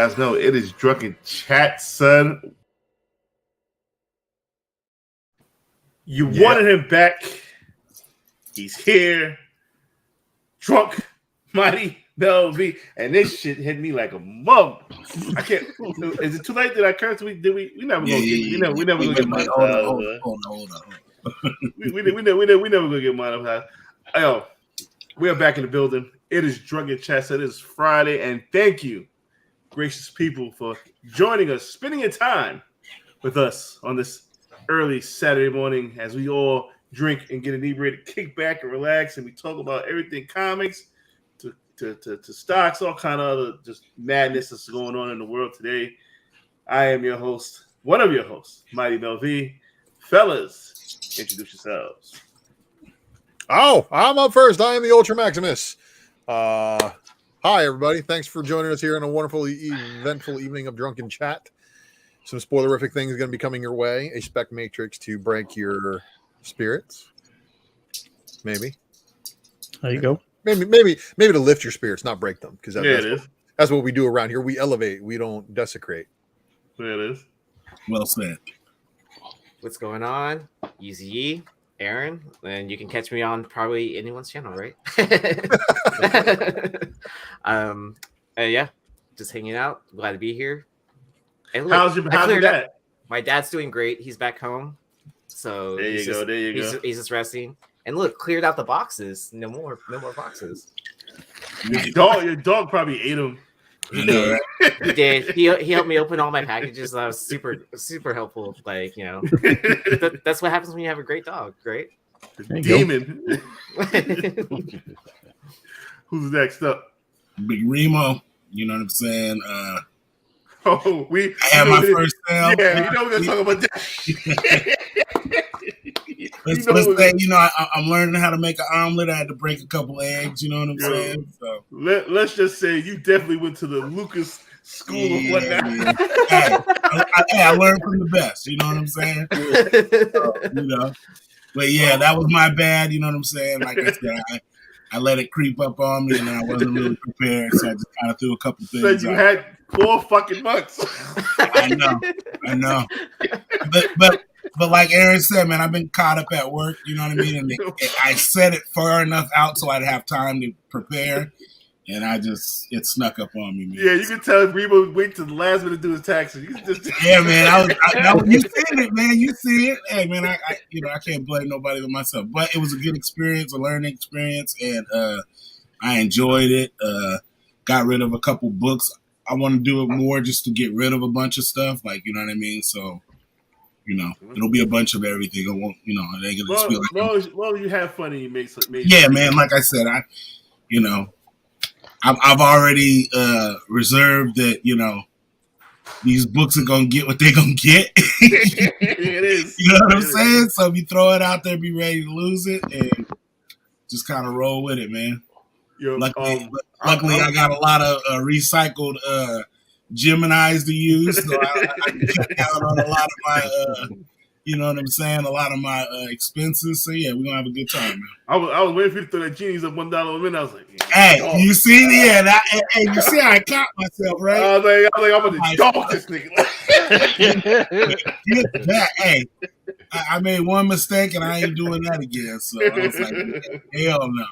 guys know it is Drunken Chat, son. You wanted him back. He's here. Drunk, mighty Mel V. And this shit hit me like a mug. I can't. Is it too late that I cursed? We never gonna get. We never gonna get monetized. Hold on. We never gonna get monetized. Yo, we are back in the building. It is Drunken Chat. It is Friday, and thank you, gracious people, for joining us, spending your time with us on this early Saturday morning as we all drink and get inebriated, kick back and relax, and we talk about everything comics to stocks, all kind of other just madness that's going on in the world today. I am your host, one of your hosts, Mighty Mel V. Fellas, introduce yourselves. Oh, I'm up first. I am the Ultra Maximus. Hi, everybody. Thanks for joining us here on a wonderful, eventful evening of Drunken Chat. Some spoilerific things are going to be coming your way. A spec matrix to break your spirits. Maybe. There you go. Maybe to lift your spirits, not break them. Because that's what we do around here. We elevate. We don't desecrate. There it is. Well said. What's going on? Easy Aaron, and you can catch me on probably anyone's channel, right? Yeah, just hanging out. Glad to be here. And look, How's your dad? My dad's doing great. He's back home, so there you go. He's just resting. And look, cleared out the boxes. No more boxes. Your dog probably ate them. He did. He did. He helped me open all my packages. That was super helpful. Like, that's what happens when you have a great dog, right? Demon. Who's next up? Big Remo. You know what I'm saying? I had my first sale. Yeah, we're gonna talk about that. Let's say, I'm learning how to make an omelet. I had to break a couple eggs. You know what I'm saying? So let's just say you definitely went to the Lucas School of whatnot. Yeah. I learned from the best. You know what I'm saying? But yeah, that was my bad. You know what I'm saying? Like I said, I let it creep up on me, and I wasn't really prepared, so I just kind of threw a couple things. So you had 4 fucking months. I know. But like Aaron said, man, I've been caught up at work. You know what I mean? And I set it far enough out so I'd have time to prepare, and it snuck up on me, man. Yeah, you can tell Remo wait till the last minute to do his taxes. Yeah, man. You see it, man. You see it. Hey, man. I can't blame nobody but myself. But it was a good experience, a learning experience, and I enjoyed it. Got rid of a couple books. I want to do it more just to get rid of a bunch of stuff, like, you know what I mean. So, it'll be a bunch of everything. It won't, it ain't gonna just be like. Well, you have fun and you make yeah, man. Like I said, I've already reserved that, these books are gonna get what they're gonna get. It is. You know what I'm saying? So if you throw it out there, be ready to lose it, and just kind of roll with it, man. Luckily, I got a lot of recycled Geminis to use, so I can cut down on a lot of my, you know what I'm saying, a lot of my expenses. So yeah, we're gonna have a good time, man. I was waiting for you to throw that genies up $1 a minute. I was like, hey, you see, you see how I caught myself, right? I was like, I'm gonna dog this nigga. Hey, I made one mistake and I ain't doing that again. So I was like, hell no.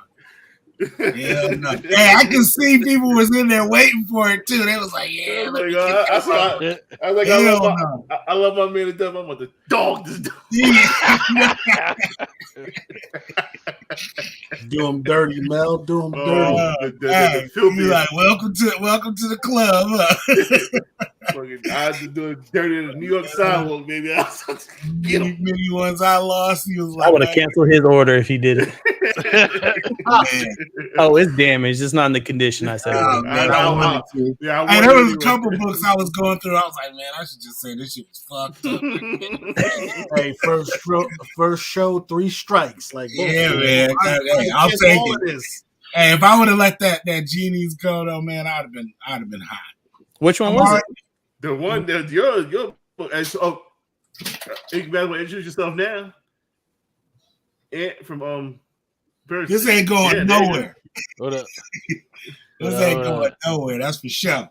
Hell no. Hey, I can see people was in there waiting for it too. They was like, yeah. I love my man to death. I'm about to dog this dude. Do him dirty, Mel. Do him dirty. You like, welcome to the club. I was doing dirty in the New York sidewalk, baby. I was get him. Many ones I lost. He was like, I would have canceled his order if he did it. Oh, it's damaged. It's not in the condition I said. There was a couple books I was going through. I was like, man, I should just say this shit was fucked up. Hey, first show, 3 strikes. Like, yeah, man. I'll take it. Hey, if I would have let that genies go though, man, I'd have been hot. Which one was it? The one that your you better introduce yourself now. And from this ain't going nowhere. What up? This ain't going nowhere. That's for sure.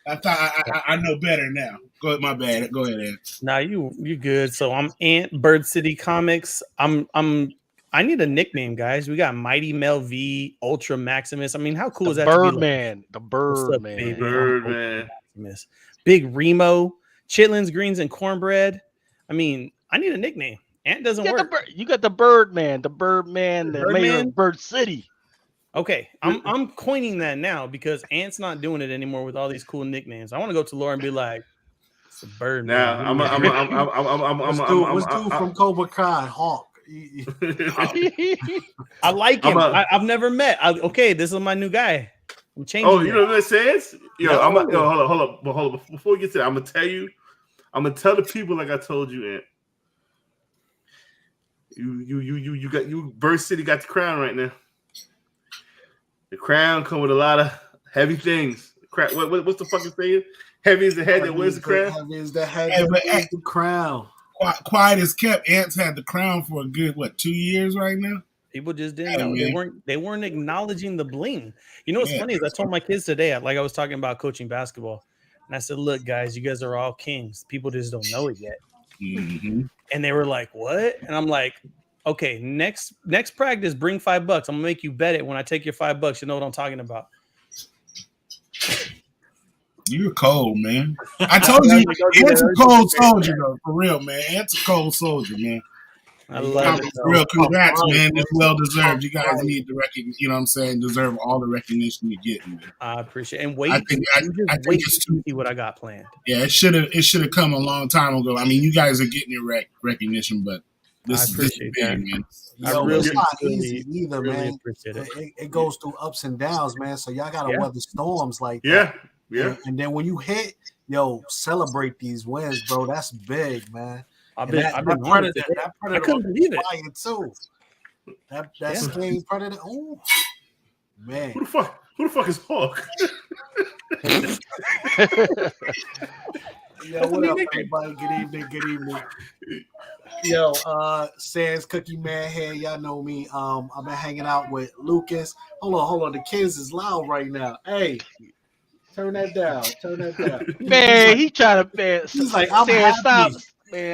I thought I know better now. Go ahead, my bad. Go ahead, Ed. Nah, you good. So I'm Ant Bird City Comics. I need a nickname, guys. We got Mighty Mel V, Ultra Maximus. I mean, how cool is that? Birdman, the Birdman, Birdman, Birdman, Big Remo, chitlins, greens, and cornbread. I mean, I need a nickname. Ant doesn't work. You got the Birdman, the mayor of Bird City. Okay, I'm coining that now because Ant's not doing it anymore with all these cool nicknames. I want to go to Laura and be like, "It's a bird." Now I'm Let's do from Cobra Kai, Hawk. I like him. I've never met. Okay, this is my new guy. I'm changing. Oh, you know what it says? Hold up. Before we get to that, I'm gonna tell the people like I told you, Ant. You Bird City got the crown right now. The crown come with a lot of heavy things. What's the fucking saying? Heavy is the head that wears the crown. Heavy is the head that wears the crown. Quiet as kept. Ants had the crown for a good 2 years right now. People just didn't know. They weren't acknowledging the bling. You know what's funny is I told my kids today, I was talking about coaching basketball, and I said, "Look, guys, you guys are all kings. People just don't know it yet." Mm-hmm. And they were like, "What?" And I'm like, "Okay, next practice, bring $5. I'm gonna make you bet it when I take your $5. You know what I'm talking about." You're cold, man. I told you, Ant's a cold soldier, though. For real, man. Ant's a cold soldier, man. I love it. For real, congrats, man. It's well deserved. You guys need the recognition. You know what I'm saying? Deserve all the recognition you get, man. I appreciate it. And wait, I think to see what I got planned. Yeah, it should have come a long time ago. I mean, you guys are getting your recognition, but this is big, man. It's not easy either, really man. It goes through ups and downs, man. So y'all gotta weather storms like that. Yeah. And then when you hit, celebrate these wins, bro. That's big, man. That Predator I couldn't believe it. fire too. That same Predator. Oh man. Who the fuck is Hawk? Yo, what up, everybody? Good evening. Yo, Sans Cookie Man here. Y'all know me. I've been hanging out with Lucas. Hold on. The kids is loud right now. Hey, turn that down. Man, he trying to He's like, I'm happy.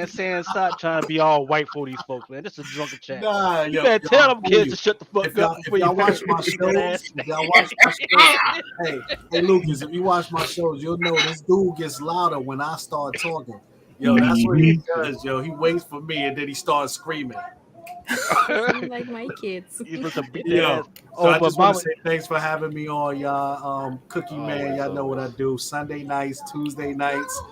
Stop trying to be all white for these folks, man. This is a drunken chat. Nah, you better tell them kids to shut the fuck up. If y'all watch my shows, hey, Lucas, if you watch my shows, you'll know this dude gets louder when I start talking. Yo, that's what he does, yo. He waits for me and then he starts screaming. Like my kids. So I just want to say thanks for having me on, y'all. Cookie Man, y'all know what I do. Sunday nights, Tuesday nights.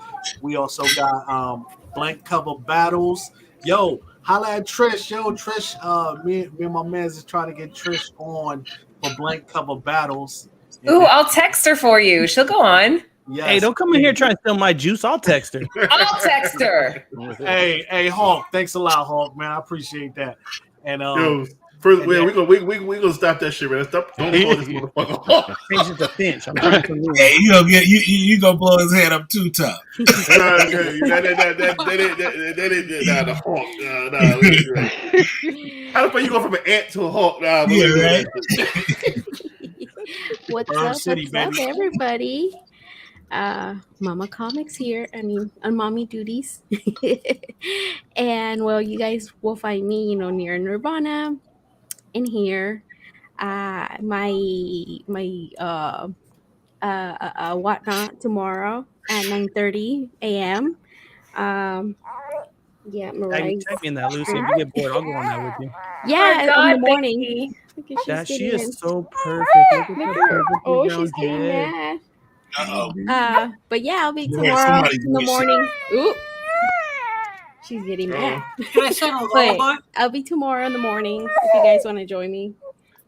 We also got blank cover battles. Yo, holla at Trish. Yo, Trish, me and my man is trying to get Trish on for blank cover battles. Ooh, I'll text her for you. She'll go on. Yes. Hey, don't come in here trying to steal my juice. I'll text her. I'll text her. Hey, Hawk. Thanks a lot, Hawk, man. I appreciate that. And first, we gonna stop that shit, man. Stop! Don't call this motherfucker Hawk. Finch is a Finch. I'm trying to lose. Hey, you gonna blow his head up too tough. The Hawk. How the fuck you go from an ant to a hawk? Right. What's up, everybody? Mama Comics here. I mean, on mommy duties. And well, you guys will find me, near Nirvana in here. My whatnot tomorrow at 9:30 a.m. Yeah, Mariah. Tag me in that, Lucy. If you get bored, I'll go on that with you. Yeah, in the morning. She is so perfect. Oh, she's getting mad. But yeah, I'll be tomorrow in the morning. Ooh, she's getting mad. But I'll be tomorrow in the morning if you guys want to join me.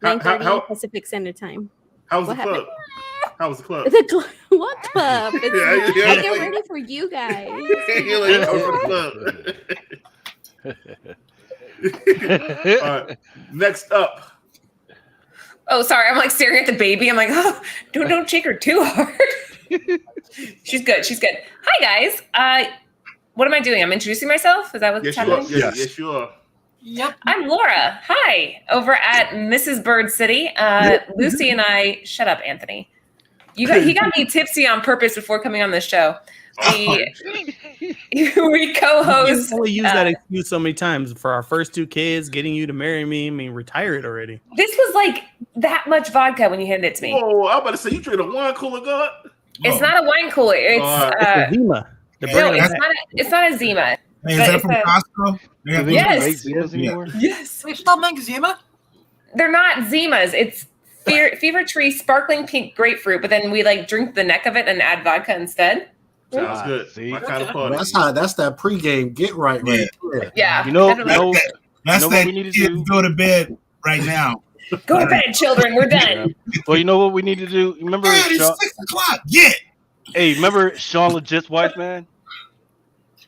9:30 Pacific Standard Time. How's the club? How was the club? What club? I get ready for you guys. All right, next up. Oh, sorry. I'm like staring at the baby. I'm like, oh, don't shake her too hard. She's good. Hi, guys. What am I doing? I'm introducing myself. Is that what's happening? Yes, you are. Yep. I'm Laura. Hi. Over at Mrs. Bird City. Lucy and I. Shut up, Anthony. He got me tipsy on purpose before coming on this show. We co-host. We use that excuse so many times for our first 2 kids, getting you to marry me. I mean, retire it already. This was like that much vodka when you handed it to me. Oh, I'm about to say you drink a wine cooler, God. It's not a wine cooler. It's a Zima. No, it's not a Zima. Is that from Costco? Yes. Yes. They still make Zima? They're not Zimas. It's Fever Tree sparkling pink grapefruit, but then we like drink the neck of it and add vodka instead. Sounds good. See? My kind of party. That's that pregame get right. Yeah. You know that's what we need to do? Go to bed right now. Go to bed, children. We're done. Well, you know what we need to do? Remember, it's 6 o'clock. Get. Hey, remember Sean Legit's wife, man?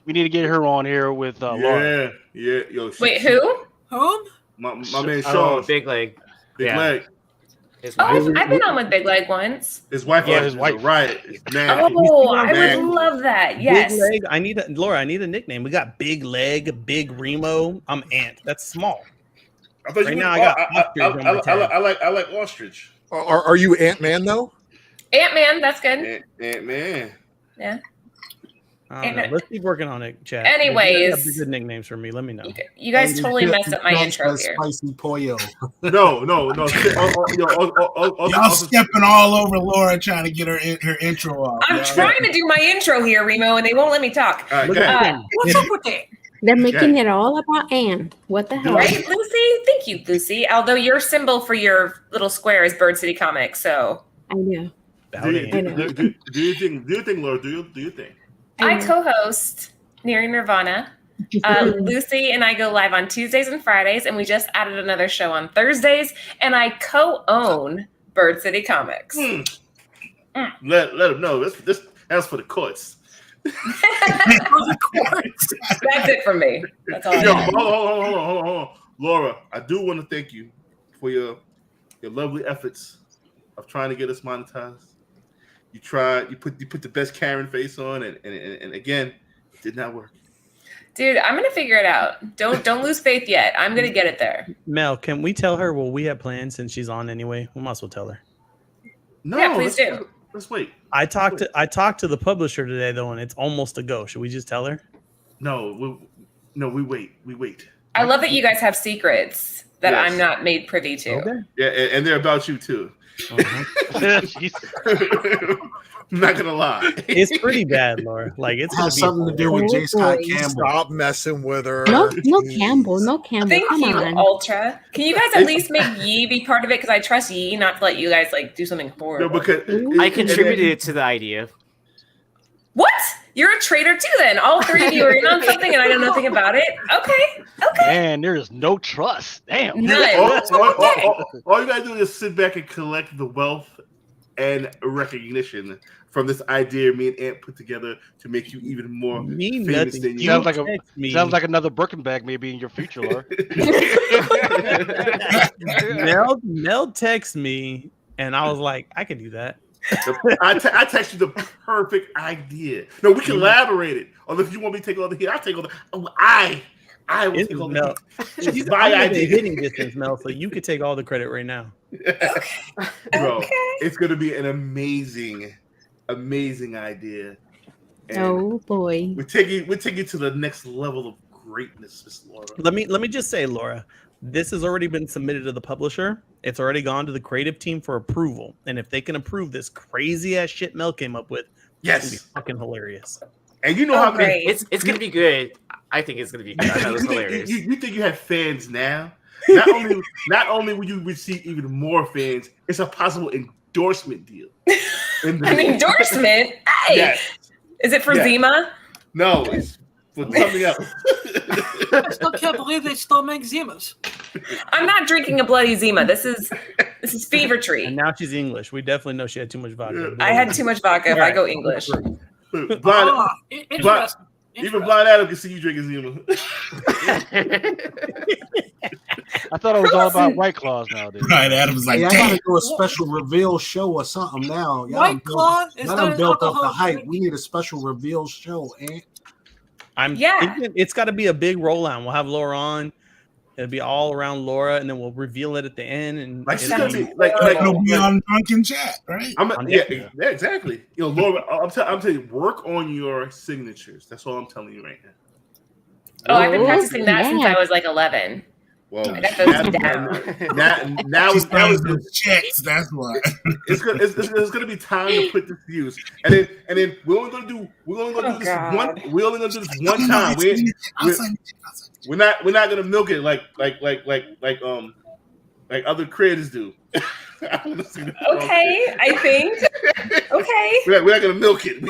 We need to get her on here with Laura. Yeah. Yo, wait, who? My man Sean. Big Leg. Big Leg. I've been on with Big Leg once. His wife. Yeah, his wife. Right. Oh, I would love that. Yes. Big Leg. I need a nickname. We got Big Leg, Big Remo. I'm Ant. That's small. I thought right now I got I like ostrich. Are you Ant-Man though? Ant-Man, that's good. Ant-Man. Yeah. Let's keep working on it, chat. Anyways, have good nicknames for me. Let me know. You guys totally messed up my intro here. Spicy pollo. No. Y'all stepping all over Laura trying to get her intro off. I'm trying to do my intro here, Remo, and they won't let me talk. What's up with it? They're making it all about Anne. What the hell? Right, Lucy? Thank you, Lucy. Although your symbol for your little square is Bird City Comics, so I know. Do you think, Laura? Do you think? I co-host Nearing Nirvana. Lucy and I go live on Tuesdays and Fridays, and we just added another show on Thursdays. And I co-own Bird City Comics. Let them know. That's for the courts. That's it for me. That's all. Hold on. Laura, I do want to thank you for your lovely efforts of trying to get us monetized. You tried. You put the best Karen face on, and again, it did not work. Dude, I'm gonna figure it out. Don't lose faith yet. I'm gonna get it there. Mel, can we tell her what we have planned since she's on anyway? We might as well tell her. No, yeah, please do. Let's wait. I talked to the publisher today though, and it's almost a go. Should we just tell her? No, we wait. I love that you guys have secrets that I'm not made privy to. Okay. Yeah, and they're about you too. I'm not gonna lie. It's pretty bad, Laura. Like it's has something to do with J. Scott Campbell. Stop messing with her. No Campbell. Thank you, Ultra. Can you guys at least make Yee be part of it? Because I trust Yee not to let you guys like do something horrible. No, because I contributed to the idea. What? You're a traitor too then. All 3 of you are in on something and I know nothing about it. Okay. Man, there is no trust. Damn. None. All you gotta do is sit back and collect the wealth and recognition from this idea me and Ant put together to make you even more famous than you. Sounds like another Birkin bag maybe in your future, Laura. Mel texted me and I was like, I can do that. I text you the perfect idea. No, we collaborated. Or if you want me to take all the hit, I'll take all the. I will take all the hit. She's my idea. Hitting distance, Mel, so you could take all the credit right now. Bro, it's gonna be an amazing idea. And oh boy, we take you to the next level of greatness, Miss Laura. Let me just say, Laura, this has already been submitted to the publisher. It's already gone to the creative team for approval. And if they can approve this crazy ass shit Mel came up with, it's gonna be fucking hilarious. And you know how many it's gonna be good. I think it's gonna be good. I thought it was hilarious. You think you have fans now? Not only will you receive even more fans, it's a possible endorsement deal. An endorsement? Hey, yes. Is it for Zima? No, it's for something else. I still can't believe they still make Zimas. I'm not drinking a bloody Zima. This is Fever Tree. And now she's English. We definitely know she had too much vodka. I had too much vodka if I go English. Even Blind Adam can see you drinking Zima. I thought it was all about White Claws nowadays. Right, Adam's like, I gotta do a special reveal show or something now. White Claw is not built up the hype. We need a special reveal show, I'm thinking it's got to be a big rollout. We'll have Laura on. It'll be all around Laura, and then we'll reveal it at the end. And Like she's it'll gonna be be it'll be on Drunken Chat, right? Yeah, exactly. Laura, I'm telling you, work on your signatures. That's all I'm telling you right now. Oh, I've been practicing that since I was like 11. Well, I got those down. Now those checks. That's why it's gonna be time to put this to use, and then we're only gonna do this one time. We're not gonna milk it like other creators do. Okay, I think. Okay. We're not gonna milk it.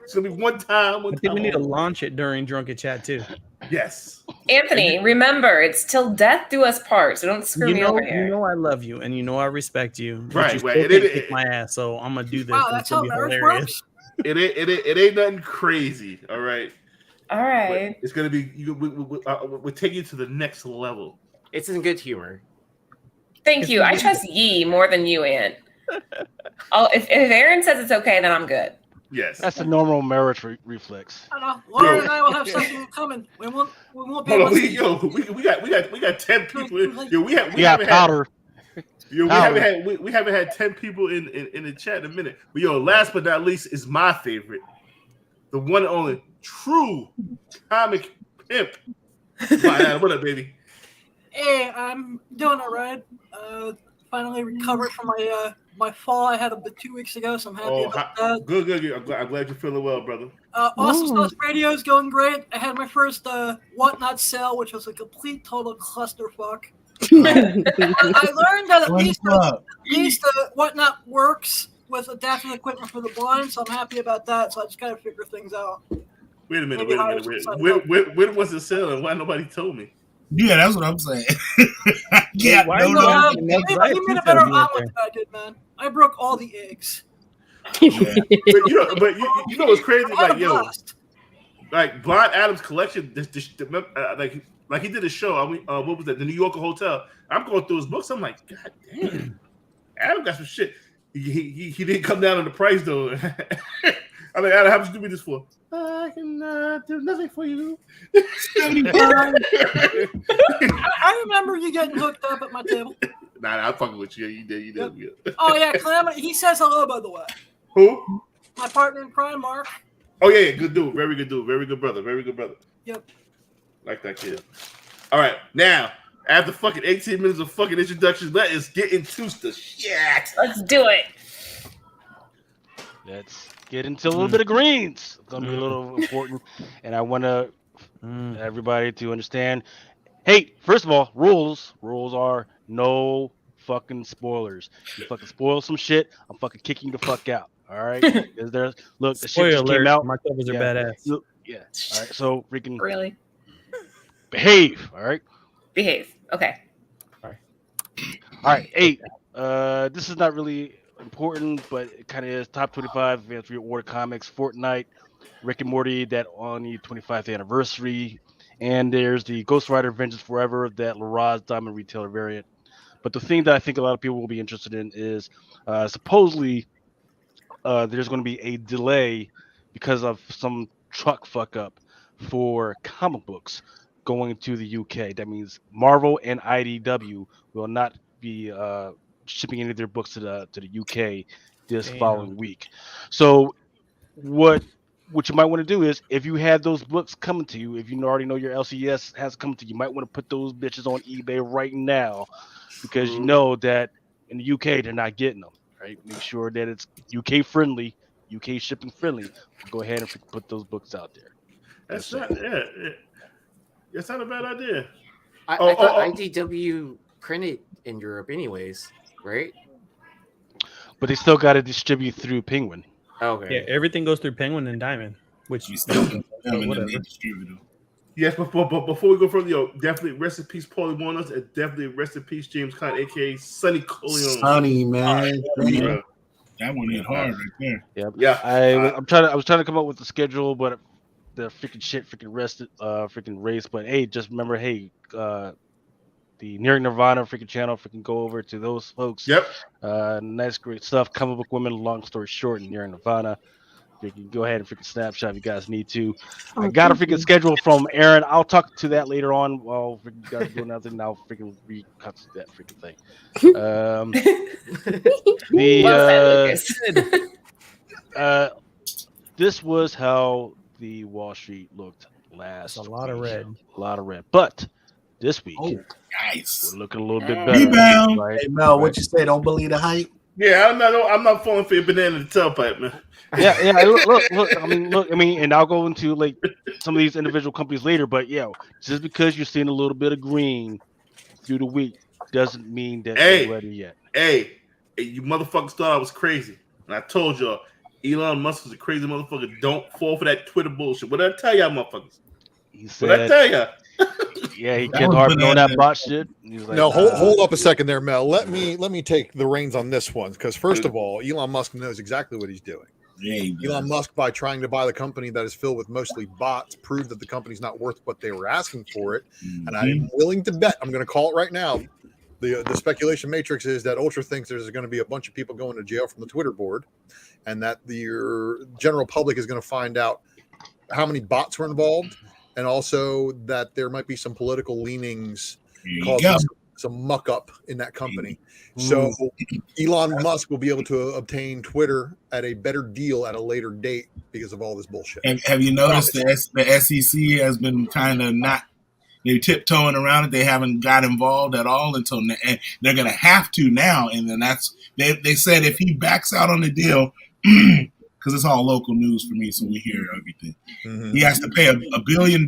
It's gonna be one time. I think we need to launch it during Drunken Chat too. Yes. Anthony, remember, it's till death do us part, so don't screw me over here. You know I love you, and you know I respect you. Right. You kick my ass, so I'm gonna do this. Wow, that's how marriage works. It ain't nothing crazy. All right. All right. But it's gonna be. We'll take you to the next level. It's in good humor. Thank you. I trust Yee more than you, Ant. If Aaron says it's okay, then I'm good. Yes. That's a normal marriage reflex. I know. Laura and I will have something coming. We won't be able to. We got 10 people. We haven't powder. We haven't had 10 people in the chat in a minute. But last but not least is my favorite, the one and only true comic pimp. What up, baby? Hey, I'm doing all right. Finally recovered from my fall I had 2 weeks ago, so I'm happy about that. Good. I'm glad you're feeling well, brother. Awesome Stuff Radio is going great. I had my first Whatnot sale, which was a complete total clusterfuck. I learned that at least Whatnot works with adaptive equipment for the blind, so I'm happy about that. So I just got to figure things out. Wait a minute. When was the sale and why nobody told me? Yeah, that's what I'm saying. Yeah, you made a better omelet than I did, man. I broke all the eggs. Yeah. but you know what's crazy? Like Blind Adam's collection, like he did a show. What was that? The New Yorker Hotel. I'm going through his books. I'm like, God damn, Adam got some shit. He didn't come down on the price though. I'm like, Adam, how much you do me this for? I can do nothing for you. I remember you getting hooked up at my table. Nah, I'm fucking with you. You did. Yep. Oh yeah, Calamity. He says hello, by the way. Who? My partner in crime, Mark. Oh yeah, good dude. Very good dude. Very good brother. Yep. Like that kid. All right, now after fucking 18 minutes of fucking introduction, let us get into the shit. Let's do it. Let's get into a little bit of greens. It's gonna be a little important, and I want everybody to understand. Hey, first of all, rules are no fucking spoilers. You fucking spoil some shit, I'm fucking kicking you the fuck out. All right? The shit just came out. My covers are badass. Yeah. All right. So freaking really behave. All right. Behave. Okay. All right. 8. This is not really important, but it kind of is. Top 25 Advanced Order Comics, Fortnite, Rick and Morty, that on the 25th anniversary, and there's the Ghost Rider Vengeance Forever, that Laraz Diamond Retailer variant. But the thing that I think a lot of people will be interested in is supposedly there's going to be a delay because of some truck fuck up for comic books going to the UK. That means Marvel and IDW will not be shipping any of their books to the UK this following week. So what you might want to do is, if you have those books coming to you, if you already know your LCS has come to you, might want to put those bitches on eBay right now, because you know that in the UK they're not getting them. Right? Make sure that it's UK friendly, UK shipping friendly. Go ahead and put those books out there. That's not a bad idea. I thought IDW printed in Europe anyways, right? But they still got to distribute through Penguin. Okay. Yeah, everything goes through Penguin and Diamond, which you still whatever. Yes, but before we go further, definitely rest in peace, Paulie Warner, and definitely rest in peace, James Conn, aka Sonny Coleon. Sonny, man. That one hit hard right there. Yeah. I was trying to come up with the schedule, but the freaking race. But hey, just remember, the Nearing Nirvana freaking channel, freaking go over to those folks. Yep. Nice, great stuff. Comic book women, long story short, Nearing Nirvana. freaking go ahead and freaking snapshot if you guys need to. I got a freaking schedule from Aaron. I'll talk to that later on while you guys are doing nothing. I'll freaking recut that freaking thing. This was how the Wall Street looked last week. A lot of red. But this week, nice. We're looking a little bit better. Right? Hey Mel, what you say? Don't believe the hype. Yeah, I'm not falling for your banana in the tailpipe, man. Yeah. Look. I mean, and I'll go into like some of these individual companies later. But just because you're seeing a little bit of green through the week doesn't mean that they're ready yet. Hey, you motherfuckers thought I was crazy, and I told y'all Elon Musk is a crazy motherfucker. Don't fall for that Twitter bullshit. What did I tell y'all, motherfuckers? What did I tell y'all? Yeah, he kept harping on that bot shit. Like, no, hold up a second there, Mel. Let me take the reins on this one because first of all, Elon Musk knows exactly what he's doing. Yeah, Elon Musk, by trying to buy the company that is filled with mostly bots, proved that the company's not worth what they were asking for it. Mm-hmm. And I'm willing to bet, I'm going to call it right now. The speculation matrix is that Ultra thinks there's going to be a bunch of people going to jail from the Twitter board, and that the general public is going to find out how many bots were involved, and also that there might be some political leanings causing some muck up in that company. So Elon Musk will be able to obtain Twitter at a better deal at a later date because of all this bullshit. And have you noticed the SEC has been kind of not tiptoeing around it? They haven't got involved at all until now, and they're going to have to now. And then they said if he backs out on the deal, because it's all local news for me, so we hear everything. Mm-hmm. He has to pay $1 billion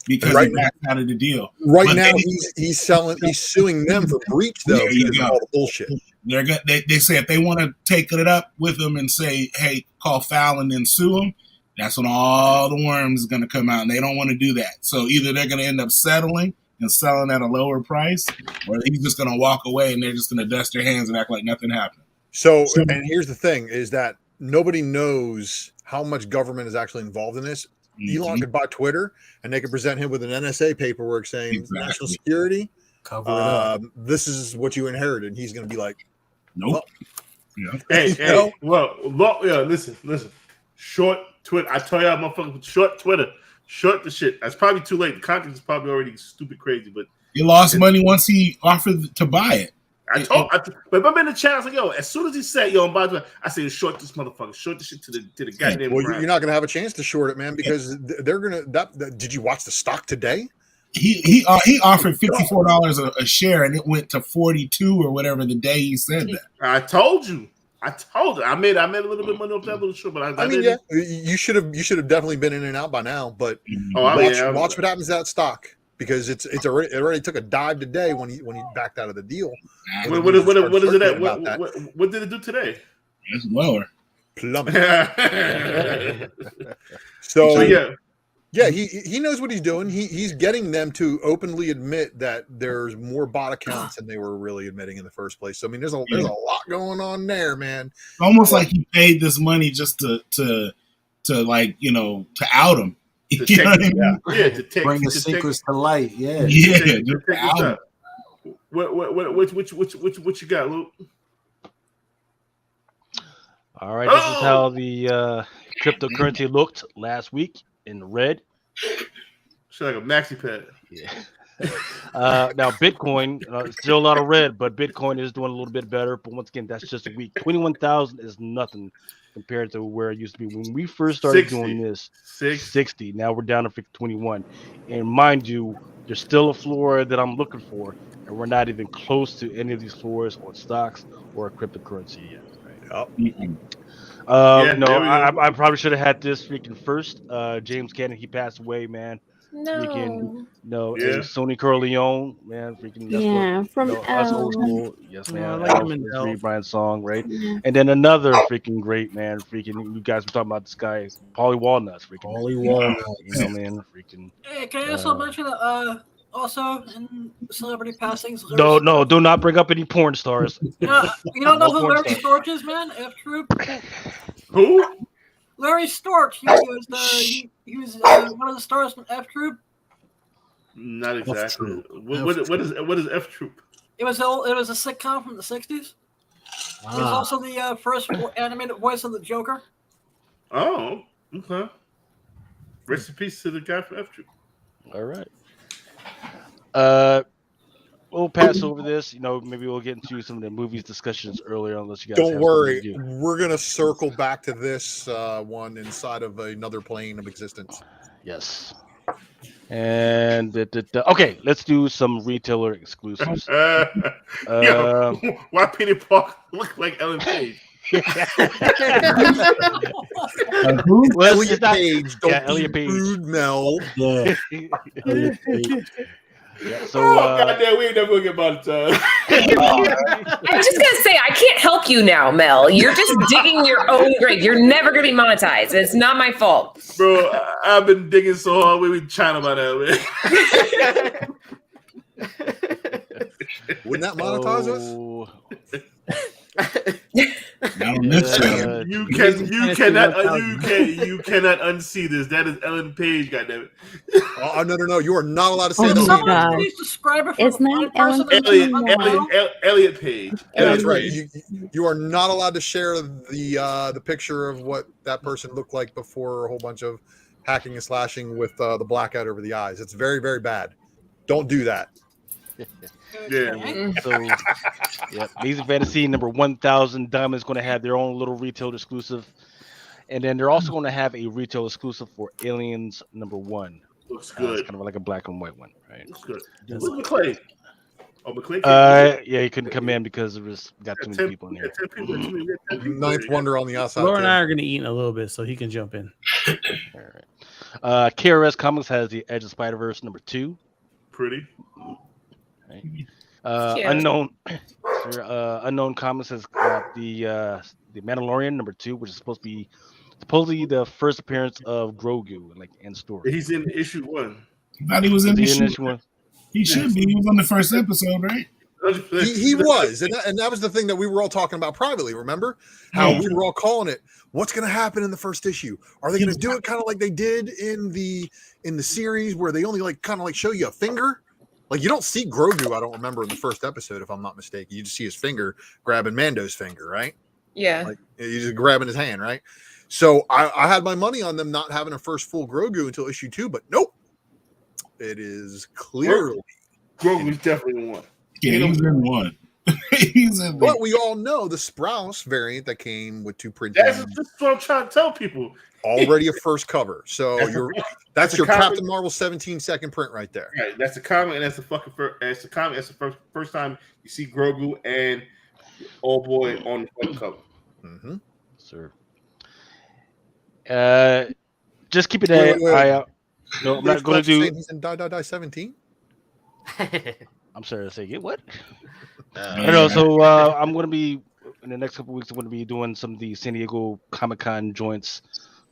because he backed out of the deal. Right now, he's suing them for breach, though, because of all the bullshit. They say if they want to take it up with him and say, hey, call foul and then sue him, that's when all the worms is going to come out, and they don't want to do that. So either they're going to end up settling and selling at a lower price, or he's just going to walk away and they're just going to dust their hands and act like nothing happened. So, and here's the thing, is that nobody knows how much government is actually involved in this. Mm-hmm. Elon could buy Twitter, and they could present him with an NSA paperwork saying national security, cover it up. This is what you inherited. And he's going to be like, nope. Well, listen. Short Twitter. I tell y'all, motherfuckers, short Twitter. Short the shit. That's probably too late. The contract is probably already stupid crazy, but he lost money once he offered to buy it. But I'm in the chat. I was like, yo, as soon as he said, yo, I'm about to, I said, short this motherfucker, short this shit to the goddamn. Well, you're not gonna have a chance to short it, man, because they're gonna. Did you watch the stock today? He offered $54 a share, and it went to 42 or whatever the day he said that. I told you. I made a little bit of money off that little shit, but I mean, yeah, you should have definitely been in and out by now. But watch what happens to that stock. Because it already took a dive today when he backed out of the deal. What is it at? What did it do today? It's lower. Plummet. So yeah, he knows what he's doing. He's getting them to openly admit that there's more bot accounts than they were really admitting in the first place. So I mean, there's a lot going on there, man. Almost like he paid this money just to like to out him. To bring the secrets to light. Yeah. What you got, Luke? All right, this is how the cryptocurrency looked last week in red. It's like a maxi pad. Yeah. Now Bitcoin, still a lot of red, but Bitcoin is doing a little bit better. But once again, that's just a week. 21,000 is nothing compared to where it used to be when we first started doing this. 60. Now we're down to 21. And mind you, there's still a floor that I'm looking for, and we're not even close to any of these floors on stocks or cryptocurrency yet. Right? I probably should have had this freaking first. James Cannon, he passed away, man. And Sonny Corleone, man, freaking from us old school. Yes, man. Brian's song, right? Yeah. And then another freaking great man, freaking you guys were talking about this guy, Paulie Walnuts, freaking Paulie Walnuts, man, freaking. Hey, can I also mention also in celebrity passings? No, do not bring up any porn stars. You don't know who Larry Storch is, man? F Troop. Who? Larry Storch. He was one of the stars from F Troop. Not exactly. What is F Troop? It was a sitcom from the 60s. He was also the first animated voice of the Joker. Oh, okay. Rest in peace to the guy from F Troop. All right. We'll pass over this. Maybe we'll get into some of the movies discussions earlier, unless you guys. Don't worry, we're gonna circle back to this one inside of another plane of existence. Yes. And okay, let's do some retailer exclusives. Why Peter Park look like Ellen Page? Elliot Page. Elliot Page. Rude, Mel. Yeah. Yeah, so goddamn, we ain't never gonna get about it. I'm just gonna say I can't help you now, Mel. You're just digging your own grave. You're never gonna be monetized. It's not my fault, bro. I've been digging so hard. We be trying about that, man. Wouldn't that monetize us? You cannot unsee this. That is Ellen Page, goddammit. Oh no! You are not allowed to say that. It's not Ellen Elliot Page. That's right. You are not allowed to share the picture of what that person looked like before a whole bunch of hacking and slashing with the blackout over the eyes. It's very, very bad. Don't do that. Yeah. So, Amazing Fantasy number 1000 Diamond is going to have their own little retail exclusive, and then they're also going to have a retail exclusive for Aliens number 1. Looks good. It's kind of like a black and white one, right? Looks good. Who's McClay? Oh, McClay. Yeah, he couldn't come in because got too many people in there. Ninth wonder on the outside. Laura and I are going to eat in a little bit, so he can jump in. All right. KRS Comics has the Edge of Spider-Verse number 2. Pretty. Right. Unknown Comics has got the Mandalorian number 2, which is supposedly the first appearance of Grogu in story. He's in issue 1. I thought he was in issue 1. He should be. He was on the first episode, right? He was, and that was the thing that we were all talking about privately. Remember how we were all calling it? What's going to happen in the first issue? Are they going to do it kind of like they did in the series, where they only kind of show you a finger? Like, you don't see Grogu, I don't remember, in the first episode, if I'm not mistaken. You just see his finger grabbing Mando's finger, right? Yeah. Like, he's just grabbing his hand, right? So I had my money on them not having a first full Grogu until issue 2, but nope. It is clearly Grogu's definitely one. Yeah, he's in one. He's in But we all know the Sprouse variant that came with 2 print. That's what I'm trying to tell people. Already a first cover. So that's your Captain Marvel 17-second print right there. Right, that's the comic, and that's the fucking first. That's the comic. That's the first time you see Grogu and Old Boy on the front cover. Mm-hmm. Sir. Just keep it eye out. No, I'm not going to do. He's in Die 17. I'm sorry to say, what? So I'm going to be in the next couple of weeks. I'm going to be doing some of the San Diego Comic-Con joints.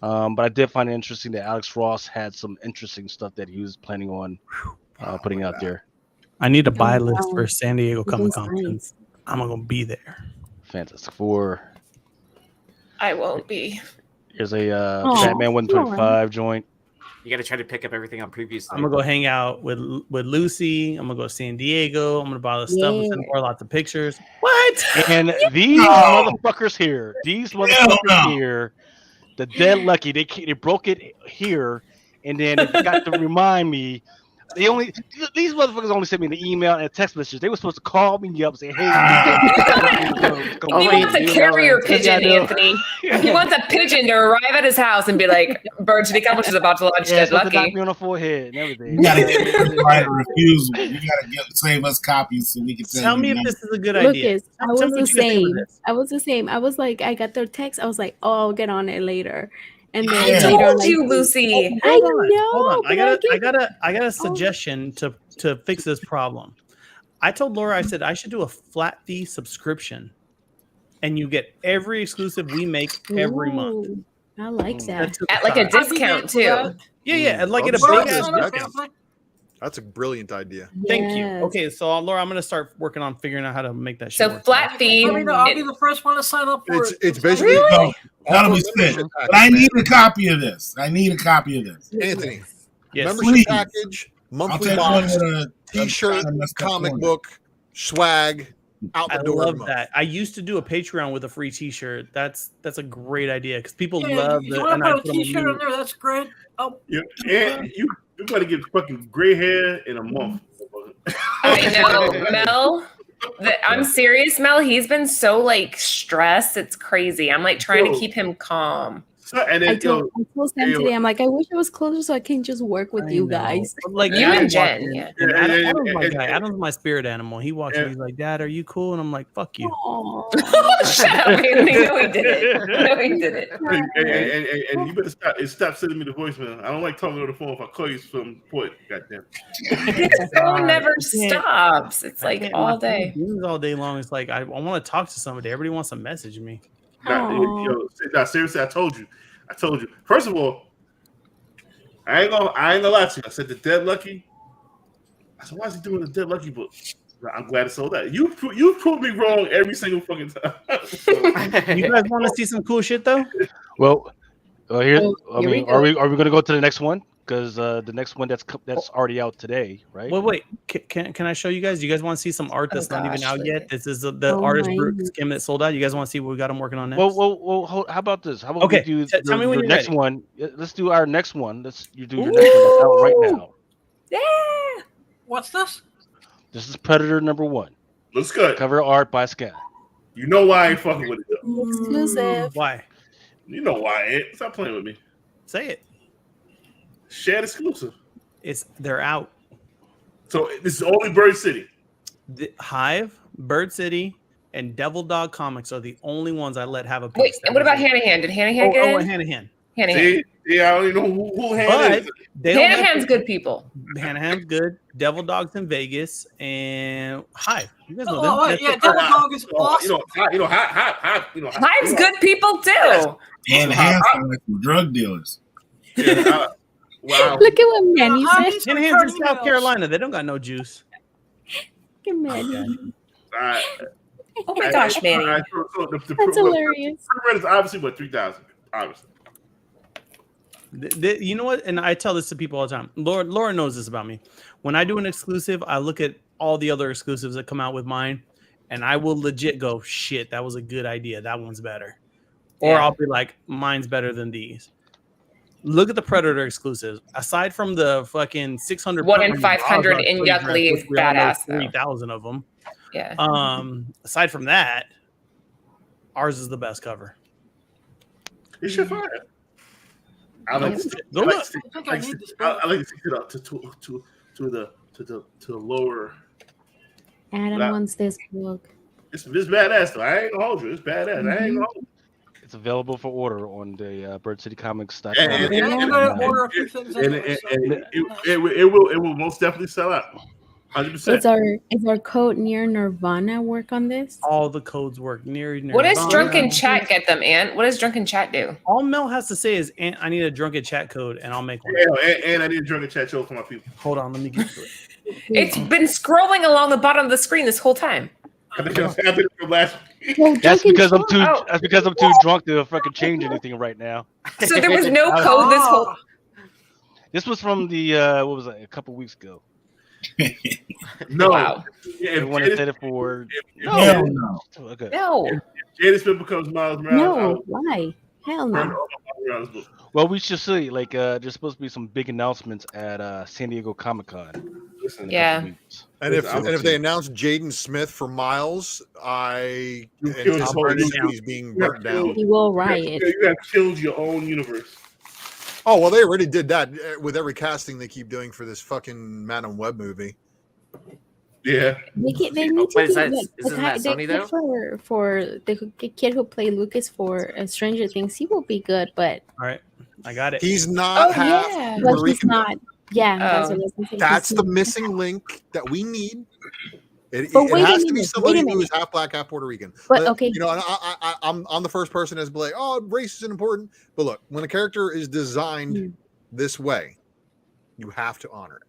But I did find it interesting that Alex Ross had some interesting stuff that he was planning on putting out there. I need a buy list for San Diego Comic-Con. I'm going to be there. Fantastic Four. I won't be. Here's a Batman 125 joint. You got to try to pick up everything on previous. I'm gonna go hang out with Lucy. I'm gonna go to San Diego. I'm gonna buy the stuff and send her lots of pictures. What? And these motherfuckers here, the dead lucky, they broke it here, and then they got to remind me. These motherfuckers only sent me an email and a text message. They were supposed to call me up and say, "Hey." He wants a carrier pigeon, Anthony. He wants a pigeon to arrive at his house and be like, "Bird City Comics is about to launch Dead Lucky." Knock me on the forehead and everything. You gotta get right refusal. You gotta save us copies so we can tell me if this is a good idea. Lucas, I was the same. I was like, I got their text. I was like, oh, I'll get on it later. And then I told you, Lucy. I know. Hold on. I got a suggestion to fix this problem. I told Laura, I said I should do a flat fee subscription, and you get every exclusive we make every month. I like that. At like a discount too. Yeah, at a big ass discount. That's a brilliant idea. Thank you. Okay, so Laura, I'm going to start working on figuring out how to make that shit So work. flat fee. I'll be the first one to sign up for it. It's basically that'll be sick. But I need a copy of this. Anthony, yes. membership package, monthly box, a t-shirt, comic book, swag. out the I door. love that. I used to do a Patreon with a free T-shirt. That's a great idea because people Yeah, love you the. want And to I put a put them on T-shirt on YouTube. there? That's great. Oh, Yeah, and you gotta get fucking gray hair in a month. I know, Mel. I'm serious, Mel. He's been so like stressed. It's crazy. I'm like trying to keep him calm. So, and then, I told Sam today, I'm like, I wish I was closer so I can just work with you guys. But, like You Adam and Jen, walked in, yeah. and Adam's my guy. Adam's my spirit animal. He walks in, he's like, "Dad, are you cool?" And I'm like, "Fuck you." Shut up, Anthony. No, he didn't. No, he didn't. And you better stop sending me the voicemail. I don't like talking on the phone if I call you some point. Goddamn. His phone never stops. It's like all day. All day long. It's like I want to talk to somebody. Everybody wants to message me. Seriously, I told you. First of all, I ain't gonna lie to you. I said the Dead Lucky. I said, why is he doing the Dead Lucky book? I'm glad it sold out. You proved me wrong every single fucking time. You guys want to see some cool shit though? Well, here. I here we mean, go. are we going to go to the next one? Because the next one that's already out today, right? Wait. Can I show you guys? You guys want to see some art that's not even out yet? This is the Oh artist my Brooke Skim that sold out. You guys want to see what we got him working on next? Well, how about this? How about Okay, we do tell me when your you're next ready. one? Let's do our next one. You do your next one that's out right now. Yeah. what's this? This is Predator #1. Looks good. Cover art by Sky. You know why I ain't fucking with it though. Exclusive. Why? You know why I ain't. Stop playing with me. Say it. Shared exclusive. They're out. So this is only Bird City. The Hive, Bird City, and Devil Dog Comics are the only ones I let have a piece. Wait, and what about Hanahan? Did Hanahan get in? Hanahan. Hanahan. See? Yeah, I don't even know who Hannah is. Hanahan's good people. Hanahan's good. Devil Dog's in Vegas and Hive. You guys know Oh, them. yeah, Devil Dog is awesome. Hive's good people too. And handsome like some drug dealers. Yeah, wow. Look at what Manny said. Hanahan's in South Carolina. They don't got no juice. Look at Manny. Oh my gosh, Manny. That's hilarious. The is obviously what 3,000. Obviously. You know what? And I tell this to people all the time. Laura knows this about me. When I do an exclusive, I look at all the other exclusives that come out with mine, and I will legit go, "Shit, that was a good idea. That one's better," or I'll be like, "Mine's better than these." Look at the Predator exclusives. Aside from the fucking 600, 1 in 500 in Yuckly is badass. 3,000 of them. Yeah. Aside from that, ours is the best cover. You should find it. I like to stick it up to the lower. Adam wants this book. It's badass though. I ain't gonna hold you. It's badass. I ain't gonna hold you. It's available for order on the birdcitycomics.com. And it will most definitely sell out. 100%. Is our code near Nirvana work on this? All the codes work near. What does Drunken Chat get them, Ant? What does Drunken Chat do? All Mel has to say is, "Ant, I need a Drunken Chat code," and I'll make one. Yeah, and I need a Drunken Chat show for my people. Hold on, let me get to it. It's been scrolling along the bottom of the screen this whole time. I've been from last week. That's because I'm too. That's because I'm too drunk to fucking change anything right now. So there was no code this whole. This was from the what was it? A couple weeks ago. No. Wow. Yeah, Everyone has said it for. No. Okay. No. If Jada Smith becomes Miles Morales. No, why? Hell no. Well, we should see. Like, there's supposed to be some big announcements at San Diego Comic-Con. Yeah. And if they announce Jaden Smith for Miles, I anticipate he's being burnt down. He will riot. You have killed your own universe. Oh well, they already did that with every casting they keep doing for this fucking Man on Web movie. Yeah. They need to Wait, is do that Sony though? For the kid who played Lucas for Stranger Things, he will be good, but All right, I got it. He's not half yeah. but Puerto he's Rican. not. Yeah, that's what I was gonna say. That's He's the not. missing link that we need. It But wait a has to be minute, somebody wait a who minute. is half black, half Puerto Rican. But, okay. you know, and I'm the first person that's like, oh, race isn't important. But look, when a character is designed this way, you have to honor it.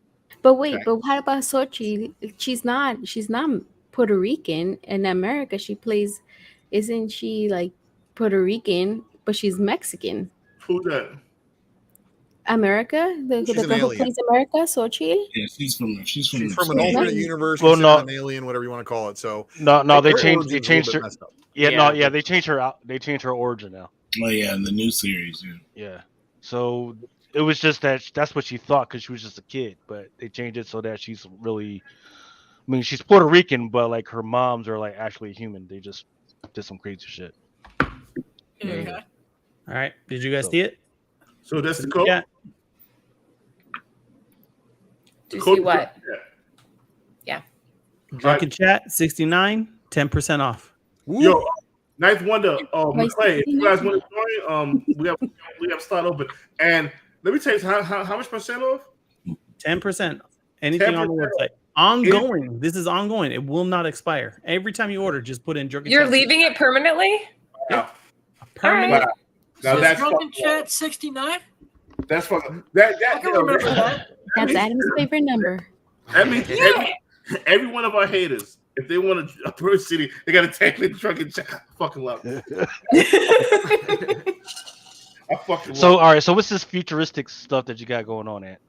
But wait, but what about Sochi? She's not Puerto Rican. In America, she plays. Isn't she like Puerto Rican? But she's Mexican. Who's that? America, the She's an girl who alien. plays America, Xochitl. Yeah, she's from an alternate universe. Well, considered no. an alien, whatever you want to call it. So No, they her changed origin's a little her. bit messed up. Yeah, they changed her out. They changed her origin now. Oh yeah, in the new series. Yeah. So it was just that's what she thought because she was just a kid, but they changed it so that she's really. I mean, she's Puerto Rican, but like her moms are like actually human. They just did some crazy shit. Okay. All right. Did you guys see it? So that's the code. Yeah. Do you see what? Yeah. Drunken Chat 69, 10% off. Yo, Ninth Wonder, McClay, if you guys want to join, we have start open. And let me tell you how much percent off? 10%. Anything 10% on the website. Ongoing. This is ongoing. It will not expire. Every time you order, just put in Drunken You're Chat. leaving it permanently? Yeah. Permanent. Wow. Now So that's Drunken Chat 69. That's fucking that. I can remember that. That's Adam's favorite number. That means every one of our haters, if they want a Bird City, they got to take the Drunken Chat. I fucking love it. I fucking love So all right, so what's this futuristic stuff that you got going on at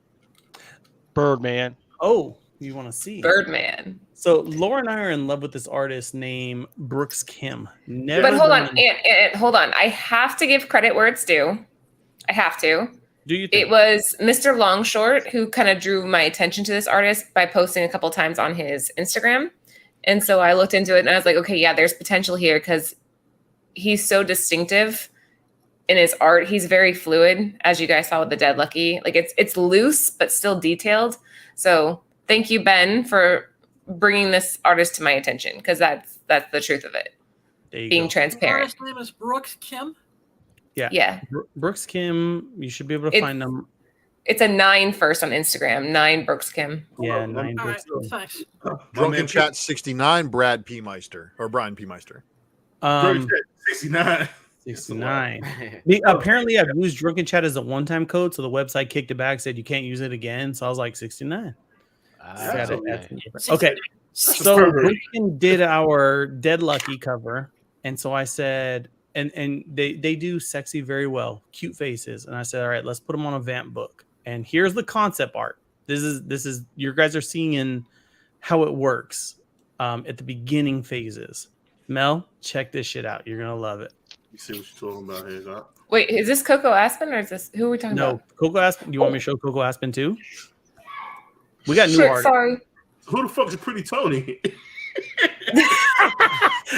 Birdman? Oh, you want to see Birdman. So Laura and I are in love with this artist named Brooks Kim. But hold on, hold on. I have to give credit where it's due. I have to. Do you think? It was Mr. Longshort who kind of drew my attention to this artist by posting a couple times on his Instagram. And so I looked into it and I was like, okay, yeah, there's potential here because he's so distinctive in his art. He's very fluid, as you guys saw with the Dead Lucky. Like it's loose, but still detailed. So thank you, Ben, for bringing this artist to my attention because that's the truth of it. Being transparent. His name is Brooks Kim. Yeah. Brooks Kim, you should be able to find them. It's a 9 first on Instagram. 9 Brooks Kim. Yeah, 9 All Brooks right, Kim. thanks. Drunken Chat 69, Brad P. Meister or Brian P. Meister. 69. 69. Apparently, I've used Drunken Chat as a one-time code, so the website kicked it back, said you can't use it again. So I was like, 69. Okay. So Drunken did our Dead Lucky cover, and so I said, and they do sexy very well, cute faces, and I said, all right, let's put them on a Vamp book. And here's the concept art. This is you guys are seeing how it works at the beginning phases. Mel, check this shit out. You're gonna love it. You see what you're talking about here, huh? Wait, is this Coco Aspen or is this who are we talking about? No, Coco Aspen. Do you want me to show Coco Aspen too? We got new art. Sorry. Who the fuck is Pretty Tony?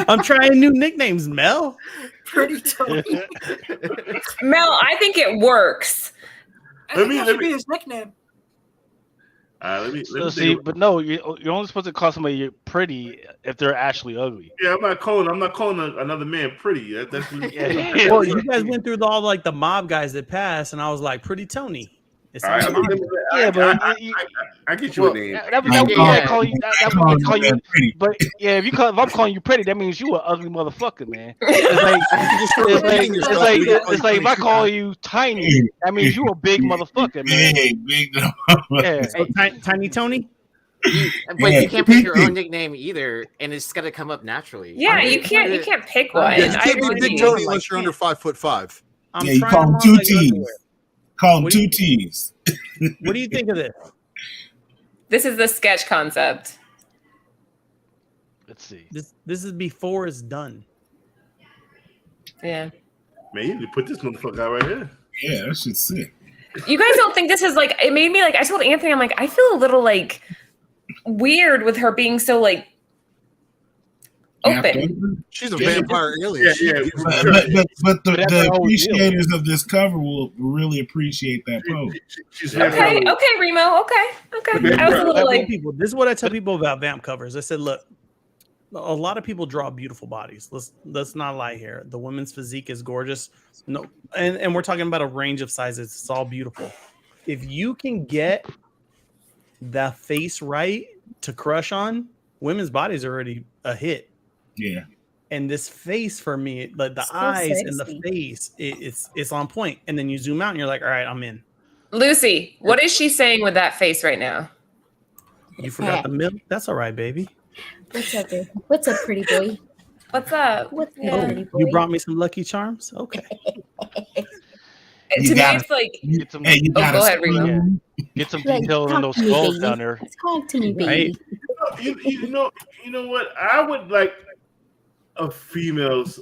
I'm trying new nicknames, Mel. Pretty Tony. Mel, I think it works. I think that should be his nickname. Let me See, but no, you're only supposed to call somebody pretty if they're actually ugly. Yeah, I'm not calling another man pretty. That's Well, you guys went through all like the mob guys that passed, and I was like, Pretty Tony. It's I get you a name. But yeah, if I'm calling you pretty, that means you an ugly motherfucker, man. It's like if I call you tiny, that means you a big motherfucker, man. Big. Yeah. So, Tiny Tony. But you can't pick your own nickname either, and it's got to come up naturally. Yeah, you can't pick one. Yeah, you can't be Big Tony unless you're under 5'5". Yeah, you call him 2 T's. Call him 2 T's. What do you think of this? This is the sketch concept. Let's see. This is before it's done. Yeah. Man, you need to put this motherfucker out right here. Yeah, that shit's sick. You guys don't think this is like, it made me like, I told Anthony, I'm like, I feel a little like weird with her being so like open. She's a vampire alien. But the appreciators of this cover will really appreciate that pose. Okay, Remo. Okay. I was a little like, this is what I tell people about Vamp covers. I said, look, a lot of people draw beautiful bodies. Let's not lie here. The women's physique is gorgeous. No, and we're talking about a range of sizes. It's all beautiful. If you can get the face right to crush on, women's bodies are already a hit. Yeah. And this face for me, like the eyes and the face, it's on point. And then you zoom out and you're like, all right, I'm in. Lucy, what is she saying with that face right now? You forgot the milk? That's all right, baby. What's up, baby? What's up, pretty boy? What's up? What's up, Oh, pretty boy? you brought me some Lucky Charms? Okay. To me, it's like. Get some, Hey, you Oh, gotta go ahead, Remo. yeah. Get some Like, detail in talk those to me, skulls baby. down there. Talk to me, Right. baby. You know what? I would like a female's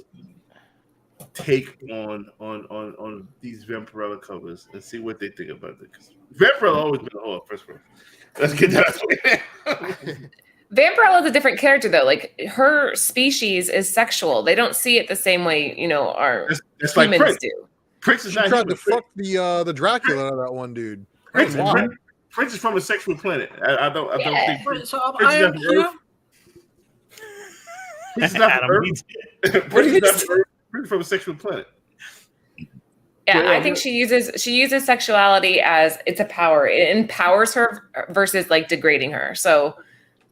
take on these Vampirella covers and see what they think about it. Because Vampirella always been a whore. First of all, let's get that. Vampirella is a different character, though. Like, her species is sexual. They don't see it the same way, our That's like humans Prince. do. Prince is She not tried human. to fuck the Dracula out of that one dude. Prince, Wow. Prince is from a sexual planet. I don't Yeah. think So Prince I is am not from Earth. Prince is not from Adam, Earth. Prince is not from Earth. Prince is from a sexual planet. Yeah, I think she uses sexuality as it's a power. It empowers her versus like degrading her. So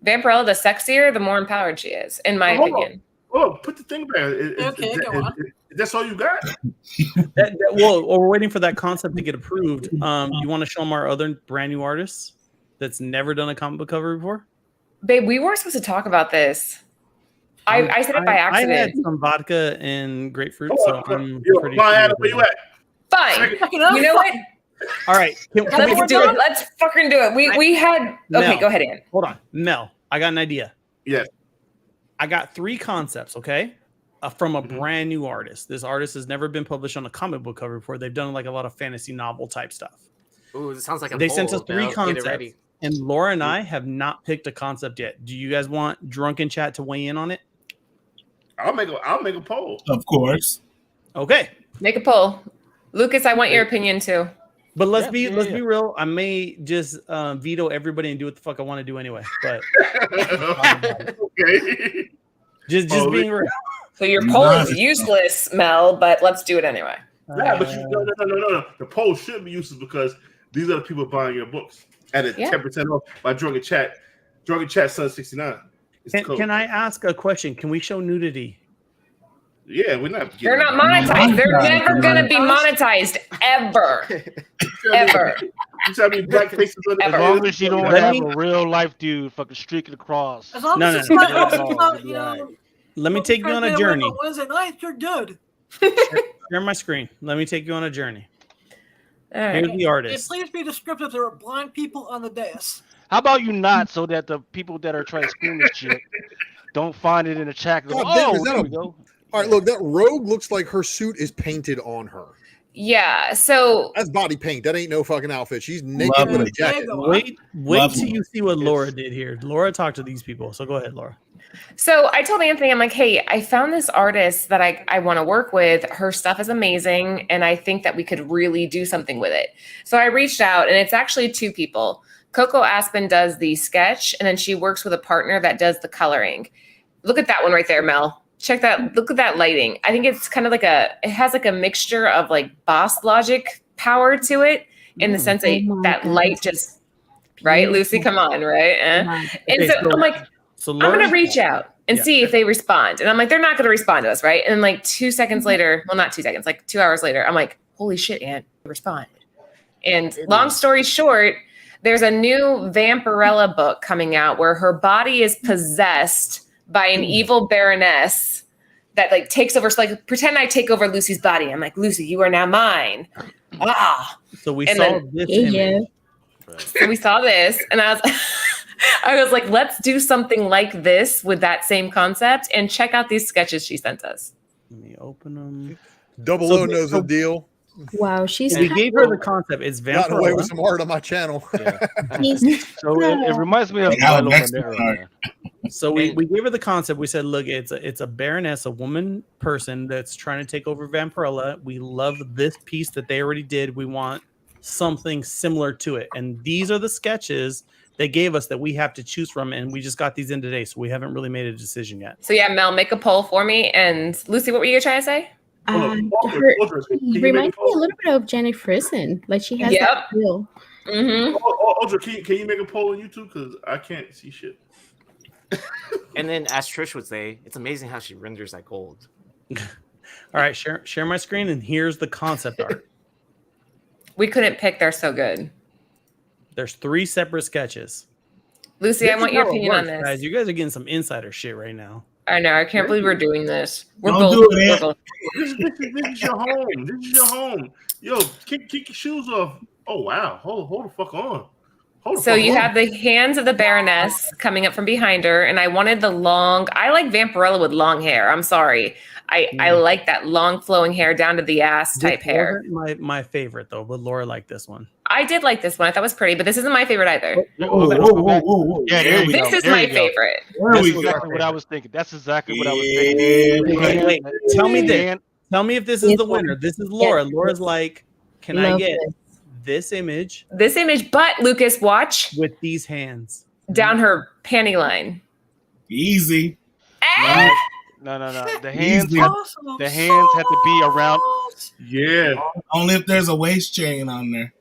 Vampirella, the sexier, the more empowered she is, in my opinion. Oh, put the thing back. Okay, go on. That's all you got? Well, we're waiting for that concept to get approved. You want to show them our other brand new artists that's never done a comic book cover before? Babe, we weren't supposed to talk about this. I said it by accident. I had some vodka and grapefruit, so I'm pretty Adam, where you at? Fine. You know what? All right. Let's do it. Let's fucking do it. We had. Okay, go ahead, Ian. Hold on. Mel, I got an idea. Yes. I got 3 concepts, okay? From a brand new artist. This artist has never been published on a comic book cover before. They've done like a lot of fantasy novel type stuff. Ooh, it sounds like a They poll, sent us 3 Mel. Get it concepts, ready. and Laura and I have not picked a concept yet. Do you guys want Drunken Chat to weigh in on it? I'll make a poll. Of course. Okay. Make a poll. Lucas, I want your opinion too. But let's be real. I may just veto everybody and do what the fuck I want to do anyway. But okay. Just being real. So your poll is useless, Mel, but let's do it anyway. Yeah, but no. The poll should be useless because these are the people buying your books at a 10% off by Drunken Chat. Drunken Chat Sun 69. Can I ask a question? Can we show nudity? Yeah, we're not. They're not monetized. They're never gonna be monetized ever. Ever. You tell me black faces on As long as you don't have a real life dude fucking streaking across. As long as it's not, Let me take you on a journey. Wednesday night, you're good. Share my screen. Let me take you on a journey. Here's the artist. Please be descriptive. There are blind people on the dais. How about you not, so that the people that are trying to scream this shit don't find it in the chat. And go, there we go. All right, look, that rogue looks like her suit is painted on her. Yeah, so that's body paint. That ain't no fucking outfit. She's naked with a jacket. Wait till you see what Laura did here. Laura talked to these people. So go ahead, Laura. So I told Anthony, I'm like, hey, I found this artist that I want to work with. Her stuff is amazing, and I think that we could really do something with it. So I reached out, and it's actually 2 people. Coco Aspen does the sketch, and then she works with a partner that does the coloring. Look at that one right there, Mel. Check that. Look at that lighting. I think it's kind of like it has like a mixture of like boss logic power to it in the sense that light just, right? Lucy, come on, right? And so I'm like, I'm going to reach out and see if they respond. And I'm like, they're not going to respond to us, right? And like 2 seconds later, well, not 2 seconds, like 2 hours later, I'm like, holy shit, Aunt, responded. And long story short, there's a new Vampirella book coming out where her body is possessed by an evil baroness that like takes over. So like, pretend I take over Lucy's body. I'm like, Lucy, you are now mine. So we saw this image. So we saw this, and I was like, let's do something like this with that same concept, and check out these sketches she sent us. Let me open them. Double O knows the deal. Wow, we gave her the concept. It's Vampirella. Got away with some art on my channel. So it reminds me of So we gave her the concept. We said, look, it's a baroness, a woman person that's trying to take over Vampirella. We love this piece that they already did. We want something similar to it. And these are the sketches they gave us that we have to choose from. And we just got these in today, so we haven't really made a decision yet. So yeah, Mel, make a poll for me. And Lucy, what were you trying to say? Reminds me a little bit of Janet Frison. Like she has that feel. Ultra, can you make a poll on YouTube? Because I can't see shit. And then, as Trish would say, it's amazing how she renders that gold. All right, share my screen, and here's the concept art. We couldn't pick; they're so good. There's 3 separate sketches. Lucy, I want your opinion on this. Guys, you guys are getting some insider shit right now. I know. I can't believe we're doing this. We're Don't both. do it, We're Ant. both. This is your home. This is your home. Yo, kick your shoes off. Oh wow. Hold the fuck on. So you have the hands of the Baroness coming up from behind her, and I wanted the long. I like Vampirella with long hair. I'm sorry. I like that long flowing hair down to the ass type hair. My favorite though, but Laura liked this one. I did like this one. I thought it was pretty, but this isn't my favorite either. Whoa. Yeah, there we go. This is There my you go. favorite. That's exactly what I was thinking. That's exactly what I was thinking. Wait. Tell me this. Tell me if this is the winner. This is Laura. Laura's like, can I get this image? This image, but Lucas, watch with these hands down her panty line. Easy. No. The hands have to be around. Yeah. Only if there's a waist chain on there.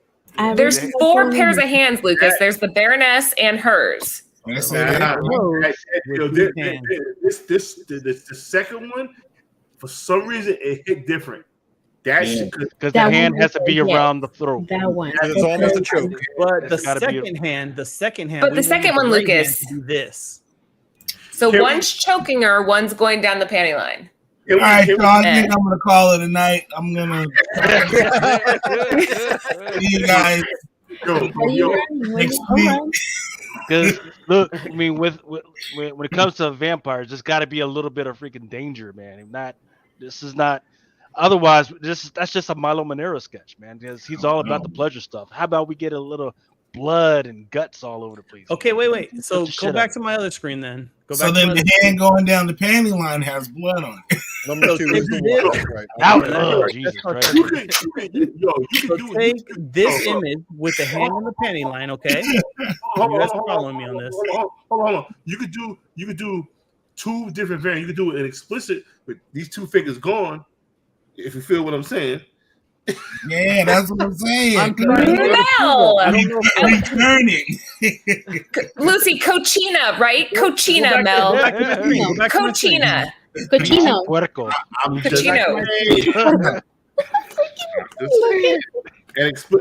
There's 4 pairs of hands, Lucas. There's the Baroness and hers. That's The second one, for some reason, it hit different. Because the hand has to be around the throat. That one. It's almost a choke. But the gotta be second hand. But the second one, Lucas. This. So one's choking her, one's going down the panty line. All right, so I think I'm gonna call it a night. I'm gonna see you guys next week. Because look, I mean, when it comes to vampires, there's got to be a little bit of freaking danger, man. If not, this is not. Otherwise, that's just a Milo Manero sketch, man. Because he's all about the pleasure stuff. How about we get a little blood and guts all over the place? Okay, wait. So go back to my other screen then. So then the hand going down the panty line has blood on it. Number 2 is the one. Right. Oh, Jesus Christ. So take this image with the hand on the panty line, okay? You guys are following me on this. Hold on. You could do 2 different variants. You could do an explicit with these 2 figures gone. If you feel what I'm saying. Yeah, that's what I'm saying. Mel! Returning. Lucy, Cochina, right? Cochina, Mel. Cochina. Cochino. Puerco. Cochino.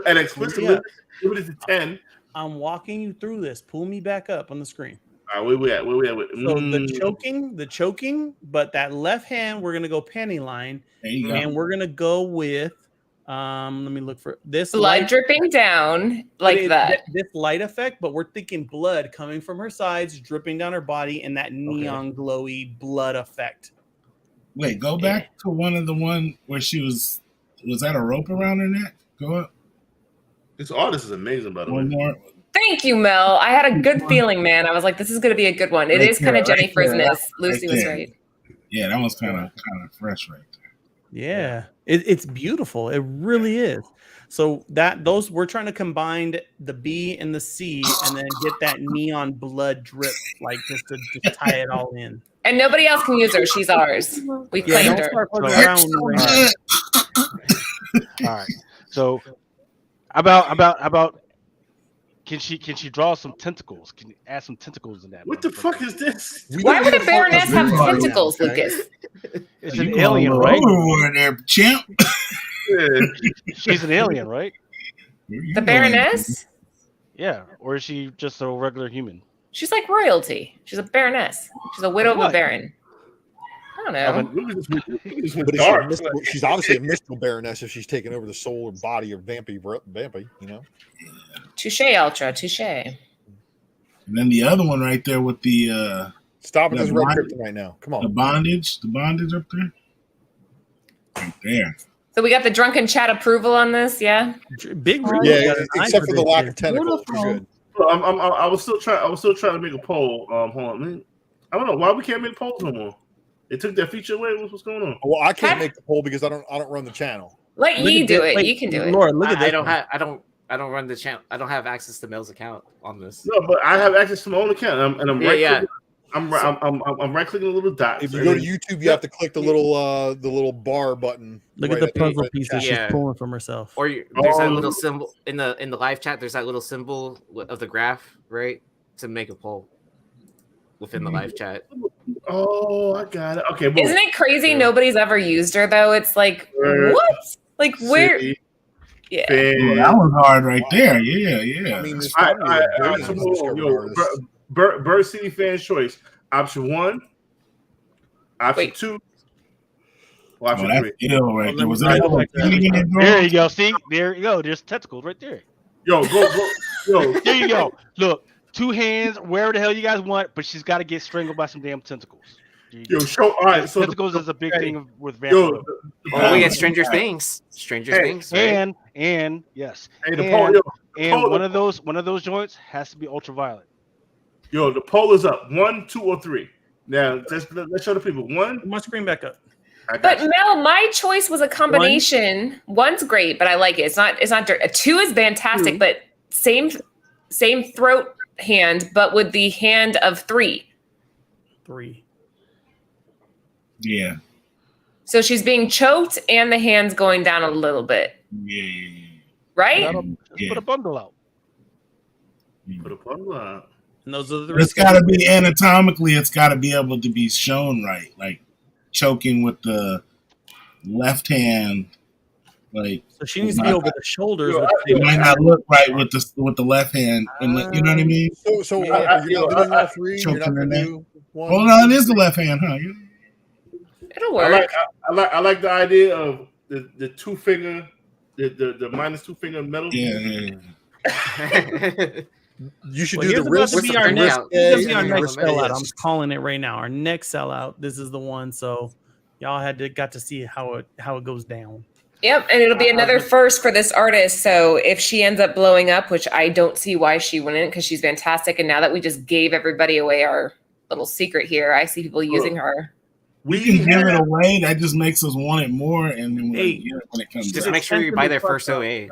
And explicitly, give it to 10. I'm walking you through this. Pull me back up on the screen. All right, where we at? So the choking, but that left hand, we're gonna go panty line, and we're gonna go with let me look for this blood dripping down like that. This light effect, but we're thinking blood coming from her sides, dripping down her body, and that neon glowy blood effect. Wait, go back to one where she was that a rope around her neck? Go up. This artist is amazing, by the way. One more. Thank you, Mel. I had a good feeling, man. I was like, this is going to be a good one. It is kind of Jenny Frisness. Lucy was right. Yeah, that was kind of fresh right there. Yeah, it's beautiful. It really is. So those we're trying to combine the B and the C, and then get that neon blood drip, like just to tie it all in. And nobody else can use her. She's ours. We claimed her. All right. So, about. Can she draw some tentacles? Can you add some tentacles in that? What the fuck is this? Why would a Baroness have tentacles, Lucas? It's an alien, right? There, champ. She's an alien, right? The Baroness? Yeah, or is she just a regular human? She's like royalty. She's a Baroness. She's a widow of a baron. I don't know. But she's obviously a mystical Baroness if she's taking over the soul or body of Vampy, you know. Touche, Ultra. Touche. And then the other one right there with the stop with this red kryptonite now. Come on. The bondage up there. Right there. So we got the drunken chat approval on this, yeah. Big, except for the lack of tentacles. Good. I was still trying to make a poll. Hold on, man. I don't know why we can't make polls no more. They took that feature away. What's going on? Well, I can't make the poll because I don't run the channel. Let you do it. You can do it. Laura, look at that. I don't run the channel. I don't have access to Mel's account on this. No, but I have access to my own account, and I'm right clicking a little dot. If you go to YouTube, you have to click the little bar button. Look at the puzzle piece that she's pulling from herself. Or there's that little symbol in the live chat. There's that little symbol of the graph, right, to make a poll within the live chat. Oh, I got it. Okay, isn't it crazy? Nobody's ever used her though. It's like what? Like where? Yeah, that was hard right there. Yeah. I mean, Bird City fan choice. Option 1, Option 2. Option 3. Ill right there. Was There you go. See, there you go. There's tentacles right there. Yo, go. Yo, there you go. Look, 2 hands, wherever the hell you guys want, but she's got to get strangled by some damn tentacles. Yo, show. All right, so tentacles is a big thing with Vampirella. We got Stranger Things. Stranger Things. Right? And yes. Hey, one of those joints has to be ultraviolet. Yo, the poll is up. 1, 2, or 3. Now let's show the people. 1. My screen back up. But Mel, my choice was a combination. 1's great, but I like it. It's not dirt. 2 is fantastic, but same throat hand, but with the hand of 3. 3. Yeah. So she's being choked and the hand's going down a little bit. Yeah. Right? Put a bundle out. Put a bundle out. And those are the. It's got to be anatomically. It's got to be able to be shown right, like choking with the left hand. Like so, she needs to be over the shoulders. It might not look right with the left hand. You know what I mean? So you're not doing all 3. You're not going to do 1. Well, no, it is the left hand, huh? It'll work. I like the idea of the 2 finger, the minus 2 finger metal. Yeah. You should do the wrist. This is our next sellout. I'm calling it right now. Our next sellout. This is the one. So y'all got to see how it goes down. Yep, and it'll be another first for this artist. So if she ends up blowing up, which I don't see why she wouldn't, because she's fantastic. And now that we just gave everybody away our little secret here, I see people using her. We can give it away. That just makes us want it more, and then when it comes, just make sure you buy their first OA.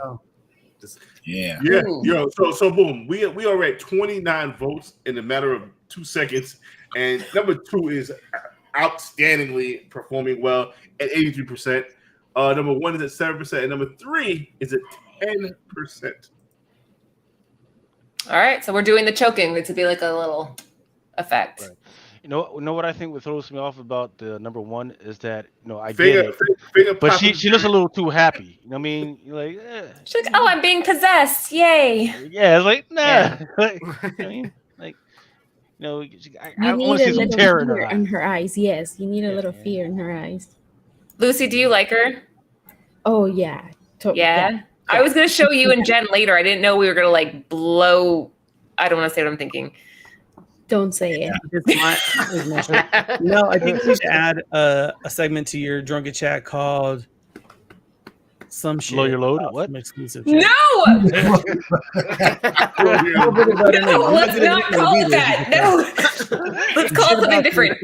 Yeah. Yo. So boom. We are at 29 votes in a matter of 2 seconds, and number 2 is outstandingly performing well at 83%. Number 1 is at 7%, and number 3 is at 10%. All right, so we're doing the choking. It to be like a little effect. Right. You know what I think what throws me off about the number 1 is that I get it, but she looks a little too happy. You know what I mean? You're like, she's like, oh, I'm being possessed! Yay! Yeah, it's like nah. I mean, like I want to see some terror in her eyes. Yes, you need a little fear in her eyes. Lucy, do you like her? Oh yeah, yeah. I was gonna show you and Jen later. I didn't know we were gonna like blow. I don't want to say what I'm thinking. Don't say it. No, I think we should add a segment to your Drunken Chat called some shit. Blow your load? What? Some exclusive chat. No! No, let's not call it that. No. Let's call it something different.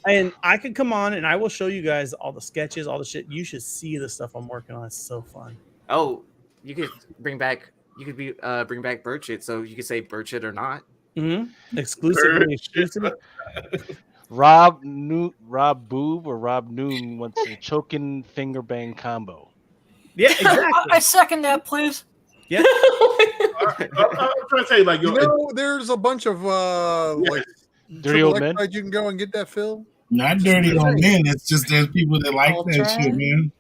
And I could come on and I will show you guys all the sketches, all the shit. You should see the stuff I'm working on. It's so fun. Oh, you could bring back Birchit, so you could say Birchit or not. Mm-hmm. Exclusive. Rob Boob or Rob Noon wants a choking finger bang combo. Yeah, exactly. I second that, please. Yeah. I'm trying to say, like, there's a bunch of like dirty old men. You can go and get that, Phil. Not dirty old men. It's just there's people that like that shit, man.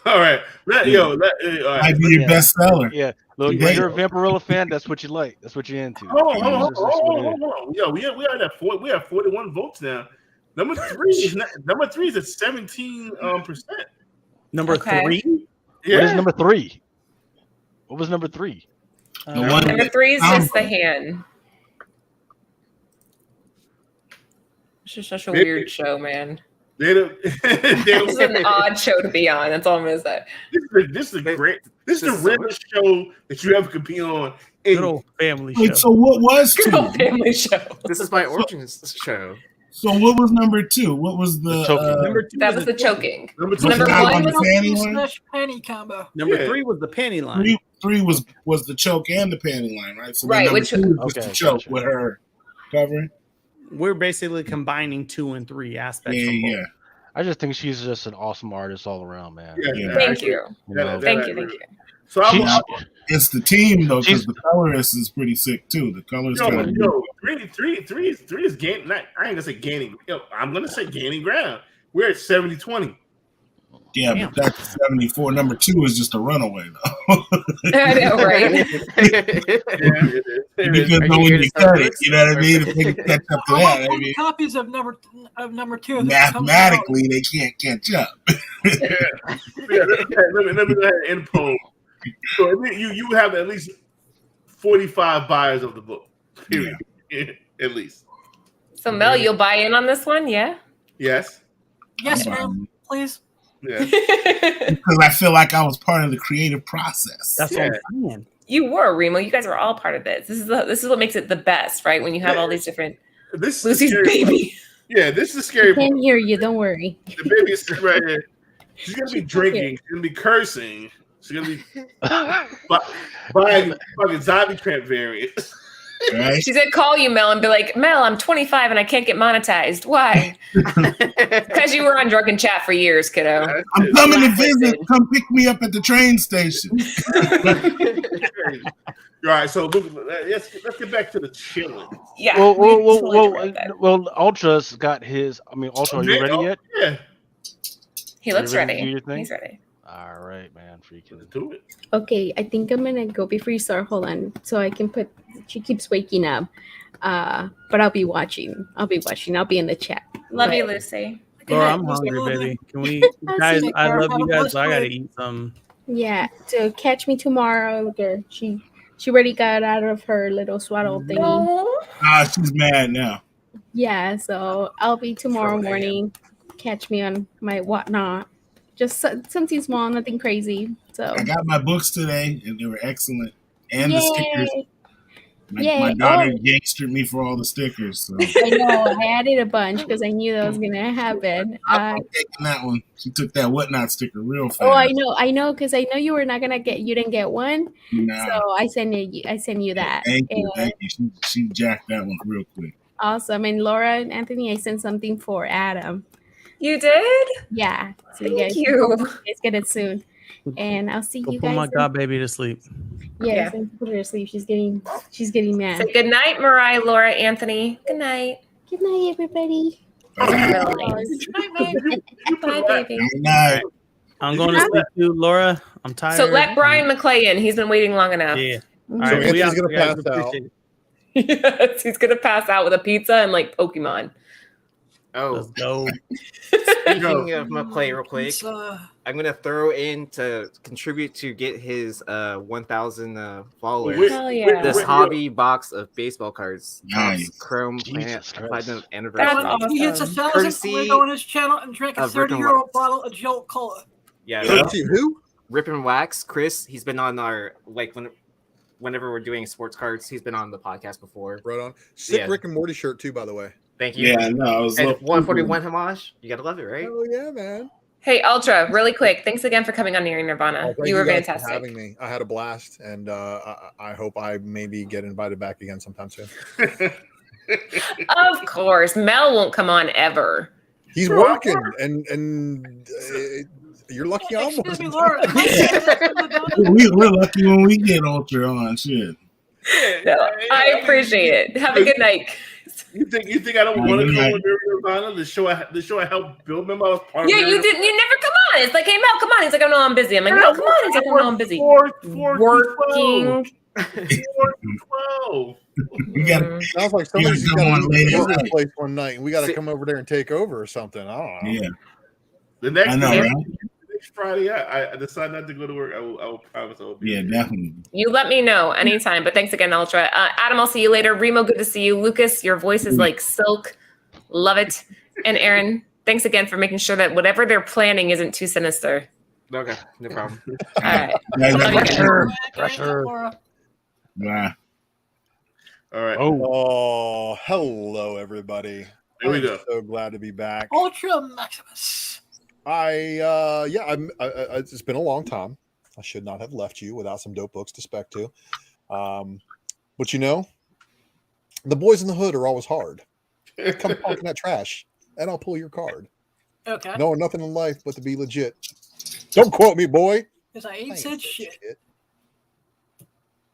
All right, might be your bestseller. Yeah, look, if you're a Vampirella fan, that's what you like. That's what you're into. Hold on. Yo, we are at 40. We have 41 votes now. Number 3 is at 17%. Number 3. Yeah. What is number 3? What was number 3? Number 3 is just the hand. It's just such a weird show, man. It's an odd show to be on. That's all I'm gonna say. This is great. This is the rarest show that you ever compete on. Good old family show. Wait, so what was Good old family show? This is my origins show. So what was number 2? What was the number 2? That was the choking. Number 1 was the panty combo. Number 3 was the panty line. 3 was the choke and the panty line, right? So right, which was the choke with her covering. We're basically combining 2 and 3 aspects. Yeah. I just think she's just an awesome artist all around, man. Yeah. Thank you. Thank you. So it's the team though, because the colorist is pretty sick too. The colorist. Three is gaining. I ain't gonna say gaining. I'm gonna say gaining ground. We're at 70-20. Yeah, Damn. but that's 74. Number 2 is just a runaway, though. I know, right? Because when you cut it, you know what I mean? If they can catch up to that, I mean, copies of number 2. mathematically, they can't catch up. Let me go ahead and poll. So you have at least 45 buyers of the book. Period. Yeah. At least. So Mel, you'll buy in on this one, yeah? Yes. Yes, ma'am. Please. Yeah. Because I feel like I was part of the creative process. That's what I'm saying. You were, Remo. You guys were all part of this. This is what makes it the best, right? When you have all these different This Lucy's baby. Yeah, this is scary. I can hear you. Don't worry. The baby is sitting right here. She's gonna be drinking. She's gonna be cursing. She's gonna be buying fucking zombie cramp variants. Right? She's gonna call you, Mel, and be like, Mel, I'm 25 and I can't get monetized. Why? Because you were on Drunken Chat for years, kiddo. I'm coming to visit. Come pick me up at the train station. All right, so let's get back to the chilling. Yeah. Well, Ultra's got his. I mean, Ultra, are you ready yet? Yeah. He looks You ready ready. to do your thing? He's ready. All right, man. Freaking do it. Okay, I think I'm gonna go before you start. Hold on, so I can put. She keeps waking up, but I'll be watching. I'll be in the chat. Love But- you, Lucy. Laura, I'm hungry, baby. Can we, guys? I love you guys, but I gotta eat some. Yeah, so catch me tomorrow. Look, she already got out of her little swaddle thingy. She's mad now. Yeah, so I'll be tomorrow morning. Catch me on my whatnot. Just something small, nothing crazy. So I got my books today, and they were excellent. And the stickers. Yay. My daughter Oh. gangstered me for all the stickers. So. I know I added a bunch because I knew that was gonna happen. I'm taking that one. She took that whatnot sticker real fast. Oh, I know, because I know you were not gonna get. You didn't get one, Nah. so I send you that. Thank you. And She jacked that one real quick. awesome. And Laura and Anthony, I sent something for Adam. You did? Yeah. So Thank you you. guys get it soon. And I'll see Go you put guys. my god baby to sleep. Yeah, put her to sleep. She's getting mad. Say good night, Mariah, Laura, Anthony. Good night. Good night, everybody. Bye, baby. Good night. I'm going to sleep too, Laura. I'm tired. So let Brian McClay in. He's been waiting long enough. Yeah. All So right, we Anthony's out, gonna guys. pass out. Appreciate it. Yes, he's gonna pass out with a pizza and like Pokemon. Oh, go. Speaking of McClay, real quick, It's, I'm gonna throw in to contribute to get his 1,000 followers. Hell yeah. This hobby box of baseball cards, Nice. Chrome Jesus Planet Christ. Platinum Anniversary. That's when he hits awesome. 1,000, Courtesy we go on his channel and drink a of Rick and 30-year-old Wax. bottle of Jolt Cola. Yeah, Who? Rip and Wax, Chris. He's been on our whenever we're doing sports cards. He's been on the podcast before. Right on. Sick Yeah. Rick and Morty shirt too, by the way. Thank you. Yeah, no, I was And looking- 141 homage. You gotta love it, right? Oh yeah, man. Hey, Ultra, really quick. Thanks again for coming on Nearing Nirvana. Oh, thank You were guys for fantastic. having me. I had a blast, and I hope I maybe get invited back again sometime soon. Of course. Mel won't come on ever. He's working, and you're lucky I'm Excuse me, working. Laura. We're lucky when we get Ultra on shit. No, I appreciate it. Have a good night. You think I don't want to come with Nirvana? The show I helped build. Remember I was part Yeah, of you didn't. You never come on. It's like, hey, Mel, come on. He's like, oh no, I'm busy. I'm like, no, come on. He's like, oh no, I'm busy. Working. 4-12. We got Sounds like somebody's come got on to later this tonight. place one night, and we got to See- come over there and take over or something. I don't know. yeah. The next I know, day, right? next Friday, I decide not to go to work. I will promise I will be. Yeah, definitely. You let me know anytime. But thanks again, Ultra. Adam, I'll see you later. Remo, good to see you. Lucas, your voice is like silk. Love it. And Aaron, thanks again for making sure that whatever they're planning isn't too sinister. Okay, no problem. All right. Guys, Love you guys. Pressure. Laura. Bye. All right. Oh, hello, everybody. Here we I'm go. So glad to be back. Ultra Maximus. It's been a long time. I should not have left you without some dope books to spec to. But you know, the boys in the hood are always hard. Come talking that trash, and I'll pull your card. Okay. Knowing nothing in life but to be legit. Don't quote me, boy. Because I ain't said shit.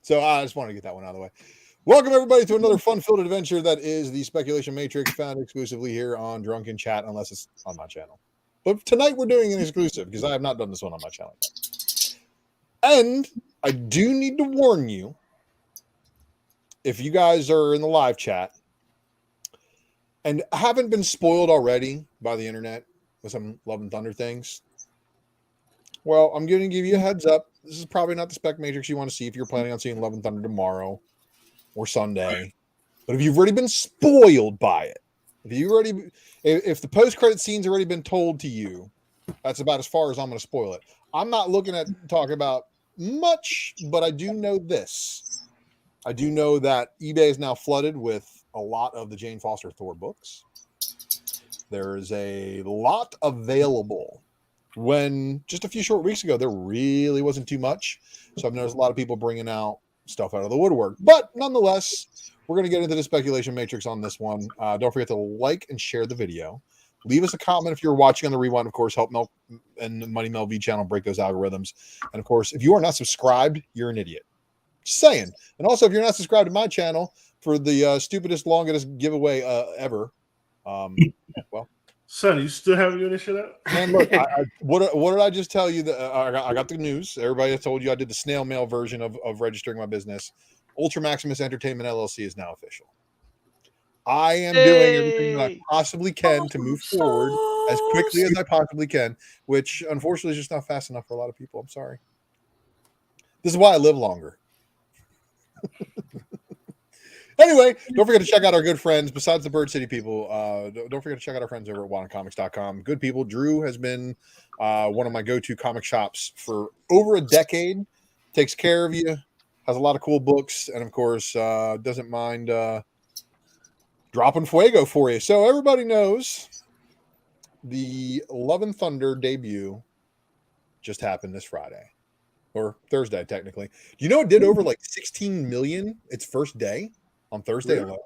So I just wanted to get that one out of the way. Welcome, everybody, to another fun-filled adventure that is the Speculation Matrix, found exclusively here on Drunken Chat, unless it's on my channel. But tonight we're doing an exclusive because I have not done this one on my channel yet. And I do need to warn you, if you guys are in the live chat and haven't been spoiled already by the internet with some Love and Thunder things, well, I'm going to give you a heads up. This is probably not the spec matrix you want to see if you're planning on seeing Love and Thunder tomorrow or Sunday. But if you've already been spoiled by it, if the post-credit scene's already been told to you, that's about as far as I'm going to spoil it. I'm not looking at talk about much, but I do know this. I do know that eBay is now flooded with a lot of the Jane Foster Thor books. There is a lot available. When just a few short weeks ago, there really wasn't too much. So I've noticed a lot of people bringing out stuff out of the woodwork. But nonetheless, we're going to get into the speculation matrix on this one. Don't forget to like and share the video. Leave us a comment if you're watching on the rewind. Of course, help Mel and the Money Mel V channel break those algorithms. And of course, if you are not subscribed, you're an idiot. Just saying. And also, if you're not subscribed to my channel for the stupidest, longest giveaway ever, well, son, you still haven't given this shit out? Man, look, what did I just tell you? That I got the news. Everybody told you I did the snail mail version of registering my business. Ultra Maximus Entertainment LLC is now official. I am doing everything that I possibly can to move forward as quickly as I possibly can, which unfortunately is just not fast enough for a lot of people. I'm sorry. This is why I live longer. Anyway, don't forget to check out our good friends, besides the Bird City people. Don't forget to check out our friends over at WannaComics.com. Good people. Drew has been one of my go-to comic shops for over a decade. Takes care of you, has a lot of cool books, and of course, doesn't mind dropping fuego for you. So everybody knows the Love and Thunder debut just happened this Friday. Or Thursday, technically. Do you know it did over like 16 million its first day? On Thursday alone.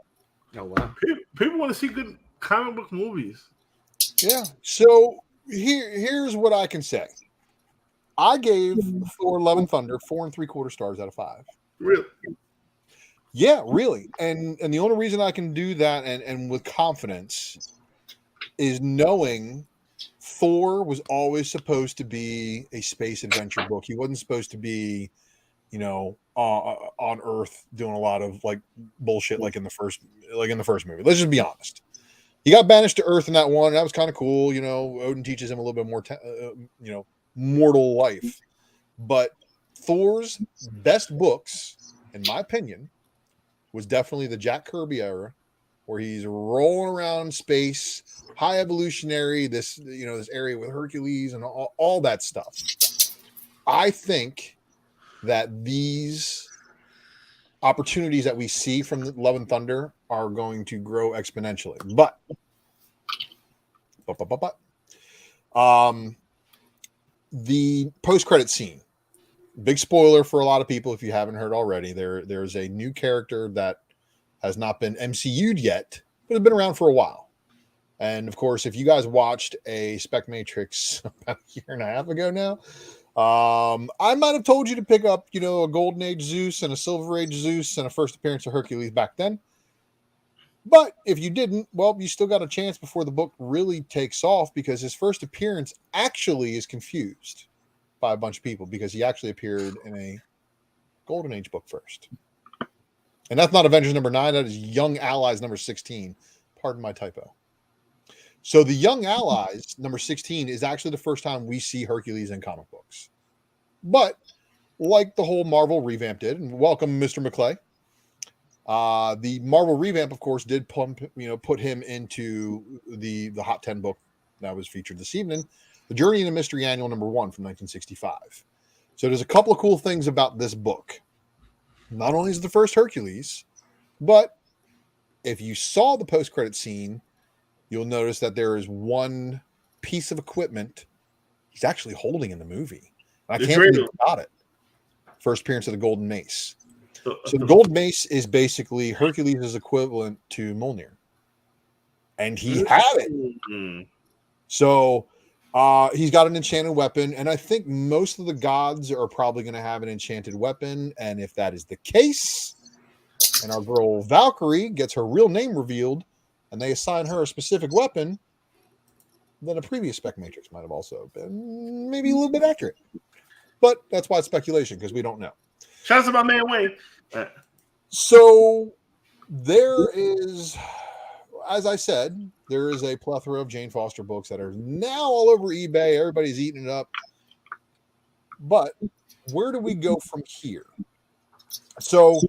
Oh wow! People want to see good comic book movies. Yeah. So here's what I can say. I gave Thor: Love and Thunder 4 3/4 stars out of 5. Really? Yeah, really. And the only reason I can do that and with confidence is knowing Thor was always supposed to be a space adventure book. He wasn't supposed to be, on Earth doing a lot of like bullshit like in the first movie. Let's just be honest. He got banished to Earth in that one. That was kind of cool. Odin teaches him a little bit more, mortal life. But Thor's best books, in my opinion, was definitely the Jack Kirby era, where he's rolling around space, high evolutionary, this area with Hercules and all that stuff. I think that these opportunities that we see from Love and Thunder are going to grow exponentially. But the post-credit scene, big spoiler for a lot of people if you haven't heard already, there's a new character that has not been MCU'd yet, but has been around for a while. And of course, if you guys watched a Spec Matrix about a year and a half ago now, I might have told you to pick up, a Golden Age Zeus and a Silver Age Zeus and a first appearance of Hercules back then. But if you didn't, well, you still got a chance before the book really takes off, because his first appearance actually is confused by a bunch of people because he actually appeared in a Golden Age book first. And that's not Avengers number 9. That is Young Allies number 16. Pardon my typo. So the Young Allies, number 16, is actually the first time we see Hercules in comic books. But like the whole Marvel revamp did, and welcome, Mr. McClay, the Marvel revamp, of course, did put him into the Hot 10 book that was featured this evening, The Journey in the Mystery Annual number 1 from 1965. So there's a couple of cool things about this book. Not only is it the first Hercules, but if you saw the post-credit scene, you'll notice that there is one piece of equipment he's actually holding in the movie. And I can't believe he got it. First appearance of the Golden Mace. So the Golden Mace is basically Hercules' equivalent to Mjolnir. And he had it. So he's got an enchanted weapon. And I think most of the gods are probably going to have an enchanted weapon. And if that is the case, and our girl Valkyrie gets her real name revealed, and they assign her a specific weapon, then a previous spec matrix might have also been maybe a little bit accurate. But that's why it's speculation, because we don't know. Shout out to my man Wayne. So there is, as I said, there is a plethora of Jane Foster books that are now all over eBay. Everybody's eating it up. But where do we go from here? So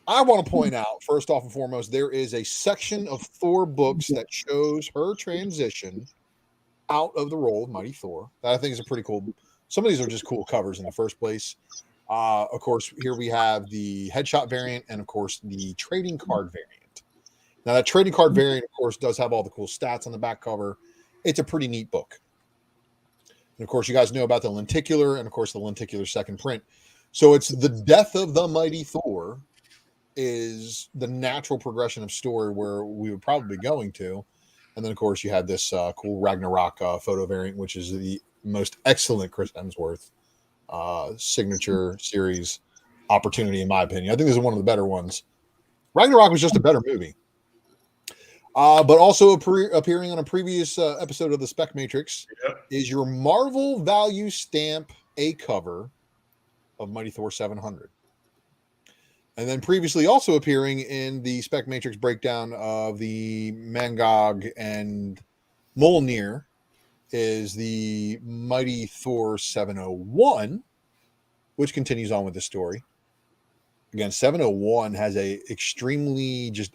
I want to point out, first off and foremost, there is a section of Thor books that shows her transition out of the role of Mighty Thor. That I think is a pretty cool. Some of these are just cool covers in the first place. Of course, here we have the headshot variant and, of course, the trading card variant. Now, that trading card variant, of course, does have all the cool stats on the back cover. It's a pretty neat book. And, of course, you guys know about the lenticular and, of course, the lenticular second print. So it's the death of the Mighty Thor is the natural progression of story where we would probably be going to. And then, of course, you had this cool Ragnarok photo variant, which is the most excellent Chris Hemsworth signature series opportunity, in my opinion. I think this is one of the better ones. Ragnarok was just a better movie. But also appearing on a previous episode of the Spec Matrix is your Marvel Value Stamp A cover of Mighty Thor 700. And then previously also appearing in the Spec Matrix breakdown of the Mangog and Mjolnir is the Mighty Thor 701, which continues on with the story. Again, 701 has a extremely just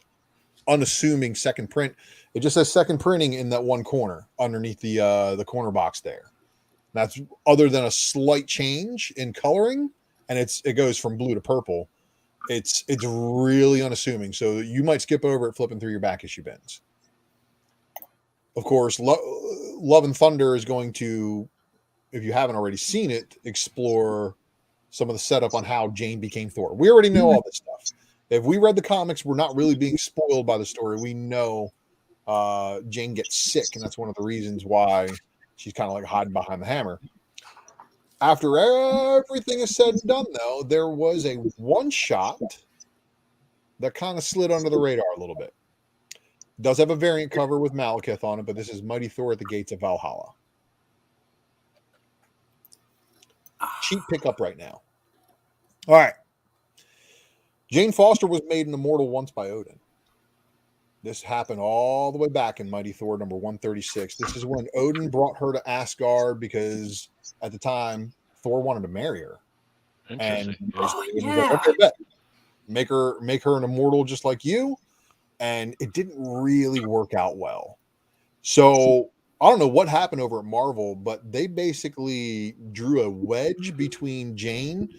unassuming second print. It just says second printing in that one corner underneath the corner box there. That's other than a slight change in coloring, and it goes from blue to purple. It's really unassuming, so you might skip over it flipping through your back issue bins. Of course, Love and Thunder is going to, if you haven't already seen it, explore some of the setup on how Jane became Thor. We already know all this stuff. If we read the comics, we're not really being spoiled by the story. We know Jane gets sick, and that's one of the reasons why she's kind of like hiding behind the hammer. After everything is said and done, though, there was a one-shot that kind of slid under the radar a little bit. Does have a variant cover with Malekith on it, but this is Mighty Thor at the Gates of Valhalla. Cheap pickup right now. All right. Jane Foster was made an immortal once by Odin. This happened all the way back in Mighty Thor number 136. This is when Odin brought her to Asgard because at the time Thor wanted to marry her. And okay, bet. Make her an immortal just like you. And it didn't really work out well. So I don't know what happened over at Marvel, but they basically drew a wedge between Jane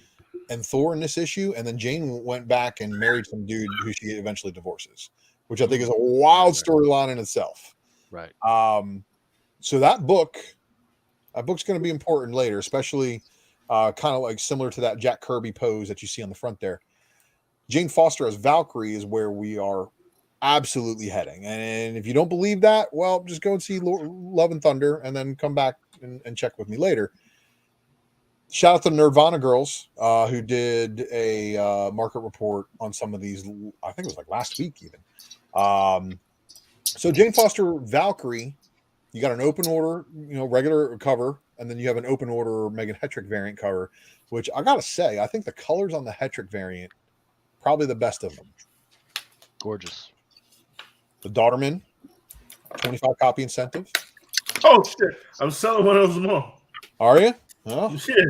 and Thor in this issue, and then Jane went back and married some dude who she eventually divorces, which I think is a wild storyline in itself. Right. So that book's going to be important later, especially kind of like similar to that Jack Kirby pose that you see on the front there. Jane Foster as Valkyrie is where we are absolutely heading. And if you don't believe that, well, just go and see Love and Thunder and then come back and check with me later. Shout out to Nirvana Girls, who did a market report on some of these. I think it was like last week even. So Jane Foster Valkyrie, you got an open order, regular cover, and then you have an open order Megan Hetrick variant cover, which I got to say, I think the colors on the Hetrick variant, probably the best of them. Gorgeous. The Daughterman, 25 copy incentive. Oh, shit. I'm selling one of those tomorrow. Are you? Oh. Shit.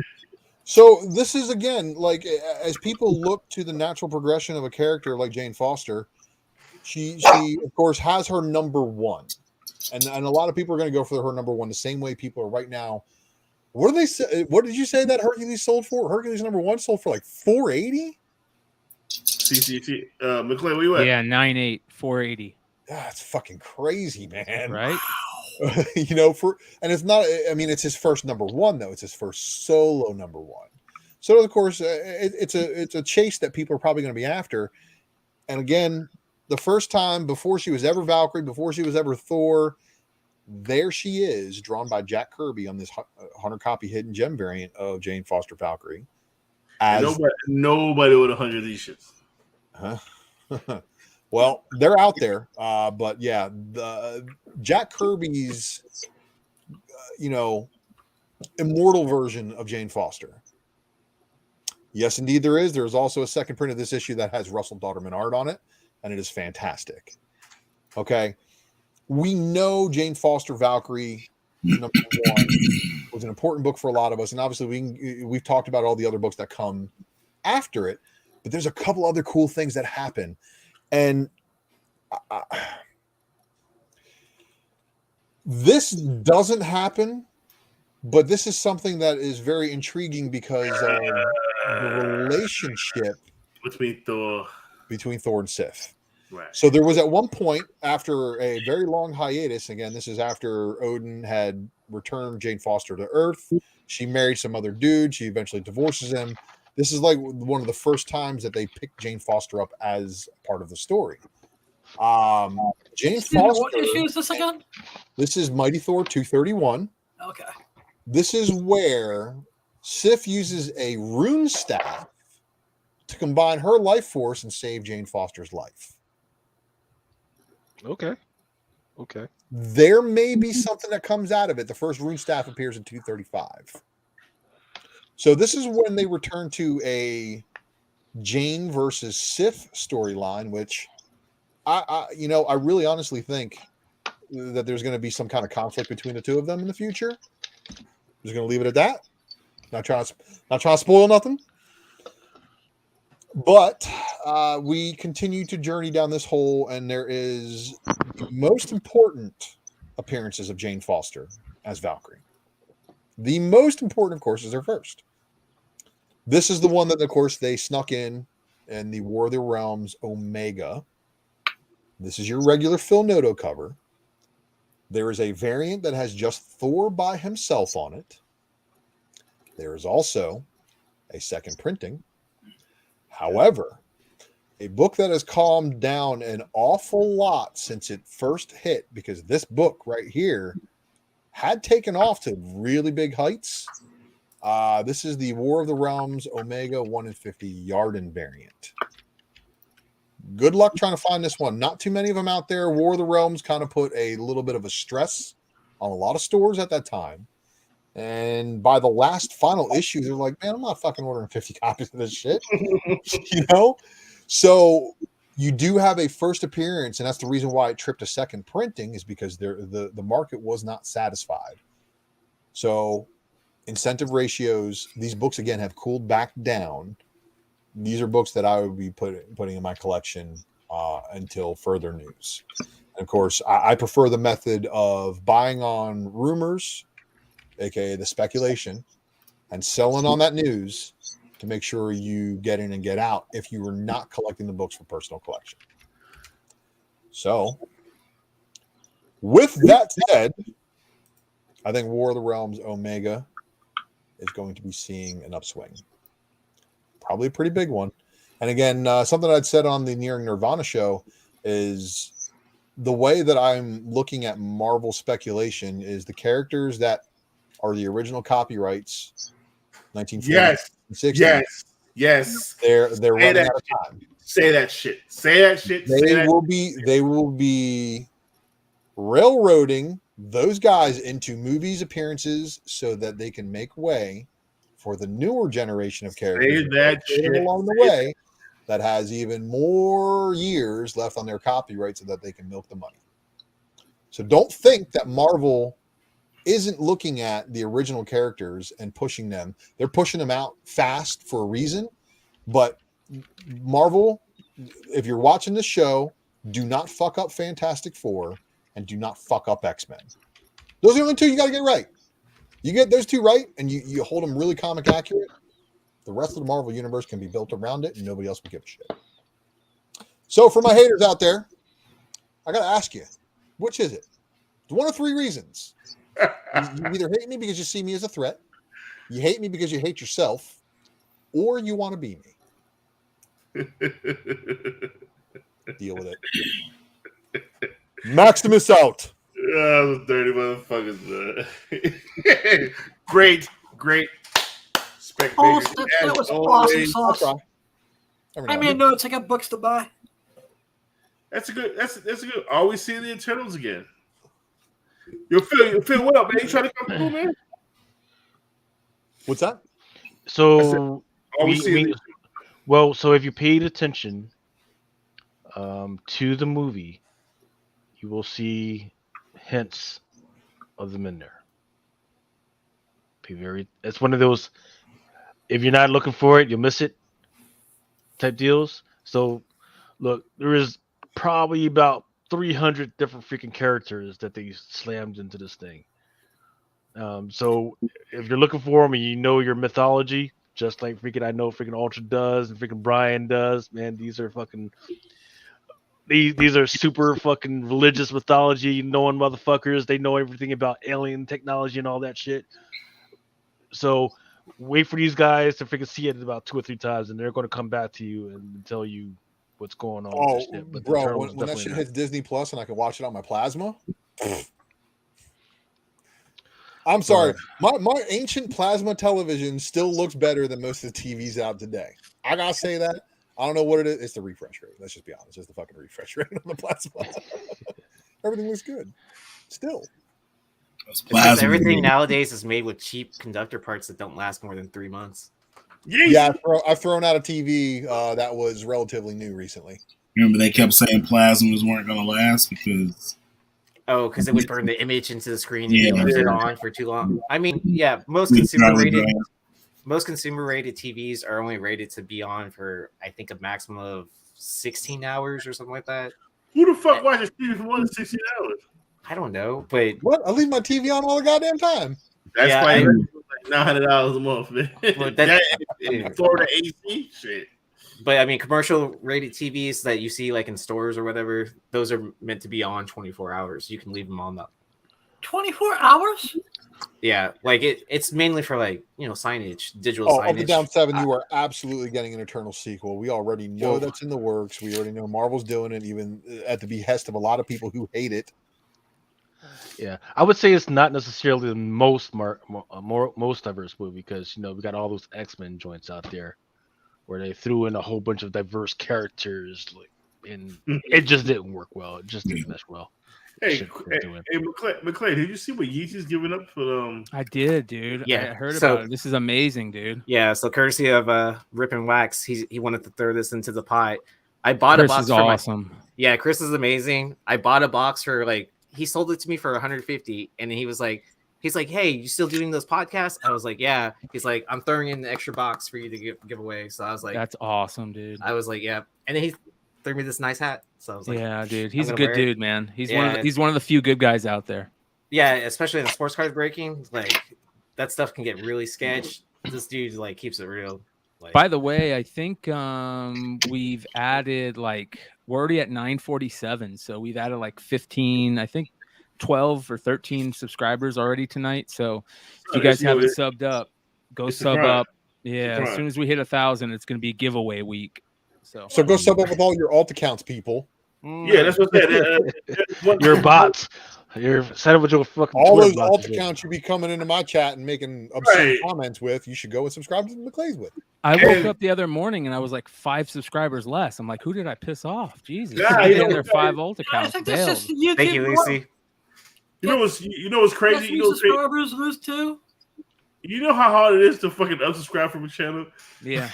So this is, again, like as people look to the natural progression of a character like Jane Foster, she of course has her number one. And a lot of people are going to go for her number one the same way people are right now. What do they say? What did you say that Hercules sold for? Hercules number one sold for like $480? CCT. McClay, where you at? Yeah, 9.8, 480. That's fucking crazy, man. Right? And it's not, I mean, it's his first number one, though. It's his first solo number one. So, of course, it's a chase that people are probably going to be after. And again, the first time before she was ever Valkyrie, before she was ever Thor, there she is, drawn by Jack Kirby on this 100 copy hidden gem variant of Jane Foster Valkyrie. Nobody would 100 these shits. Huh? Well, they're out there, but yeah, the Jack Kirby's immortal version of Jane Foster? Yes, indeed, there is. There is also a second print of this issue that has Russell Dauterman art on it, and it is fantastic. Okay. We know Jane Foster Valkyrie #1 was an important book for a lot of us, and obviously we've talked about all the other books that come after it, but there's a couple other cool things that happen, and this doesn't happen, but this is something that is very intriguing because of the relationship between Thor and Sif. Right. So there was at one point after a very long hiatus, again, this is after Odin had returned Jane Foster to Earth. She married some other dude. She eventually divorces him. This is like one of the first times that they picked Jane Foster up as part of the story. Jane Foster. What issue is this again? This is Mighty Thor 231. Okay. This is where Sif uses a rune staff to combine her life force and save Jane Foster's life. Okay. There may be something that comes out of it. The first rune staff appears in 235. So this is when they return to a Jane versus Sif storyline, which I really honestly think that there's going to be some kind of conflict between the two of them in the future. Just going to leave it at that. Not trying to spoil nothing. But we continue to journey down this hole, and there is the most important appearances of Jane Foster as Valkyrie. The most important, of course, is her first. This is the one that, of course, they snuck in the War of the Realms Omega. This is your regular Phil Noto cover. There is a variant that has just Thor by himself on it. There is also a second printing. However, a book that has calmed down an awful lot since it first hit, because this book right here had taken off to really big heights. This is the War of the Realms Omega 1 in 50 Yarden variant. Good luck trying to find this one. Not too many of them out there. War of the Realms kind of put a little bit of a stress on a lot of stores at that time. And by the last final issue, they're like, man, I'm not fucking ordering 50 copies of this shit. So you do have a first appearance, and that's the reason why it tripped a second printing, is because the market was not satisfied. So incentive ratios, these books, again, have cooled back down. These are books that I would be putting in my collection until further news. And of course, I prefer the method of buying on rumors, aka the speculation, and selling on that news to make sure you get in and get out if you were not collecting the books for personal collection. So, with that said, I think War of the Realms Omega is going to be seeing an upswing. Probably a pretty big one. And again, something I'd said on the Nearing Nirvana show is the way that I'm looking at Marvel speculation is the characters that are the original copyrights, 1940s, yes. They're running out of time. Say that shit. They will be railroading those guys into movies appearances so that they can make way for the newer generation of characters along the way that has even more years left on their copyright so that they can milk the money. So don't think that Marvel isn't looking at the original characters and pushing them. They're pushing them out fast for a reason. But Marvel, if you're watching this show, do not fuck up Fantastic Four and do not fuck up X-Men. Those are the only two you got to get right. You get those two right, and you hold them really comic accurate. The rest of the Marvel universe can be built around it, and nobody else will give a shit. So for my haters out there, I got to ask you, which is it? It's one of three reasons. You either hate me because you see me as a threat, you hate me because you hate yourself, or you want to be me. Deal with it. Maximus out. Oh, those dirty motherfuckers. Great. Oh, that was awesome sauce. I made notes. I got books to buy. That's a good. Always see the Eternals again. Yo, Phil, what up, man? You trying to come through, man? What's that? So So if you paid attention to the movie, you will see hints of them in there. It's one of those, if you're not looking for it, you'll miss it type deals. So look, there is probably about 300 different freaking characters that they slammed into this thing. So if you're looking for them and you know your mythology, just like I know freaking Ultra does and freaking Brian does, man, these are super fucking religious mythology knowing motherfuckers. They know everything about alien technology and all that shit. So wait for these guys to freaking see it about 2 or 3 times, and they're going to come back to you and tell you what's going on. Oh, with this shit. But bro, when that shit hits Disney Plus and I can watch it on my plasma. I'm sorry, my ancient plasma television still looks better than most of the TVs out today. I gotta say that. I don't know what it is. It's the refresh rate. Let's just be honest. It's the fucking refresh rate on the plasma. Everything looks good. Still. Because everything nowadays is made with cheap conductor parts that don't last more than 3 months. Yeah, I've thrown out a TV that was relatively new recently. Remember, they kept saying plasmas weren't going to last because it would burn the image into the screen. You leave it on for too long. I mean, yeah, most consumer rated TVs are only rated to be on for, I think, a maximum of 16 hours or something like that. Who the fuck watches TV for more than 16 hours? I don't know, but what? I leave my TV on all the goddamn time. That's like $900 a month, man. Florida AC shit. But I mean, commercial rated TVs that you see like in stores or whatever, those are meant to be on 24 hours. You can leave them on that. 24 hours? Yeah, like it's mainly for like, signage, digital signage. Up and Down 7, you are absolutely getting an eternal sequel. We already know that's in the works. We already know Marvel's doing it, even at the behest of a lot of people who hate it. Yeah, I would say it's not necessarily the most diverse movie because we got all those X-Men joints out there where they threw in a whole bunch of diverse characters, and it just didn't work well. It just didn't mesh well. Hey, McClay, did you see what Yeezy's giving up for I did, dude. Yeah, I heard about it. This is amazing, dude. Yeah, so courtesy of Rip and Wax, he wanted to throw this into the pot. I bought Chris a box is awesome. Yeah, Chris is amazing. I bought a box for he sold it to me for $150, and he's like, hey, you still doing those podcasts? I was like, yeah. He's like, I'm throwing in the extra box for you to give away. So I was like, that's awesome, dude. I was like, yeah. And then he threw me this nice hat. So I was like, yeah, dude, he's a good dude, man. He's one of the few good guys out there. Yeah, especially in the sports card breaking, like that stuff can get really sketch. This dude keeps it real. By the way, I think we've added we're already at 947, so we've added 15, I think 12 or 13 subscribers already tonight. So if you guys haven't subbed up, go sub up. Yeah, as soon as we hit 1,000, it's going to be giveaway week. So go sub up with all your alt accounts, people. Yeah, that's what that. Your bots. You're set up with your fucking all those alt accounts you be coming into my chat and making obscene comments with. You should go and subscribe to McClay's with. I woke up the other morning and I was 5 subscribers less. I'm like, who did I piss off? Jesus, there 5 alt accounts. Thank you, Lucy. You know what's crazy? You know, subscribers lose too. You know how hard it is to fucking unsubscribe from a channel? Yeah.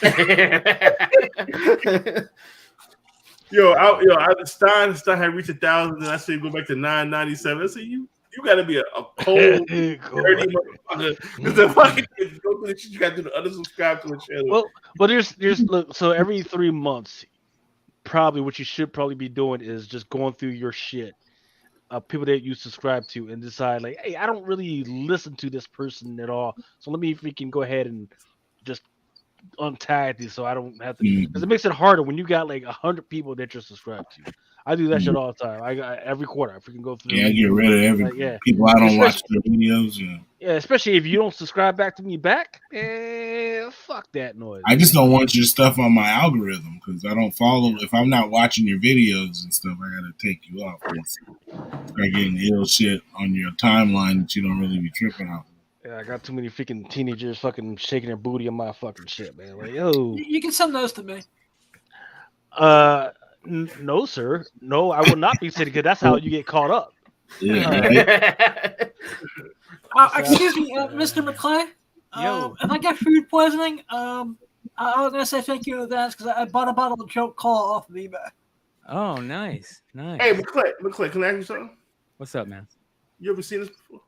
Stein had reached 1,000, and I said go back to 997. I said you got to be a cold, dirty motherfucker. Because the fucking go through the shit you got to do to unsubscribe to the channel. Well, there's look. So every 3 months, probably what you should probably be doing is just going through your shit. People that you subscribe to and decide hey, I don't really listen to this person at all, so let me freaking go ahead and just untag these so I don't have to, because it makes it harder when you got 100 people that you're subscribed to. I do that shit all the time. I got every quarter. I freaking go through. Yeah, I get rid of every people I don't watch their videos. Yeah, especially if you don't subscribe back to me back. Fuck that noise. I just don't want your stuff on my algorithm because I don't follow. If I'm not watching your videos and stuff, I gotta take you off. Start getting ill shit on your timeline that you don't really be tripping out. Yeah, I got too many freaking teenagers fucking shaking their booty on my fucking shit, man. Yo. You can send those to me. No, sir. No, I will not be sitting because that's how you get caught up. Yeah, excuse me, Mr. McClay. If I get food poisoning, I was gonna say thank you in advance because I bought a bottle of Joke Cola off of eBay. Oh, nice. Hey, McClay, can I ask you something? What's up, man? You ever seen this before?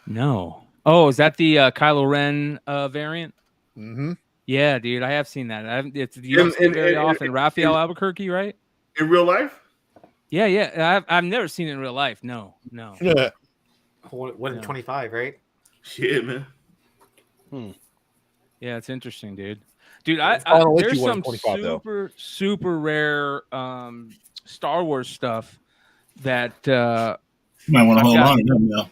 No. Oh, is that the Kylo Ren variant? Mm-hmm. Yeah, dude, I have seen that. You don't see it very often. Raphael Albuquerque, right? In real life? Yeah. I've never seen it in real life. No. Yeah. 1 in 25, right? Shit, man. Yeah, it's interesting, dude. Dude, there's some super rare Star Wars stuff that you might want to hold on to them now.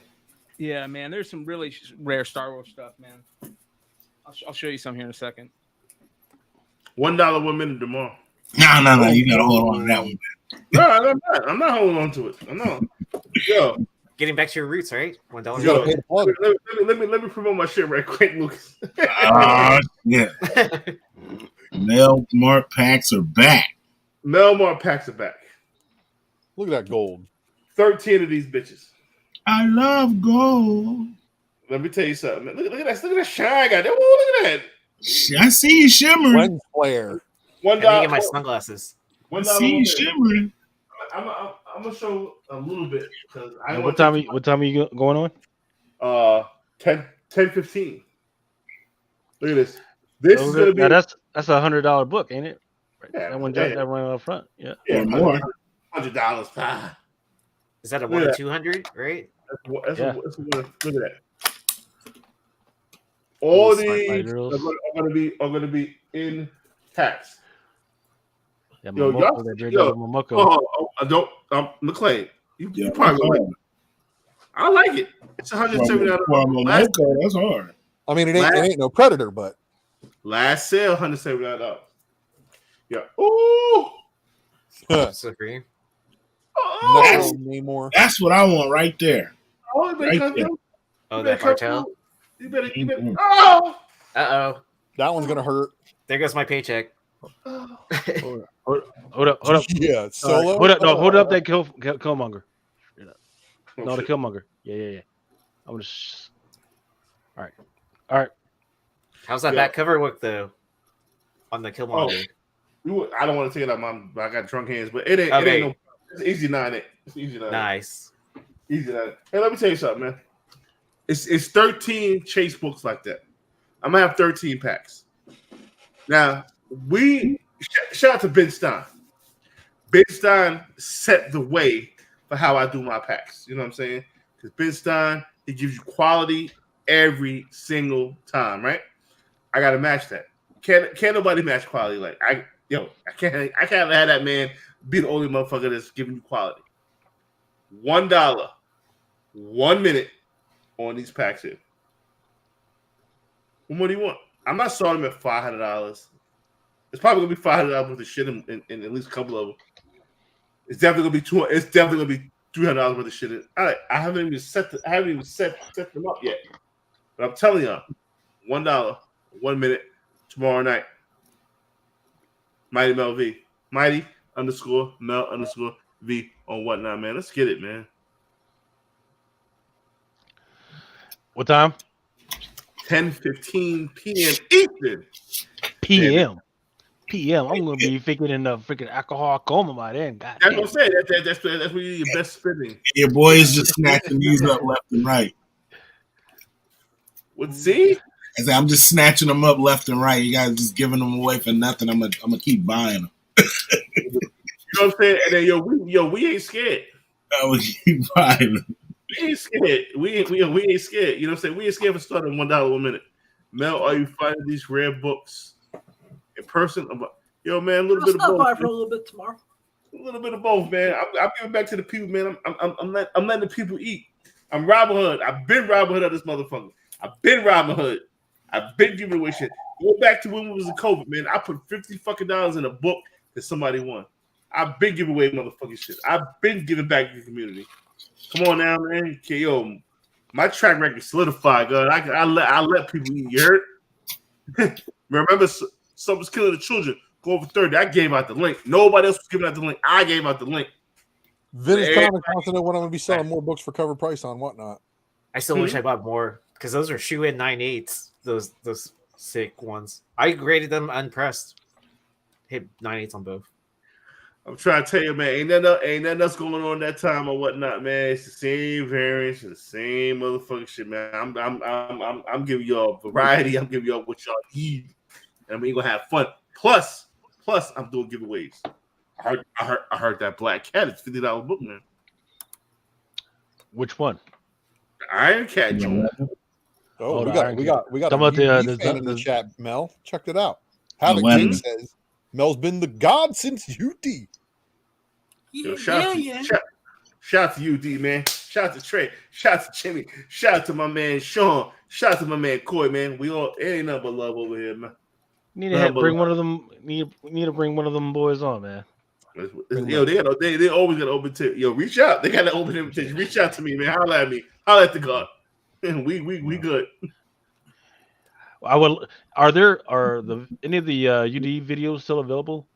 Yeah, man, there's some really rare Star Wars stuff, man. I'll show you some here in a second. $1 1 minute tomorrow. No, you gotta hold on to that one, man. No, I'm not holding on to it. I'm not. Yo. Getting back to your roots, right? $1. Yo, let me promote my shit right quick, Lucas. Yeah. Melmart packs are back. Melmart packs are back. Look at that gold. 13 of these bitches. I love gold. Let me tell you something. Man. Look at that. Look at that shine, guy. Oh, look at that. I see you shimmering. Lens flare. $1. Let me get my sunglasses. I see you shimmering. I'm gonna show a little bit because I. What time are you going on? 10:15. Look at this. This is gonna be. Now that's $100 book, ain't it? Right. Yeah, that one just that one up front. Yeah. More. $100. Is that a 1 in 200? Right. That's look at that. All these are gonna be in tax. Yeah, McClain, you probably like it. I like it. It's $179. That's hard. I mean, it ain't no Predator, but last sale $179. Yeah. Ooh. So green. That's what I want right there. That cartel. You better. Oh. That one's gonna hurt. There goes my paycheck. Hold up. Yeah, Solo. Hold up that Killmonger. No, the Killmonger. Yeah. I'm just. All right. How's that back cover look though? On the Killmonger. I don't want to take it out. I got drunk hands, but it ain't. Okay. It ain't no. It's easy 9. It's easy 9. Nice. Easy 9. Hey, let me tell you something, man. It's 13 chase books like that. I'm gonna have 13 packs. Now shout out to Ben Stein. Ben Stein set the way for how I do my packs. You know what I'm saying? Because Ben Stein, he gives you quality every single time, right? I gotta match that. Can't nobody match quality like I can't have that man be the only motherfucker that's giving you quality. $1, 1 minute on these packs here. What more do you want? I'm not starting them at $500. It's probably gonna be $500 worth of shit in at least a couple of them. It's definitely gonna be $200. It's definitely gonna be $300 worth of shit. I haven't even set them up yet. But I'm telling y'all, $1, 1 minute tomorrow night. Mighty Mel V. Mighty _Mel _V on whatnot, man. Let's get it, man. What time? 10:15 p.m. Eastern. PM. I'm gonna be thinking in the freaking alcohol coma by then. God that's what I'm saying. That's where you your best spending. Your boy is just snatching these up left and right. See? I'm just snatching them up left and right. You guys just giving them away for nothing. I'm gonna keep buying them. You know what I'm saying? And then we ain't scared. I would keep buying them. We ain't scared. We ain't scared. You know what I'm saying? We ain't scared for starting $1 1 minute. Mel, are you finding these rare books in person? Yo, man, a little bit of both. By for a little bit tomorrow. A little bit of both, man. I'm giving back to the people, man. I'm letting the people eat. I'm Robin Hood. I've been Robin Hood of this motherfucker. I've been Robin Hood. I've been giving away shit. Go back to when we was in COVID, man. I put $50 fucking in a book that somebody won. I've been giving away motherfucking shit. I've been giving back to the community. Come on now, man. Okay, yo, my track record solidified, God. I let people eat. You heard? Remember, someone's killing the children. Go over 30. I gave out the link. Nobody else was giving out the link. I gave out the link. Vintage Comics wants to know when I'm going to be selling more books for cover price on Whatnot. I still wish I bought more because those are shoe in 9/8. Those sick ones. I graded them unpressed. Hit 9/8 on both. I'm trying to tell you, man, ain't nothing else going on that time or whatnot, man. It's the same variants, the same motherfucking shit, man. I'm giving y'all variety. I'm giving y'all what y'all need, and we're gonna have fun. Plus, I'm doing giveaways. I heard that Black Cat is $50 book, man. Which one? The Iron Cat joint. Oh, we got Talking about the fan in the chat, Mel. Checked it out. Havoc King says Mel's been the god since UT. Yo, shout out to UD, man. Shout out to Trey. Shout out to Jimmy. Shout out to my man Sean. Shout out to my man Coy, man. We all ain't nothing but love over here, man. Need to bring one of them. Need to bring one of them boys on, man. Yo, they always got an open tip. Yo, reach out. They got an open invitation. Reach out to me, man. Holla at me. Holla at the God. We good. I will. Are any of the UD videos still available?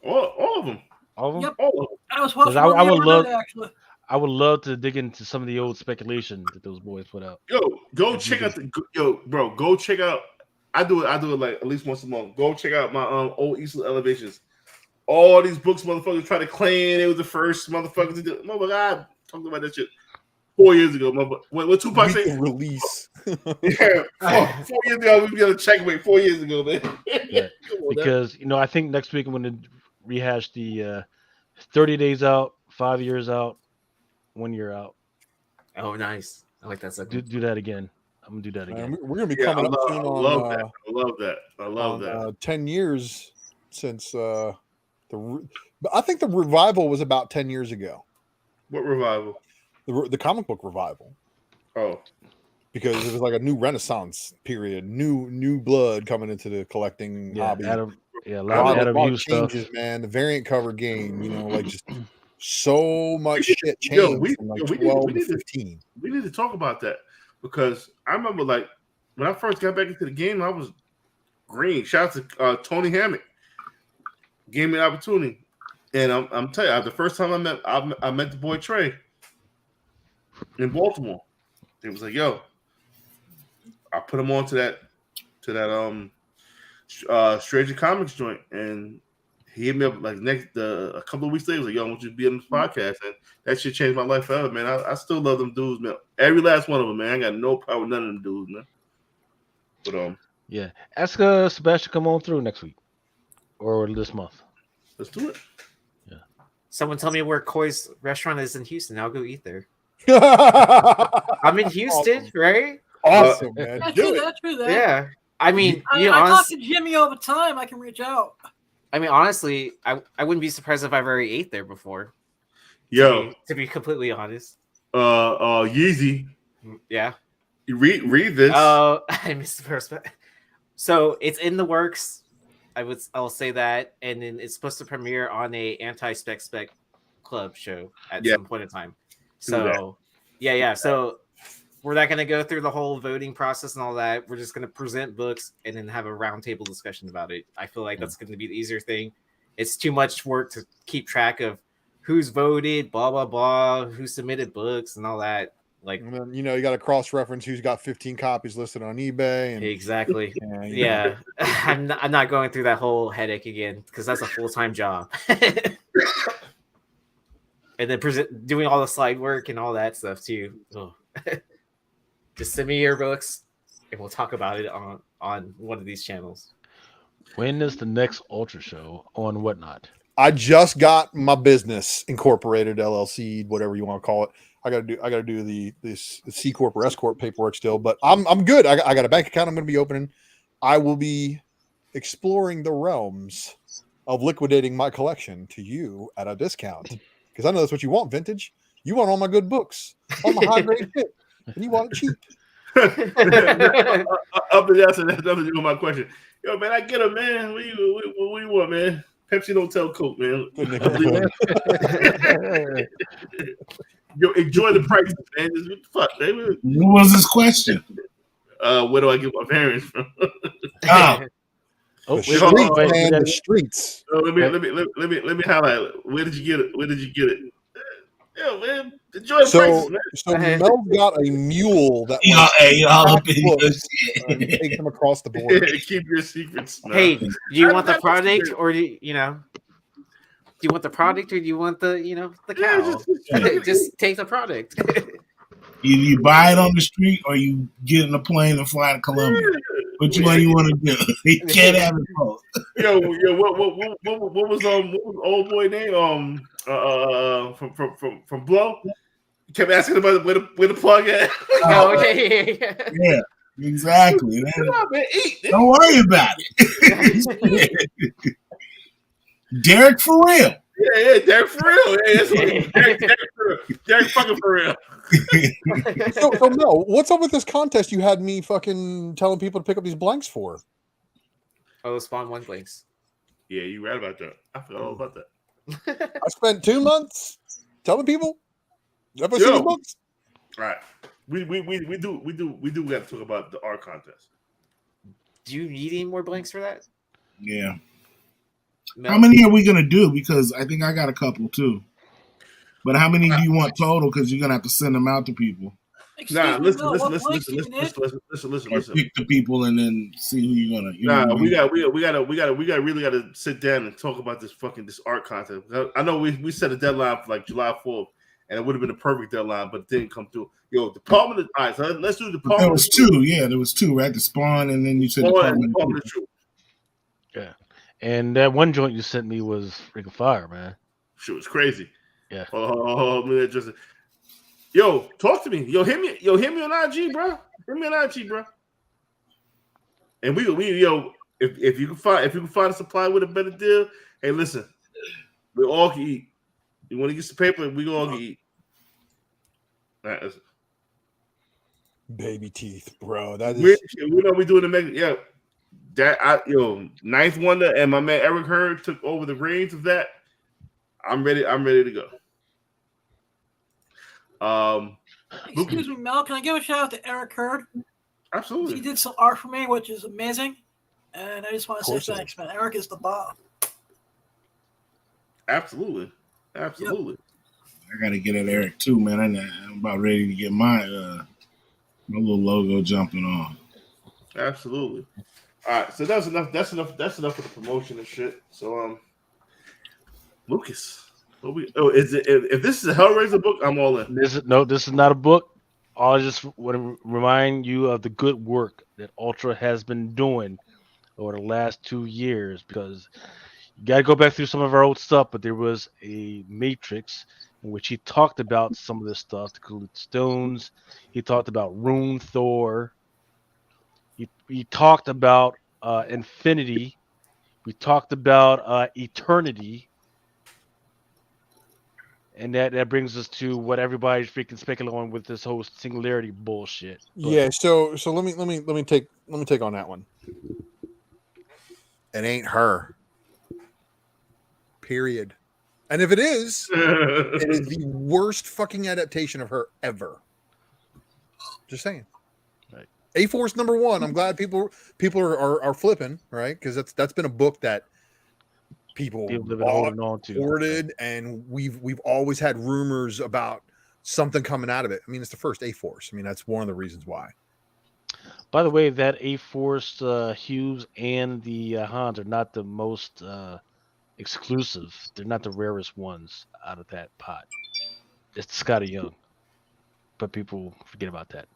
All of them. All of them. Yep. All of them. I was watching. I would love. Actually. I would love to dig into some of the old speculation that those boys put out. Yo, go check out Go check out. I do it like at least once a month. Go check out my old Eastwood Elevations. All these books, motherfuckers try to claim they was the first motherfuckers to do. Oh my God, talking about that shit 4 years ago. What Tupac say? Release. Yeah, 4 years ago we got a checkmate. 4 years ago, man. Yeah. Because I think next week I'm going to rehash the 30 days out, 5 years out, 1 year out. Oh, nice. I like that. Do that again. I'm gonna do that again. We're gonna be coming up soon on. I love that. 10 years since I think the revival was about 10 years ago. What revival? The comic book revival. Oh, because it was like a new renaissance period, new blood coming into the collecting hobby. A lot of changes, stuff. man. The variant cover game, like just so much shit changed from like 12 to 15. We need to talk about that because I remember like when I first got back into the game, I was green. Shout out to Tony Hammock. Gave me an opportunity. And I'm telling you, the first time I met the boy Trey in Baltimore. It was like, yo, I put him on to that Stranger Comics joint, and he hit me up like a couple of weeks later. He was like, yo, I want you to be on this podcast, and that shit changed my life forever, man. I still love them dudes, man. Every last one of them, man. I got no problem with none of them dudes, man. But yeah, ask Sebastian to come on through next week or this month. Let's do it. Yeah. Someone tell me where Koi's restaurant is in Houston. I'll go eat there. I'm in Houston, right? Awesome, man. True that. Yeah. I mean, I talk to Jimmy all the time. I can reach out. I mean, honestly, I wouldn't be surprised if I've already ate there before. Yo, to be completely honest. Yeezy. Yeah. You read this. I missed the first part. So it's in the works. I'll say that, and then it's supposed to premiere on a anti-spec club show at some point in time. So yeah. So we're not going to go through the whole voting process and all that. We're just going to present books and then have a roundtable discussion about it. I feel like that's going to be the easier thing. It's too much work to keep track of who's voted, blah blah blah, who submitted books and all that. Like, and then, you got to cross-reference who's got 15 copies listed on eBay. And, exactly. Yeah. I'm not going through that whole headache again because that's a full-time job. And then doing all the slide work and all that stuff too. Oh. Just send me your books and we'll talk about it on one of these channels. When is the next Ultra show on Whatnot? I just got my business incorporated, LLC, whatever you want to call it. I gotta do the C Corp or S Corp paperwork still, but I'm good. I got a bank account I'm going to be opening. I will be exploring the realms of liquidating my collection to you at a discount because I know that's what you want, Vintage. You want all my good books, all my high grade shit, and you want it cheap. Up and down to that, nothing to do with my question. Yo, man, I get it, man. What do you want, man? Pepsi don't tell Coke, man. Yo, enjoy the prices, man. Fuck, man. What was his question? Where do I get my parents from? The streets. Let me highlight it. Where did you get it? Yeah, man. Enjoy So, prices, man. so Mel got a mule that y'all up in your books shit. and take them across the board. Keep your secrets. No. Hey, do you want the product or do you know? Do you want the product or do you want the the cow? Just take the product. Either you buy it on the street or you get in a plane and fly to Colombia. Which one you want to do? You can't have it both. Yo, what was old boy name? From Blow? He kept asking about where the plug at. Oh, okay. Yeah, exactly. Come on, man, eat. Don't worry about it. Derek for real. Yeah, Derek for real. Derek fucking for real. So Mel, what's up with this contest you had me fucking telling people to pick up these blanks for? Oh, spawn one blanks. Yeah, you right about that. I forgot all about that. I spent 2 months telling people. Ever seen the books? All right. We do got to talk about the art contest. Do you need any more blanks for that? Yeah. No. How many are we gonna do? Because I think I got a couple too. But how many do you want total? Because you're gonna have to send them out to people. Nah, listen. Or pick the people and then see who you're gonna. We really gotta sit down and talk about this art contest. I know we set a deadline for like July 4th, and it would have been a perfect deadline, but it didn't come through. Yo, Department of all right, so let's do the Department. There was two, yeah, there was two, right? The Spawn, and then you said Department of Truth. Yeah, and that one joint you sent me was freaking fire, man. Shit was crazy. Yeah. Oh man, just yo, talk to me. Yo, hit me on IG, bro. Hit me on IG, bro. And we if you can find a supply with a better deal, hey, listen, we all can eat. You want to get some paper? We all can eat. All right, listen. Baby teeth, bro. That is we know we doing the mega. Yeah, Ninth Wonder and my man Eric Hurd took over the reins of that. I'm ready to go. Excuse me, Mel. Can I give a shout out to Eric Hurd? Absolutely. He did some art for me, which is amazing. And I just want to say thanks, man. Eric is the bomb. Absolutely. I gotta get at Eric too, man. I'm about ready to get my little logo jumping on. Absolutely. All right, so that's enough. That's enough for the promotion and shit. So, Lucas, is it? If this is a Hellraiser book, I'm all in. This is not a book. I just want to remind you of the good work that Ultra has been doing over the last 2 years, because you got to go back through some of our old stuff, but there was a Matrix in which he talked about some of this stuff, the stones. He talked about Rune Thor. He talked about Infinity. We talked about Eternity. And that brings us to what everybody's freaking speculating on with this whole singularity bullshit. But, yeah, so let me take on that one. It ain't her. Period. And if it is, it is the worst fucking adaptation of her ever. Just saying. Right. A-Force #1. I'm glad people are flipping, right? Because that's been a book that people have been holding on to, ordered, and we've always had rumors about something coming out of it. I mean, it's the first A-Force. I mean, that's one of the reasons why. By the way, that A-Force Hughes and the Hans are not the most exclusive. They're not the rarest ones out of that pot. It's Scotty Young, but people forget about that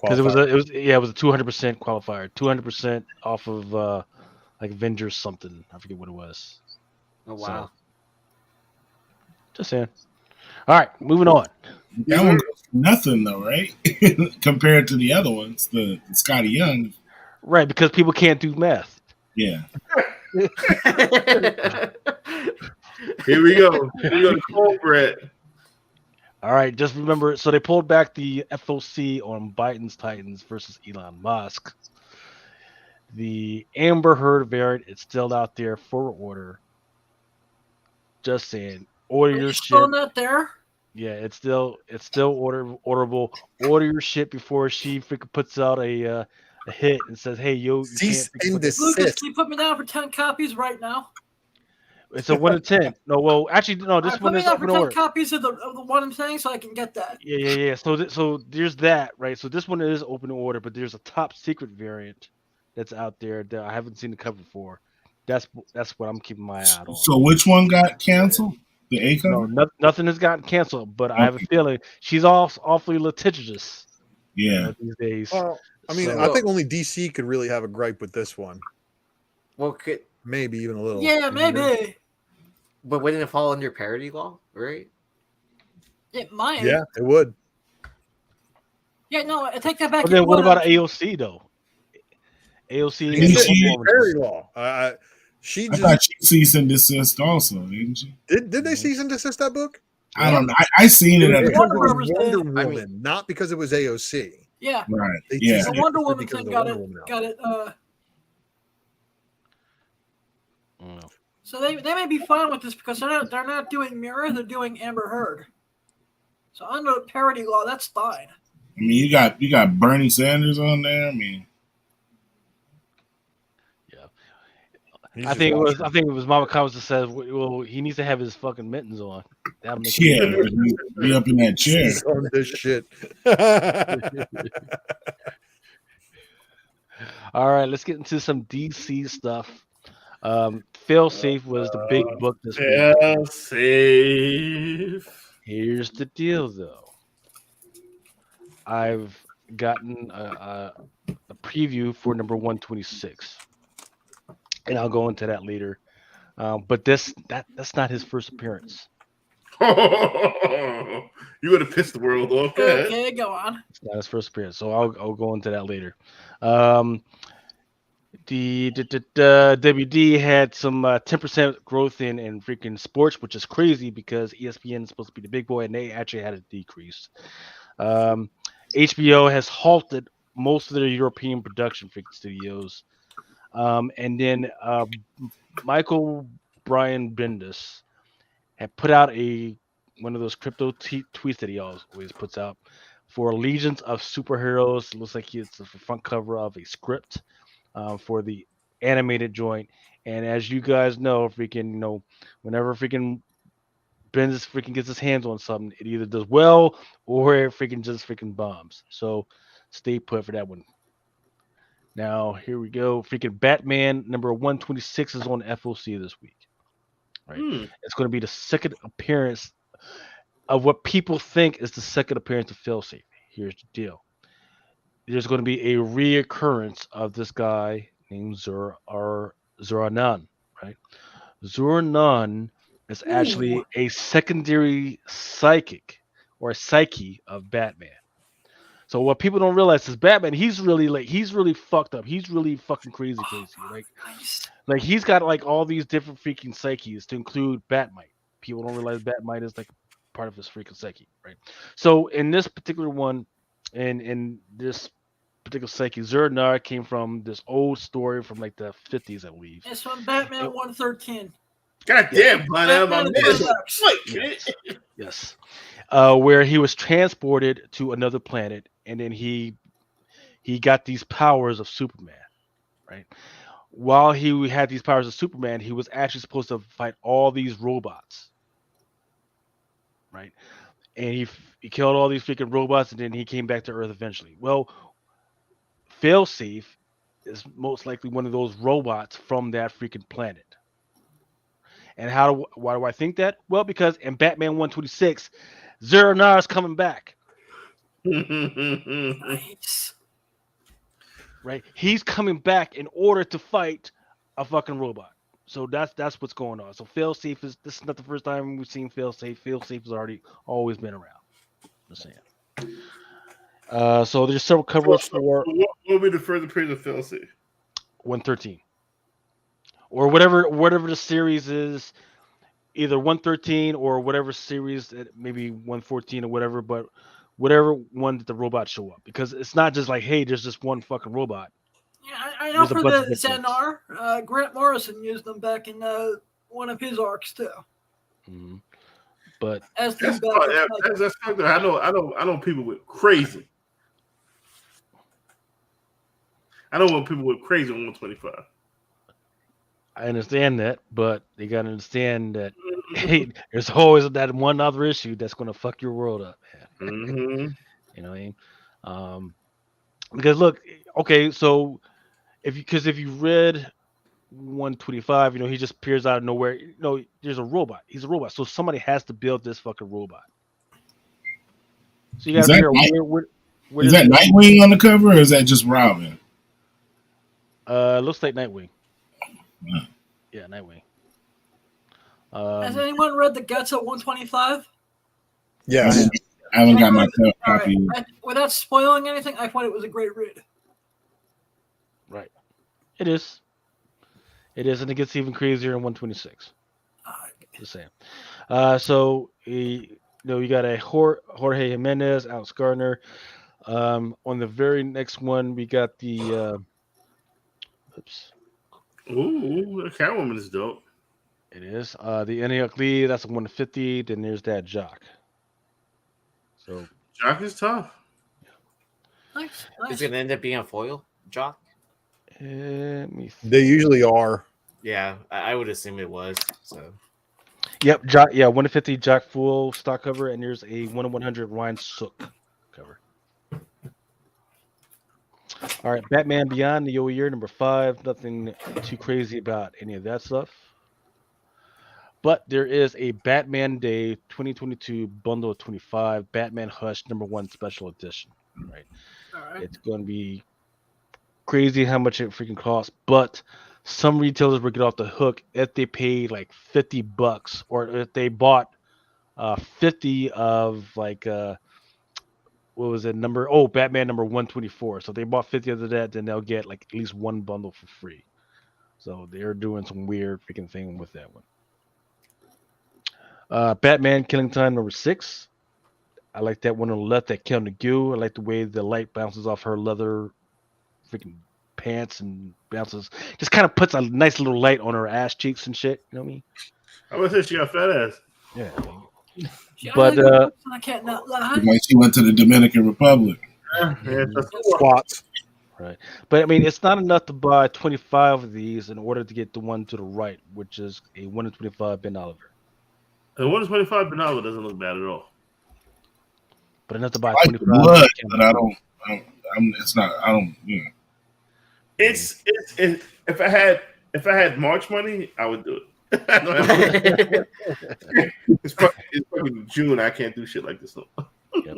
because it was a 200% qualifier, 200% off of like Avengers something. I forget what it was. Oh wow! So, just saying. All right, moving on. That one goes for nothing though, right? Compared to the other ones, the Scotty Young. Right, because people can't do math. Yeah. Here we go. The cold bread. All right, just remember. So they pulled back the FOC on Biden's Titans versus Elon Musk. The Amber Heard variant is still out there for order. Just saying, order your shit. Still not there. Yeah, it's still orderable. Order your shit before she freaking puts out a hit and says, "Hey, yo, you Lucas, can you put me down for 10 copies right now?" It's a 1 in 10. No, well, actually, no. This one put me is down open for 10 order. copies of the one I'm saying so I can get that. Yeah. So there's that, right? So this one is open order, but there's a top secret variant that's out there that I haven't seen the cover for. That's what I'm keeping my eye out on. So which one got canceled? The A cover? No, nothing has gotten canceled, but I have a feeling she's awfully litigious. Yeah. These days. Well, I mean, I think only DC could really have a gripe with this one. Well, maybe even a little. Yeah, maybe. But wouldn't it fall under parody law, right? It might. Yeah, it would. Yeah, no, I take that back. But then what about AOC though? AOC is parody law. She I thought she cease and desist also, didn't she? Did they cease and desist that book? I don't know. I seen it. Because it was Wonder Woman, not because it was AOC. Yeah. Right. Yeah. The Wonder Woman thing got it. So they may be fine with this because they're not doing Mirror, they're doing Amber Heard. So under parody law, that's fine. I mean, you got Bernie Sanders on there. I mean, I think it was Mama Collins that said, "Well, he needs to have his fucking mittens on." That'll make be up in that chair. He's on this shit. All right, let's get into some DC stuff. Fail Safe was the big book this week. Fail Safe. Here's the deal, though. I've gotten a preview for number 126, and I'll go into that later. But that's not his first appearance. You would have pissed the world off. Okay, go on. It's not his first appearance, so I'll go into that later. The WD had some 10% growth in freaking sports, which is crazy because ESPN is supposed to be the big boy, and they actually had a decrease. HBO has halted most of their European production freaking studios. And then Michael Brian Bendis had put out one of those crypto tweets that he always puts out for Legions of Superheroes. It looks like it's the front cover of a script for the animated joint. And as you guys know, whenever freaking Bendis freaking gets his hands on something, it either does well or it freaking just freaking bombs. So stay put for that one. Now, here we go. Freaking Batman number 126 is on FOC this week. Right? It's going to be the second appearance of what people think is the second appearance of Failsafe. Here's the deal. There's going to be a reoccurrence of this guy named Zuranan, right? Zuranan is actually a secondary psychic or psyche of Batman. So what people don't realize is Batman, he's really fucked up. He's really fucking crazy. Like he's got like all these different freaking psyches to include Batmite. People don't realize Batmite is like part of his freaking psyche, right? So in this particular one, in this particular psyche, Zuranar came from this old story from like the 50s, I believe. It's from Batman 113. God damn, Yes. Where he was transported to another planet, and then he got these powers of Superman, right? While he had these powers of Superman, he was actually supposed to fight all these robots, right? And he killed all these freaking robots, and then he came back to Earth eventually. Well, Failsafe is most likely one of those robots from that freaking planet. And why do I think that? Well, because in Batman 126, Zuranar is coming back. Nice. Right? He's coming back in order to fight a fucking robot. So that's what's going on. So Failsafe this is not the first time we've seen Failsafe. Failsafe has always been around. Just saying. So there's several covers for what will be the further period of Failsafe? 113. Or whatever the series is, either 113 or whatever series, maybe 114 or whatever, but whatever one that the robots show up. Because it's not just like, hey, there's just one fucking robot. Yeah, I know for the Xenar, Grant Morrison used them back in one of his arcs too. Mm-hmm. But that's I know people with crazy. I know what people with crazy on 125. I understand that, but you gotta understand that hey, there's always that one other issue that's gonna fuck your world up, man. Mm-hmm. You know what I mean? Because look, okay, so if you read 125, he just appears out of nowhere. There's a robot. He's a robot, so somebody has to build this fucking robot. So you gotta figure out where is that Nightwing on the cover, or is that just Robin? Looks like Nightwing. Wow. Yeah, Nightwing. Has anyone read the Guts at 125? Yes. I haven't got my copy. Right. Without spoiling anything, I thought it was a great read. Right. It is, and it gets even crazier in 126. Just saying. So you got a Jorge Jimenez, Alex Gardner. On the very next one, we got the. Ooh, the Catwoman is dope. It is the Eniac Lee. That's a 150. Then there's that Jock. So Jock is tough. Nice. Is it gonna end up being a foil, Jock? They usually are. Yeah, I would assume it was. So. Yep, Jock. Yeah, 150 Jock full stock cover, and there's a 1/100 Ryan Sook cover. All right, Batman Beyond the year number 5. Nothing too crazy about any of that stuff. But there is a Batman Day 2022 bundle of 25 Batman Hush number 1 special edition. Right. All right. It's going to be crazy how much it freaking costs, but some retailers will get off the hook if they paid like $50, or if they bought 50 of like what was it number? Oh, Batman number 124. So if they bought 50 of that, then they'll get like at least one bundle for free. So they're doing some weird freaking thing with that one. Batman Killing Time number 6. I like that one on the left, that Kel Nagu. I like the way the light bounces off her leather freaking pants and bounces. Just kind of puts a nice little light on her ass cheeks and shit. You know what I mean? I would say she got fat ass. Yeah. But I can't not lie. Like she went to the Dominican Republic. Squats. Right. But I mean, it's not enough to buy 25 of these in order to get the one to the right, which is a 1 in 25 Ben Oliver. The 1 in 25 Ben Oliver doesn't look bad at all. But enough to buy 25. Blood, but I don't. It's not. I don't. You know. It's if I had March money, I would do it. It's fucking June. I can't do shit like this. No. Yep.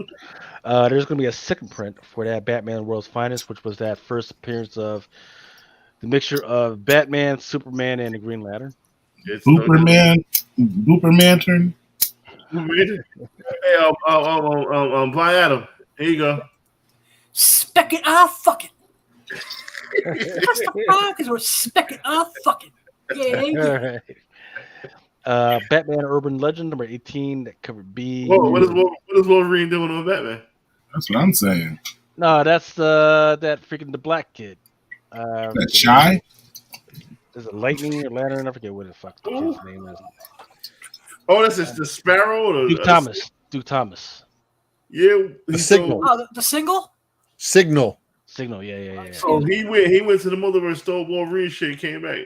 There's going to be a second print for that Batman World's Finest, which was that first appearance of the mixture of Batman, Superman, and the Green Lantern. Booperman turn. Hey, Blind Adam. Here you go. Speck it, I'll fuck it. That's the problem, because we're speck it, I'll fuck it. Yeah. All right. Batman Urban Legend number 18, that cover B. Whoa, what is Wolverine doing on Batman? That's what I'm saying. No, that's that freaking the black kid. That Shy? There's a Lightning or Lantern. I forget what the fuck the kid's name is. Oh, that's the Sparrow? Duke Thomas. Duke Thomas. Yeah. The Signal. The single? Signal. Yeah. Oh, he went to the multiverse, stole Wolverine shit, came back.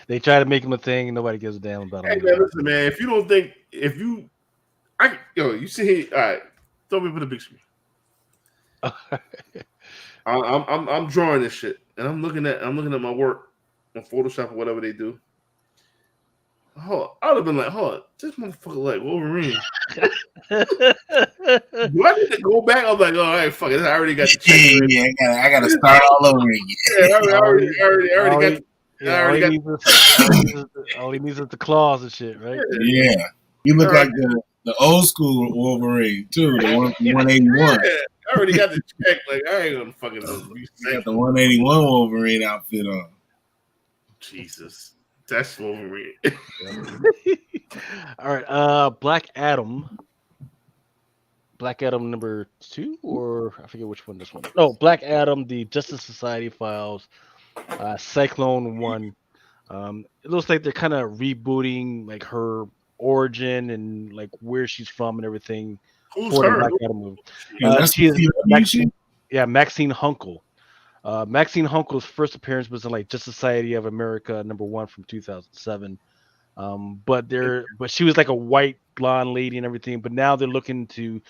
They try to make him a thing, and nobody gives a damn about him. Hey, man, listen, man. If you don't think, you see, all right, throw me up in the big screen. I'm drawing this shit, and I'm looking at my work on Photoshop or whatever they do. I would have been like, this motherfucker like Wolverine. Do I need to go back? I'm like, all right, fuck it. I already got the check. Yeah, I gotta start all over again. Yeah, I already got. All he needs is the claws and shit, right? Yeah, you look like the old school Wolverine too, the 181. Yeah, I already got the check. Like I ain't gonna fucking got the 181 Wolverine outfit on. Jesus, that's Wolverine. All right, Black Adam. Black Adam number 2, or I forget which one this one. No, Black Adam, the Justice Society Files, Cyclone 1. It looks like they're kind of rebooting like her origin and like where she's from and everything. Who's her? Black Adam movie. She is Maxine Hunkel. Maxine Hunkel's first appearance was in like Just Society of America #1 from 2007. But she was like a white blonde lady and everything. But now they're looking to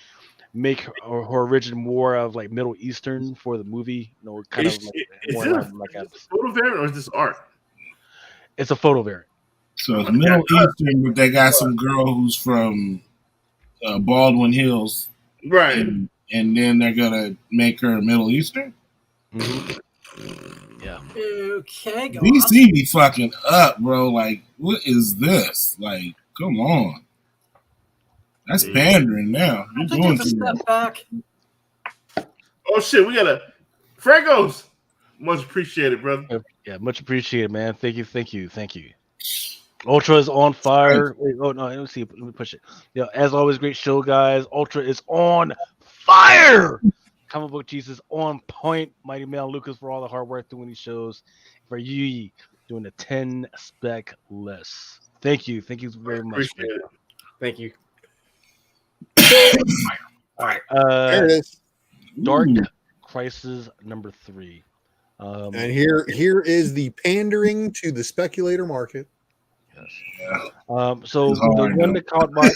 make her origin more of like Middle Eastern for the movie. You know, kind of like more like a photo variant or is this art? It's a photo variant. So it's Middle Eastern, but they got some girl who's from Baldwin Hills, right? And then they're gonna make her Middle Eastern. Mm-hmm. Yeah. Okay. DC be fucking up, bro. Like, what is this? Like, come on. That's pandering now. I think there's a step back. Oh shit, we got a Frankos. Much appreciated, brother. Yeah, much appreciated, man. Thank you. Ultra is on fire. Wait, oh no, let me see. Let me push it. Yeah, as always, great show, guys. Ultra is on fire. Comic Book Jesus on point. Mighty Man Lucas for all the hard work doing these shows. For you doing the 10 spec list. Thank you very much. Appreciate it. Thank you. All right. There it is. Dark Crisis #3. And here is the pandering to the speculator market. Yes. So the one that caught my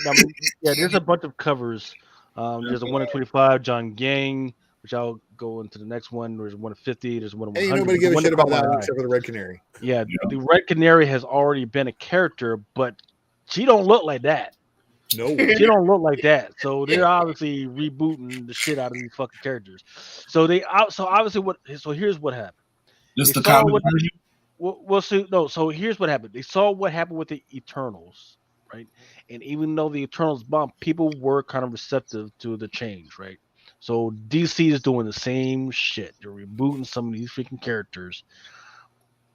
there's a bunch of covers. There's a 1 in 25, John Gang, which I'll go into the next one. There's 1 in 50. There's 1 in 100. Ain't nobody give a shit about that except for the Red Canary. Yeah, the Red Canary has already been a character, but she don't look like that. No, she don't look like that. So they're obviously rebooting the shit out of these fucking characters. So here's what happened. Just the comic version. So here's what happened. They saw what happened with the Eternals, right? And even though the Eternals bombed, people were kind of receptive to the change, right? So DC is doing the same shit. They're rebooting some of these freaking characters.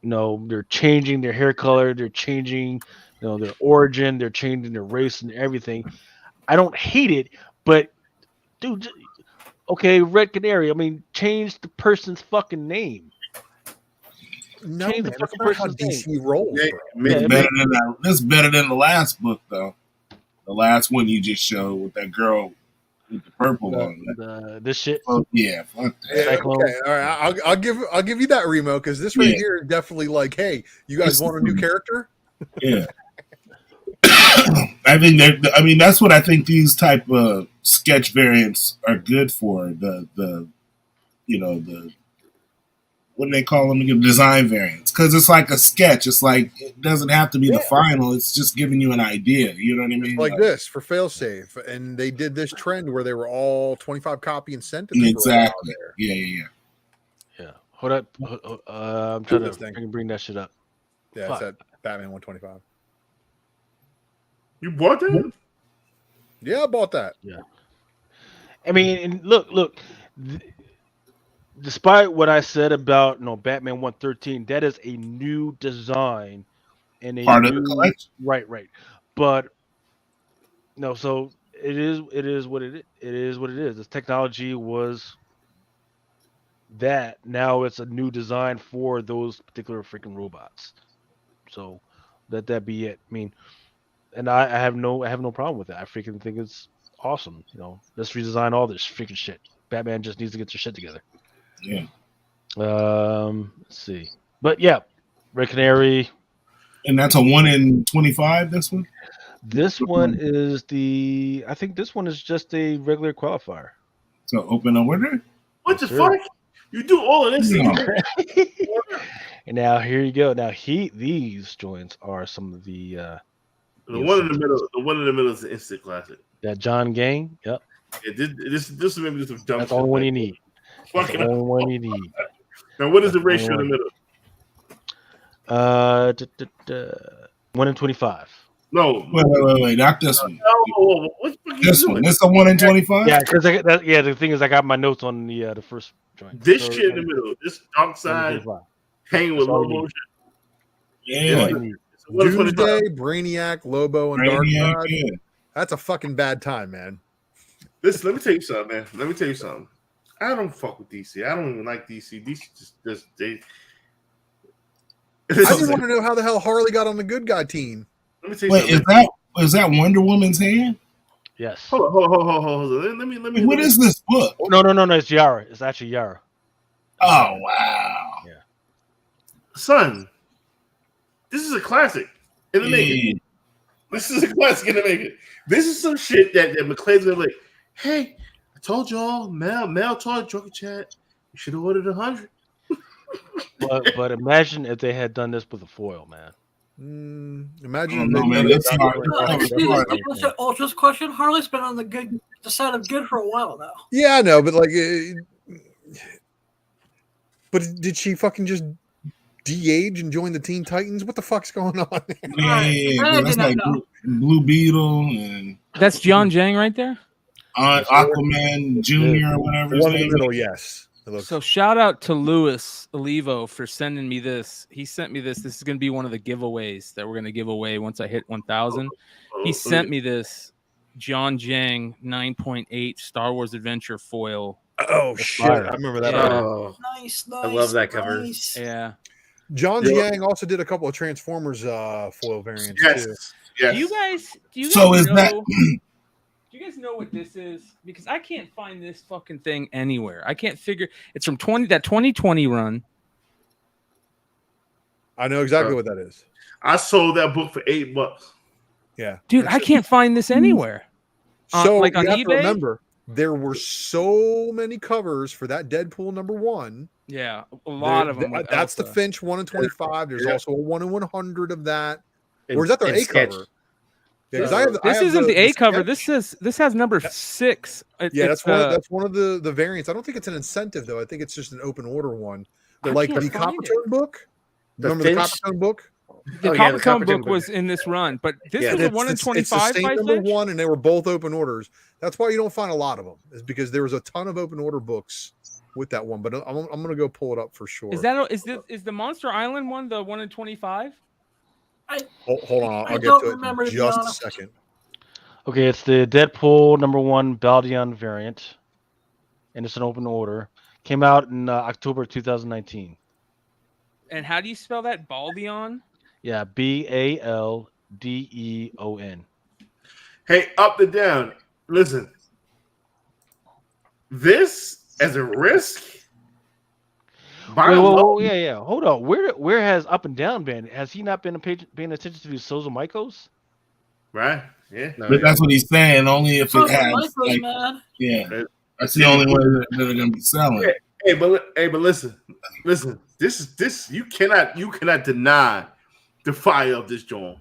You know, they're changing their hair color. They're changing, their origin. They're changing their race and everything. I don't hate it, but dude, okay, Red Canary. I mean, change the person's fucking name. No, man, that's not how DC rolls. That's better than the last book, though. The last one you just showed with that girl with the purple on. This shit. Oh, yeah, fuck that. Okay, all right. I'll give you that, Remo, because this right here is definitely like, hey, you guys want a new character? Yeah. I think that's what I think these type of sketch variants are good for. The what do they call them again? Design variants. Because it's like a sketch. It's like, it doesn't have to be the final. It's just giving you an idea. You know what I mean? Like this for failsafe. And they did this trend where they were all 25 copy and sent. Exactly. Yeah. Hold up. I'm trying to bring that shit up. Yeah, Fuck. it's at Batman 125. You bought that? Yeah, I bought that. Yeah. I mean, and look. Despite what I said about Batman 113, that is a new design and a part of the collection. Right. But so it is what it is. This technology was that. Now it's a new design for those particular freaking robots. So let that be it. I mean, and I have no problem with that. I freaking think it's awesome. Let's redesign all this freaking shit. Batman just needs to get their shit together. Yeah. Let's see. But yeah, Red Canary. And that's a 1 in 25, this one? This one is I think this one is just a regular qualifier. So open a winner? What the fuck? You do all of this. And now here you go. Now these joints are some of the one in the middle. The one in the middle is an instant classic. That John Gang. Yep. Yeah, this maybe some dumb. That's the only one you need. That's the only one you need. Now, what is the ratio in the middle? 1 in 25. No. Wait, not this one. No, what this one. This a 1 in 25? Yeah, because the thing is, I got my notes on the first joint. This shit in the middle. This dark side hanging with Lobo shit. Yeah. Doomsday, Brainiac, Lobo, and Brainiac, Darkseid. Yeah. That's a fucking bad time, man. Listen, let me tell you something. I don't fuck with DC. I don't even like DC. DC just they. I just want to know how the hell Harley got on the good guy team. Let me tell you something. Is that Wonder Woman's hand? Yes. Hold on. Let me. What is this book? No. It's Yara. It's actually Yara. Oh wow! Yeah, son, this is a classic in the making. This is a classic in the making. This is some shit that McClay's gonna be like, hey, I told y'all, Mel told Drunken Chat, you should have ordered 100. but imagine if they had done this with a foil, man. Imagine Ultra's question. Harley's been on the side of good for a while now. Yeah, I know, but like, but did she fucking just de-age and join the Teen Titans? What the fuck's going on? Yeah. That's like Blue Beetle and that's John Jang right there. Aquaman Jr. or whatever. One in the middle, yes. So shout out to Louis Olivo for sending me this. He sent me this. This is going to be one of the giveaways that we're going to give away once I hit 1,000. He sent me this John Jang 9.8 Star Wars Adventure foil. Oh shit! I remember that. Yeah. Oh, nice. I love that cover. Yeah. John Yang also did a couple of Transformers foil variants too. Yes. Do you guys so is know? That... Do you guys know what this is? Because I can't find this fucking thing anywhere. I can't figure. It's from 2020 run. I know exactly what that is. I sold that book for $8. Yeah, dude, I can't find this anywhere. So like on you have eBay. To remember, there were so many covers for that Deadpool #1. Yeah, a lot of them. That's the Finch 1 in 25. There's also a 1 in 100 of that. Or is that their A cover? Yeah, this isn't the A cover. This has number 6. That's one of the variants. I don't think it's an incentive though. I think it's just an open order one. Like the Coppertone book. Remember the Coppertone book? The Coppertone book was in this run, but this was a 1 in 25. It's the same #1, and they were both open orders. That's why you don't find a lot of them, is because there was a ton of open order books with that one. But I'm gonna go pull it up for sure. Is the Monster Island one the 1 in 25? Hold on, I'll get to it in just a second. Okay, it's the Deadpool #1 Baldion variant, and it's an open order. Came out in October 2019. And how do you spell that? Baldion? Yeah, BALDEON. Hey, up and down. Listen, this as a risk. Yeah. Hold on. Where has Up and Down been? Has he not been paying attention to these Souls of Mycos? Right. Yeah. But that's what he's saying. Only if it has. That's the only way that they're going to be selling. Yeah. But listen. This you cannot deny the fire of this joint.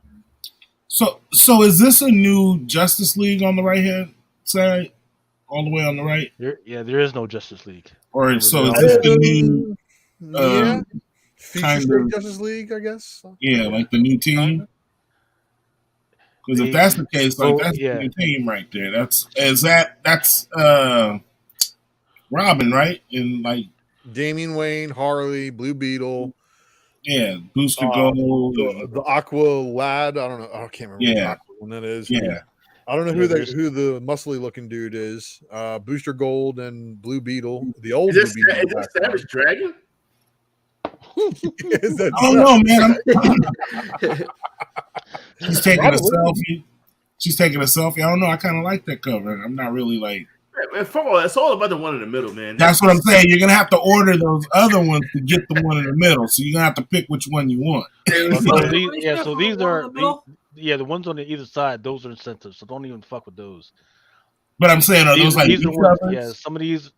So is this a new Justice League on the right hand side, all the way on the right? There is no Justice League. Or so is this the new? Feature Straight Justice League, I guess. Yeah, like the new team. Because if that's the case, that's the new team right there. That's Robin, right? And like Damian Wayne, Harley, Blue Beetle. Yeah, Booster Gold. The Aqua Lad. I don't know. I can't remember what Aqua one that is. Yeah. I don't know who the muscly looking dude is. Booster Gold and Blue Beetle. The old Blue Beetle. Is this Savage Dragon? I don't know, man. She's taking a selfie. I don't know. I kind of like that cover. I'm not really like. Man, it's all about the one in the middle, man. That's what I'm saying. You're gonna have to order those other ones to get the one in the middle. So you're gonna have to pick which one you want. So these are the ones on the either side. Those are incentives. So don't even fuck with those. But I'm saying, are those like these are ones, some of these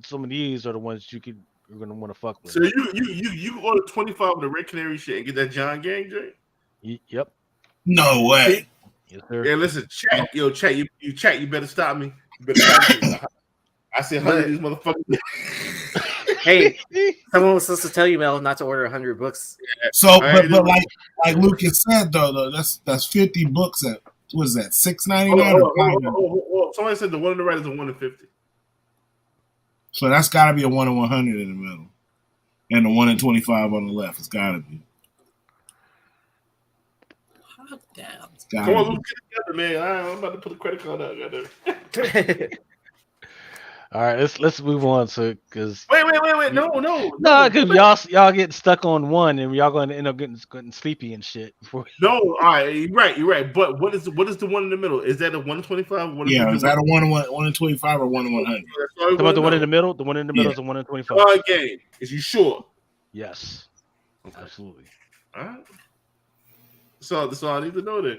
are the ones you're gonna want to fuck with. So you order 25 of the Red Canary shit and get that John Gang joint? Yep. No way. Yes, sir. Yeah, listen, chat. You better stop me. You better stop me. I said 100 of these motherfuckers. Hey, someone was supposed to tell you, Mel, not to order 100 books. So, but like Lucas said though, that's 50 books at what is that, $6.99? Somebody said the one on the right is a 1 in 50. So that's got to be a 1 in 100 in the middle, and the 1 in 25 on the left. It's got to be. Hot damn! Come on, let's get together, man. I'm about to put a credit card out. All right, let's move on to because Wait, no, because y'all getting stuck on one and y'all going to end up getting sleepy and shit. Before no. All right, you're right. But what is the one in the middle? Is that a 125? Yeah, is that a 1 in 25 or 1 in 100? Talk about the one in the middle. The one in the middle is a 1 in 25. Game. Is you sure? Yes, absolutely. All right. So that's all I need to know then.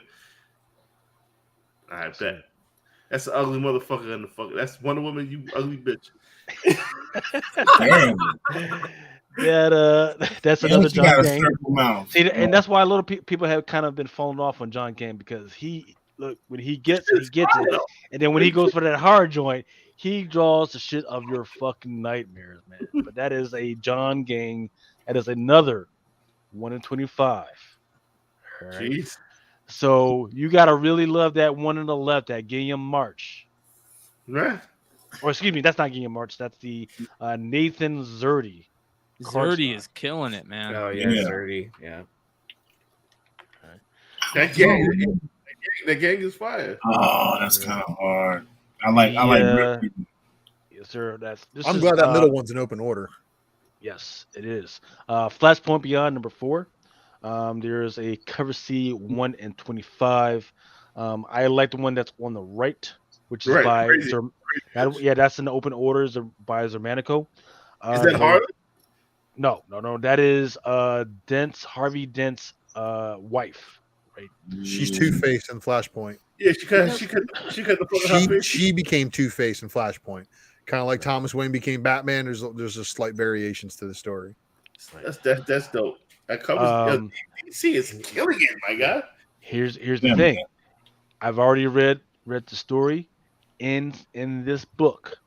I bet. That's an ugly motherfucker in the fucker. That's Wonder Woman, you ugly bitch. Damn. That's another John Gang. See, and that's why a little people have kind of been falling off on John Gang because when he gets it, and then when he goes for that hard joint, he draws the shit of your fucking nightmares, man. But that is a John Gang. That is another 1 in 25. All right. Jeez. So you gotta really love that one on the left, that Guillaume March. Right. Or excuse me, that's not Guillaume March. That's the Nathan Zerdy. Zerdy is killing it, man. Oh yeah, Zerdy. Yeah. That gang is fire. Oh, that's kind of hard. I like. Yes, sir. I'm glad that middle one's in open order. Yes, it is. Flashpoint Beyond number 4. There's a cover C 1 in 25. I like the one that's on the right, which is by that's in the open orders by Zermanico. Is that Harley? No. That is Harvey Dent's wife. Right? She's Two-Face in Flashpoint. Yeah, she cut the fucking She became Two-Face in Flashpoint. Kind of like Thomas Wayne became Batman. There's just slight variations to the story. That's dope. That covers DC is killing it, my guy. Here's the thing. I've already read the story in this book.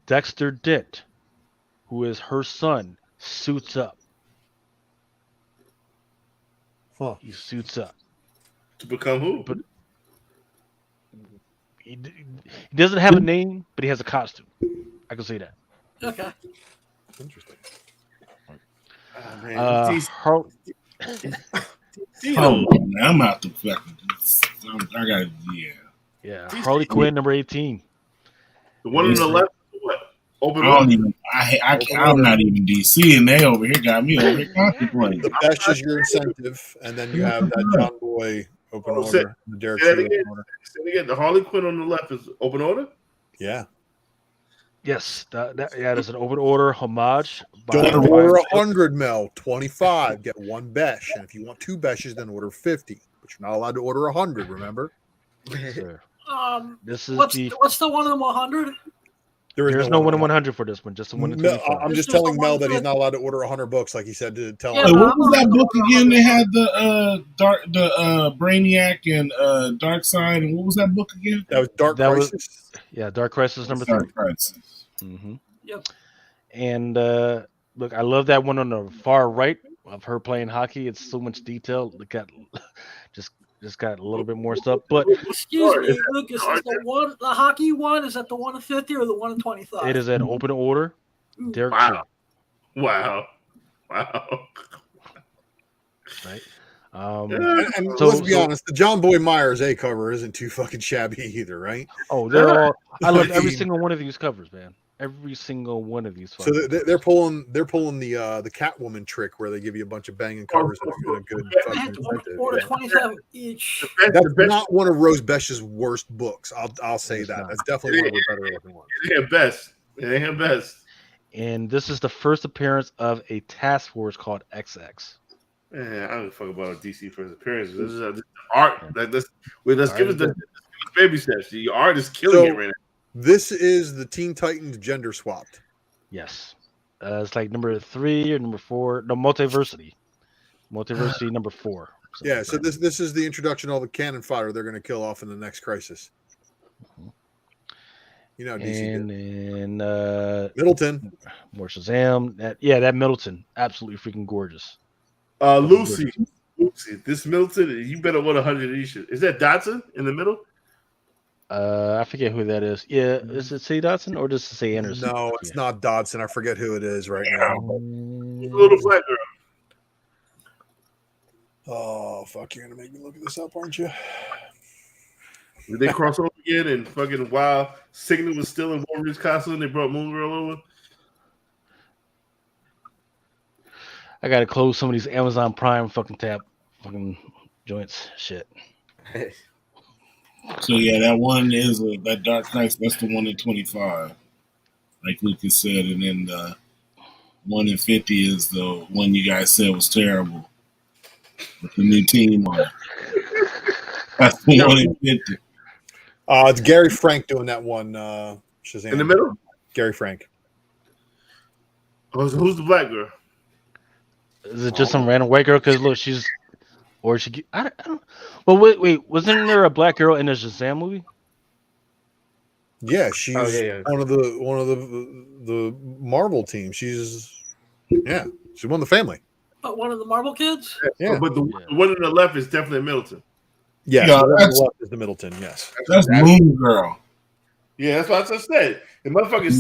Dexter Dent, who is her son, suits up. Huh. He suits up To become who? But he doesn't have a name, but he has a costume. I can say that. Okay. Interesting. I'm out the fucking. I got Harley Quinn number 18. The one on the left. What? Open. I'm not even DC, and they over here got me over here contemplating. That's just your incentive, and then you have that John Boy open order. The Derek say it again. The Harley Quinn on the left is open order. Yeah. Yes, that's an open order homage. Don't order 100 Mel, 25, get 1 Besh. And if you want 2 Beshes, then order 50. But you're not allowed to order 100, remember? This is what's the one in 100? There's no 1 in 100 for this one, just the 1 in 25. I'm just telling Mel that he's not allowed to order 100 books, like he said to tell him. What was that book again? They had the Brainiac and Dark Side, and what was that book again? That was Dark Crisis. Dark Crisis number 3. Dark Crisis. Mm-hmm. Yep. And look, I love that one on the far right of her playing hockey. It's so much detail. Look at just got a little bit more stuff. But excuse me, Lucas, is the hockey one? Is that the 1 in 50 or the 1 in 25? It is an open order. Derek Wow. Right. And let's be honest, the John Boy Myers A cover isn't too fucking shabby either, right? Oh, they're all. I love every single one of these covers, man. Every single one of these. So they're pulling the Catwoman trick where they give you a bunch of banging covers and a good fucking incentive. Order 27 each. That's not one of Rose Besh's worst books. I'll say that. That's definitely one of her better looking ones. It ain't her best. And this is the first appearance of a task force called XX. Man, I don't fuck about DC first appearance. This is art. Let's give us the baby steps. The art is killing it right now. This is the Teen Titans gender swapped. Yes. It's like number 3 or number 4. No, Multiversity number 4. Yeah, so this is the introduction of all the cannon fodder they're going to kill off in the next crisis. You know, DC and Middleton. More Shazam. That Middleton. Absolutely freaking gorgeous. Lucy. This Middleton, you better want 100 each. Is that Dotson in the middle? I forget who that is. Yeah, is it say Dotson or does it say Anderson? No, it's not Dodson. I forget who it is right now. It's a little black girl. Oh fuck! You're gonna make me look this up, aren't you? Did they cross over again and fucking while Signal was still in Wolverine's costume, they brought Moon Girl over? I gotta close some of these Amazon Prime fucking joints. Shit. So yeah, that one is that Dark Knight. That's the one in 25, like Lucas said, and then the one in 50 is the one you guys said was terrible with the new team on it. That's the one in 50. It's Gary Frank doing that one. Shazam in the middle. Gary Frank. Oh, so who's the black girl? Is it just some random white girl? Because look, she's or she. I don't. Well, wait. Wasn't there a black girl in the Shazam movie? Yeah, she's one of the Marvel team. She's one of the family. But one of the Marvel kids? Yeah. But the one on the left is definitely Middleton. Yes, Yeah, the one on that's- the left is the Middleton. Yes. That's Moon Girl. Yeah, that's what I just said. The motherfucking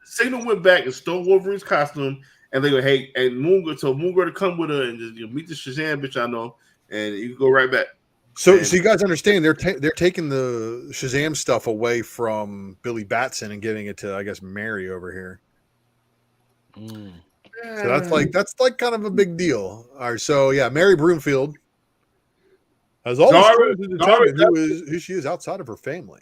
Signal went back and stole Wolverine's costume, and they go, hey, and Moon Girl told Moon Girl to come with her and just meet the Shazam bitch I know, and you can go right back. So you guys understand they're taking the Shazam stuff away from Billy Batson and giving it to, I guess, Mary over here. So that's like kind of a big deal. All right, so yeah, Mary Broomfield has all the Dara- to Dara- determine who she is outside of her family.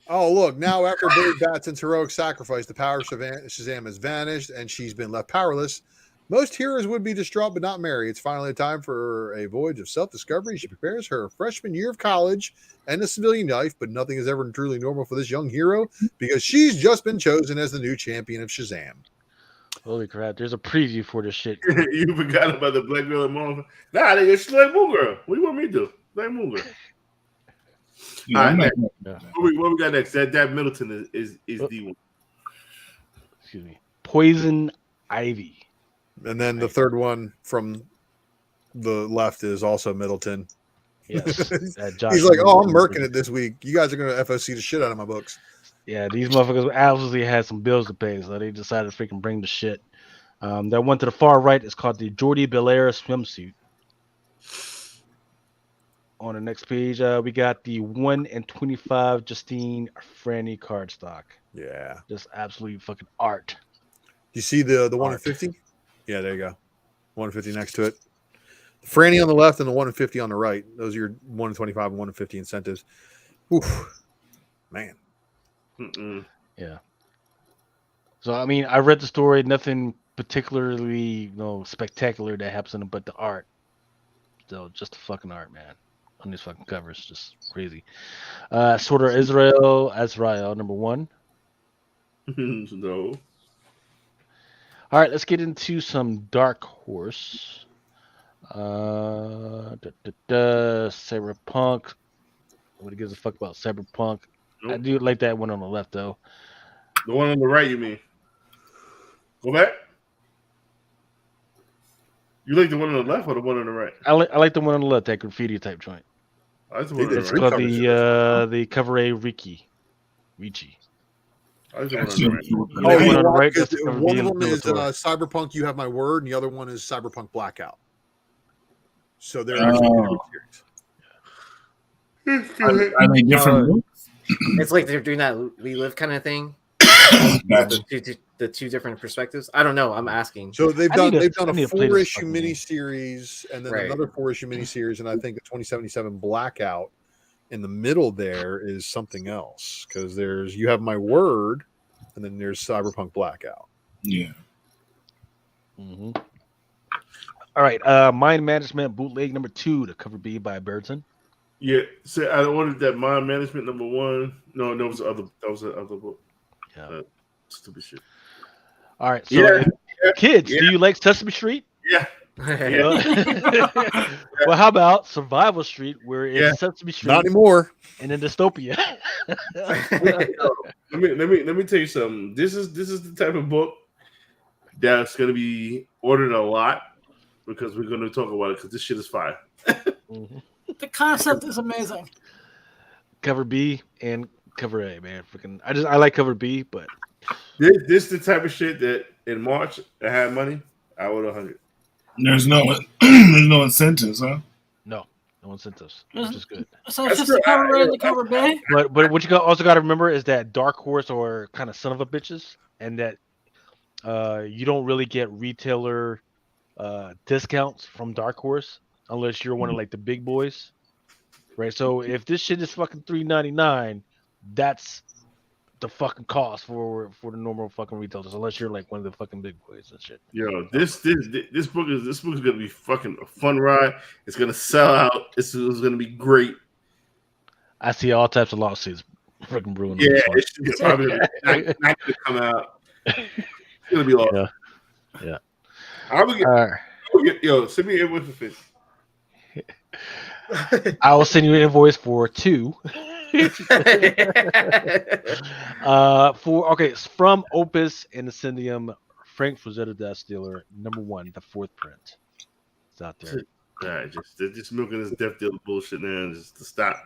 Oh, look, now after Billy Batson's heroic sacrifice, the power of Shazam has vanished and she's been left powerless. Most heroes would be distraught, but not Mary. It's finally time for a voyage of self-discovery. She prepares her freshman year of college and a civilian life, but nothing is ever truly normal for this young hero because she's just been chosen as the new champion of Shazam. Holy crap! There's a preview for this shit. You forgot about the black girl and Marvel. Nah, they just like Moon Girl. What do you want me to do? Like Moon Girl. Yeah, All right, I'm not- next. What we got next? That Middleton is the one. Excuse me. Poison Ivy. And then the third one from the left is also Middleton. Yes. He's like, oh, I'm murking it this week. You guys are going to FOC the shit out of my books. Yeah, these motherfuckers absolutely had some bills to pay, so they decided to freaking bring the shit. That one to the far right is called the Jordy Belair swimsuit. On the next page, we got the 1 in 25 Justine Franny cardstock. Yeah. Just absolute fucking art. You see the 1 in 50? Yeah, there you go. 1 in 50 next to it. The Franny on the left and the 1 in 50 on the right. Those are your 1 in 25 and 1 in 50 incentives. Oof. Man. Yeah. So, I mean, I read the story. Nothing particularly, spectacular that happens in it, but the art. So, just the fucking art, man. On these fucking covers, just crazy. Sort of Azrael, number 1. No. All right, let's get into some Dark Horse. Cyberpunk. Nobody gives a fuck about Cyberpunk. Nope. I do like that one on the left, though. The one on the right, you mean? Go back. You like the one on the left or the one on the right? I like the one on the left, that graffiti type joint. That's the one it's called the Cover A Ricci. One of them is Cyberpunk You Have My Word, and the other one is Cyberpunk Blackout. So they're actually different series. Are they different books? It's like they're doing that We Live kind of thing. The two different perspectives. I don't know. I'm asking. So they've done a 4-issue miniseries and then another 4-issue miniseries, and I think a 2077 Blackout. In the middle there is something else because there's You Have My Word, and then there's Cyberpunk Blackout. Yeah. Mm-hmm. All right. Mind Management Bootleg number 2, the cover B by Birdson. Yeah. So I ordered that Mind Management number 1. No, that was the other. That was the other book. Yeah. Stupid shit. All right. So, kids, do you like Sesame Street? Yeah. Well, how about Survival Street, where it's Sesame Street? Not anymore. And then Dystopia. let me tell you something. This is the type of book that's going to be ordered a lot because we're going to talk about it because this shit is fire. The concept is amazing. Cover B and cover A, man. Freaking, I like cover B, but this is the type of shit that in March I had money, I would 100. There's no incentives, huh? No. No one sent us, which is good. So it's just the cover A and the cover B. But what you also got to remember is that Dark Horse are kind of son of a bitches, and that you don't really get retailer discounts from Dark Horse unless you're one of like the big boys, right? So if this shit is fucking $3.99, that's the fucking cost for the normal fucking retailers, unless you're like one of the fucking big boys and shit. Yo, this book is gonna be fucking a fun ride. It's gonna sell out. It's gonna be great. I see all types of lawsuits freaking brewing. Yeah, it's probably not gonna come out. It's gonna be awesome. Yeah. I will get, yo, send me an invoice for fish. I will send you an invoice for 2. It's from Opus and Ascendium, Frank Frazetta Death Dealer, #1, the 4th print. It's out there. All right, just milking this death dealer bullshit now, just to stop.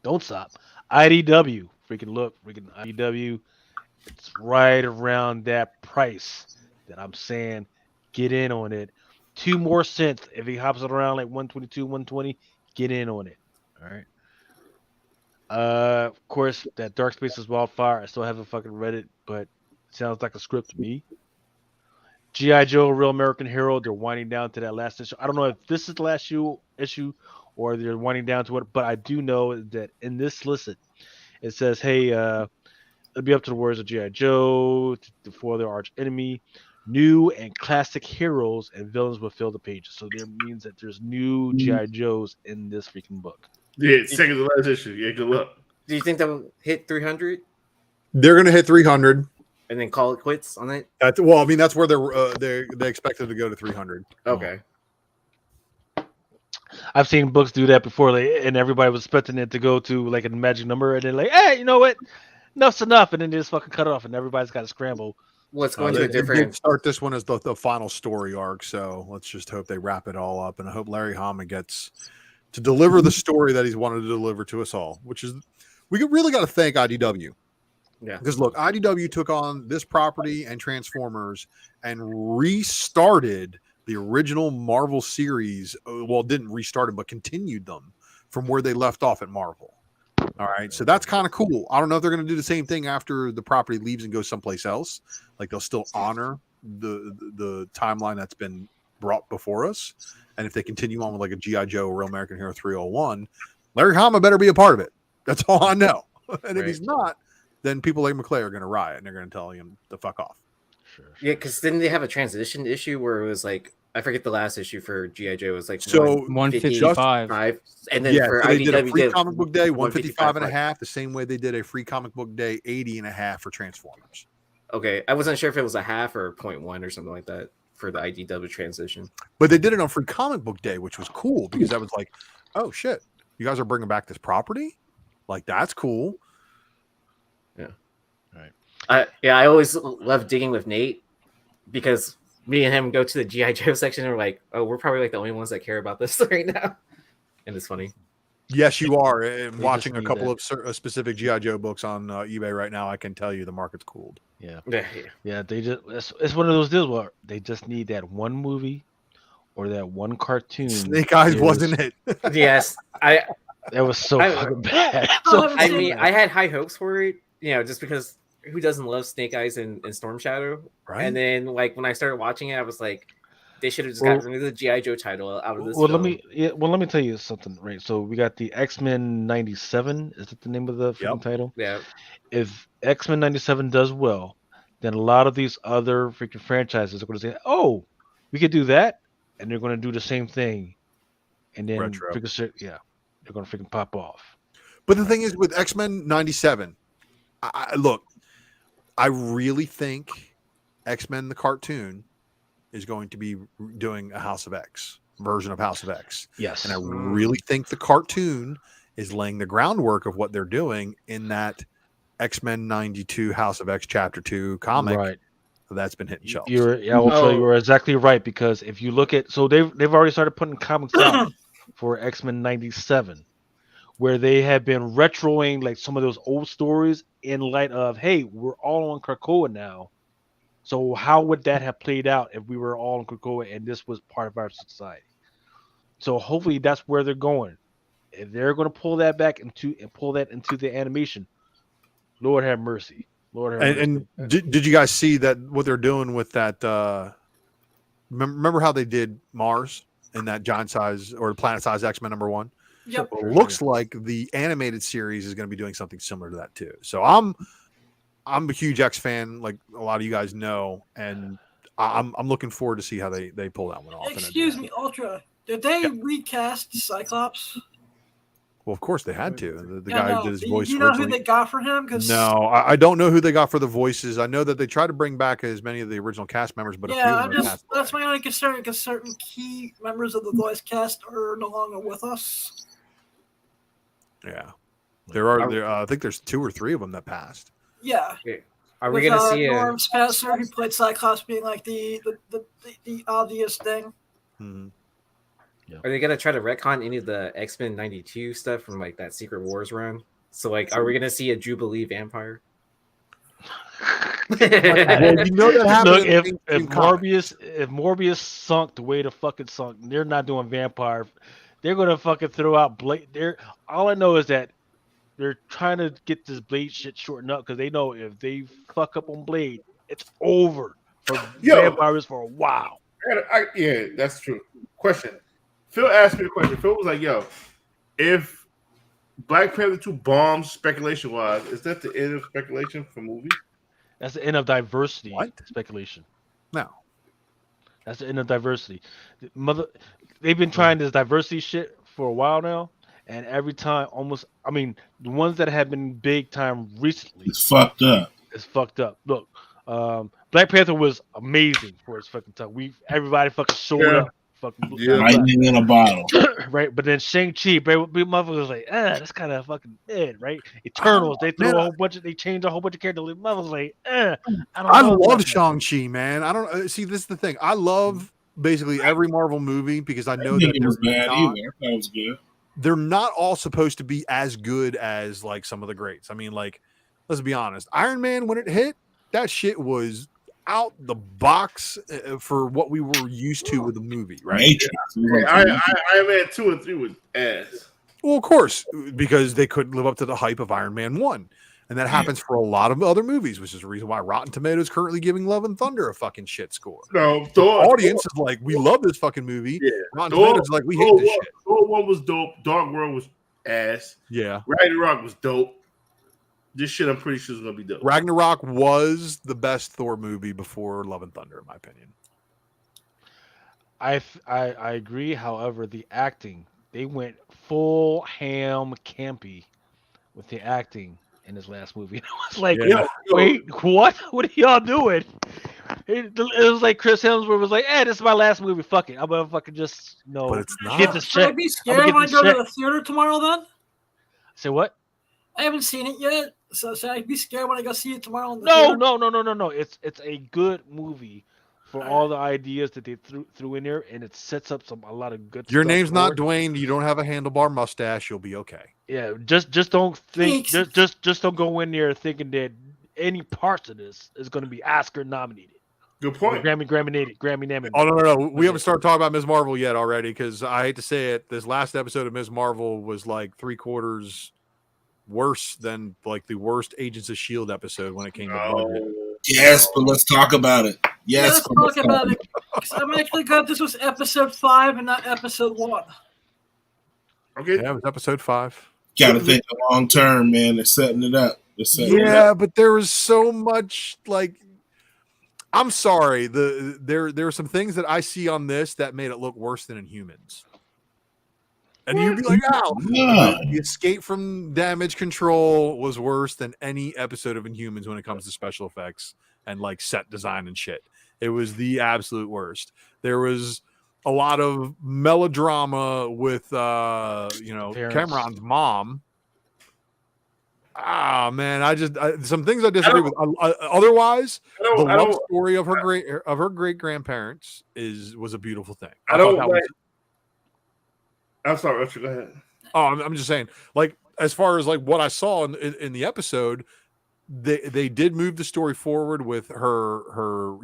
Don't stop. IDW, freaking IDW. It's right around that price that I'm saying. Get in on it. 2 more cents if he hops it around like 122, 120. Get in on it. All right. Of course, that Dark Spaces Wildfire. I still haven't fucking read it, but it sounds like a script to me. G.I. Joe, Real American Hero. They're winding down to that last issue. I don't know if this is the last issue or they're winding down to it, but I do know that in this solicit, it says, "Hey, it'll be up to the words of G.I. Joe for their arch enemy. New and classic heroes and villains will fill the pages." So that means that there's new G.I. Joes in this freaking book. Yeah, second to last issue. Yeah, good luck. Do you think they'll hit 300? They're going to hit 300 and then call it quits on it. That's where they expected to go to 300. Okay. I've seen books do that before, and everybody was expecting it to go to like a magic number, and then like, hey, you know what? Enough's enough, and then they just fucking cut it off, and everybody's got to scramble. What's going to a different? They did start this one as the final story arc, so let's just hope they wrap it all up, and I hope Larry Hama gets to deliver the story that he's wanted to deliver to us all, which is we really got to thank IDW. Yeah, because look, IDW took on this property and Transformers and restarted the original Marvel series. Well, didn't restart it, but continued them from where they left off at Marvel. All right, so that's kind of cool. I don't know if they're going to do the same thing after the property leaves and goes someplace else. Like they'll still honor the timeline that's been brought before us, and if they continue on with like a G.I. Joe, Real American Hero 301, Larry Hama better be a part of it. That's all I know. And if he's not, then people like McClay are going to riot and they're going to tell him to fuck off. Sure. Yeah, because didn't they have a transition issue where it was like, I forget the last issue for G.I. Joe was like 155. And then for so they IDW, did a free comic book day 155 and a half, the same way they did a free comic book day 80 and a half for Transformers. Okay, I wasn't sure if it was a half or 0.1 or something like that for the IDW transition. But they did it on free comic book day, which was cool because that was like, oh shit, you guys are bringing back this property? Like that's cool. Yeah. All right. I always love digging with Nate because me and him go to the G.I. Joe section and we're like, oh, we're probably like the only ones that care about this right now. And it's funny. Yes, you are. And watching a couple of specific G.I. Joe books on eBay right now, I can tell you the market's cooled. Yeah. They just it's one of those deals where they just need that one movie or that one cartoon. Snake Eyes wasn't it? Yes. That was so fucking bad. I mean, I had high hopes for it, just because who doesn't love Snake Eyes and Storm Shadow? Right. And then, like, when I started watching it, I was like, they should have just got rid of the G.I. Joe title out of this. Well, let me tell you something, right? So we got the X-Men 97. Is that the name of the title? Yeah. If X-Men 97 does well, then a lot of these other freaking franchises are going to say, "Oh, we could do that," and they're going to do the same thing, and then they're going to freaking pop off. But the thing is, with X-Men 97, I really think X-Men the cartoon is going to be doing a House of X version of House of X. Yes. And I really think the cartoon is laying the groundwork of what they're doing in that X-Men 92 House of X Chapter 2 comic. Right. That's been hitting shelves. I will tell you, you're exactly right, because if you look at, so they've already started putting comics out for X-Men 97, where they have been retroing like some of those old stories in light of, hey, we're all on Krakoa now. So how would that have played out if we were all in Krakoa and this was part of our society? So hopefully that's where they're going. If they're going to pull that back into the animation, Lord have mercy. Lord have mercy. And did you guys see that what they're doing with that? Remember how they did Mars in that giant size or planet size X-Men #1? Yep. It looks like the animated series is going to be doing something similar to that too. So I'm a huge X fan, like a lot of you guys know, and I'm looking forward to see how they pull that one off. Excuse me, Ultra. Did they recast Cyclops? Well, of course they had to. The guy who did his voice. Do you know who they got for him? No, I don't know who they got for the voices. I know that they tried to bring back as many of the original cast members, but that's my only concern because certain key members of the voice cast are no longer with us. Yeah, there are. I think there's 2 or 3 of them that passed. Yeah. Okay. Are we gonna see Norm Spencer, who played Cyclops, being like the obvious thing? Mm-hmm. Yeah. Are they gonna try to retcon any of the X-Men '92 stuff from like that Secret Wars run? So like, are we gonna see a Jubilee vampire? Well, you know that happened. Look, if Morbius sunk the way the fucking sunk, they're not doing vampire. They're gonna fucking throw out Blade. All I know is that they're trying to get this Blade shit shortened up because they know if they fuck up on Blade, it's over for vampires for a while. Yeah, that's true. Question. Phil asked me a question. Phil was like, yo, if Black Panther 2 bombs speculation-wise, is that the end of speculation for movies? That's the end of diversity speculation. No. That's the end of diversity. They've been trying this diversity shit for a while now, and every time the ones that have been big time recently. It's fucked up. It's fucked up. Look, Black Panther was amazing for its fucking time. Everybody fucking showed up. Lightning in a bottle. Right, but then Shang-Chi, motherfuckers was like, that's kind of fucking dead, right? Eternals, they changed a whole bunch of characters. Motherfuckers like, I love Shang-Chi, man. I don't see. This is the thing. I love basically every Marvel movie because I know that it was bad either. I thought it was good. They're not all supposed to be as good as like some of the greats. I mean, like, let's be honest. Iron Man, when it hit, that shit was out the box for what we were used to with the movie, right? Iron Man 2 and 3 was ass. Well, of course, because they couldn't live up to the hype of Iron Man 1. And that happens for a lot of other movies, which is the reason why Rotten Tomatoes is currently giving Love and Thunder a fucking shit score. No, the audience is like, we love this fucking movie. Yeah. Rotten Tomatoes is like, we hate this shit. Thor 1 was dope. Dark World was ass. Yeah. Ragnarok was dope. This shit, I'm pretty sure, is going to be dope. Ragnarok was the best Thor movie before Love and Thunder, in my opinion. I agree. However, the acting, they went full ham campy with the acting in his last movie. It was like, wait, what? What are y'all doing? It was like Chris Hemsworth was like, this is my last movie. Fuck it. I'm going to fucking just, but it's not. Get this check. Should I be scared when I go to the theater tomorrow then? Say what? I haven't seen it yet, so should I be scared when I go see it tomorrow? No. It's a good movie for all the ideas that they threw in there, and it sets up a lot of good. Your name's not Dwayne. You don't have a handlebar mustache. You'll be okay. Yeah, just don't think. Just don't go in there thinking that any parts of this is going to be Oscar nominated. Good point. Grammy nominated. Oh no. We haven't started talking about Ms. Marvel yet already because I hate to say it. This last episode of Ms. Marvel was like 3/4 worse than like the worst Agents of S.H.I.E.L.D. episode when it came to budget. Yes, but let's talk about it. Yes, let's talk about it. I'm actually glad this was episode 5 and not episode 1. Okay. Yeah, it was episode 5. Gotta think long term, man. They're setting it up. But there was so much like I'm sorry. There are some things that I see on this that made it look worse than Inhumans. And you'd be like, the escape from damage control was worse than any episode of Inhumans when it comes to special effects and like set design and shit. It was the absolute worst. There was a lot of melodrama with, Cameron's mom. Man, some things I disagree with. Otherwise, the love story of her great grandparents was a beautiful thing. I'm sorry, Richard, go ahead. Oh, I'm just saying, like, as far as like what I saw in the episode, they did move the story forward with her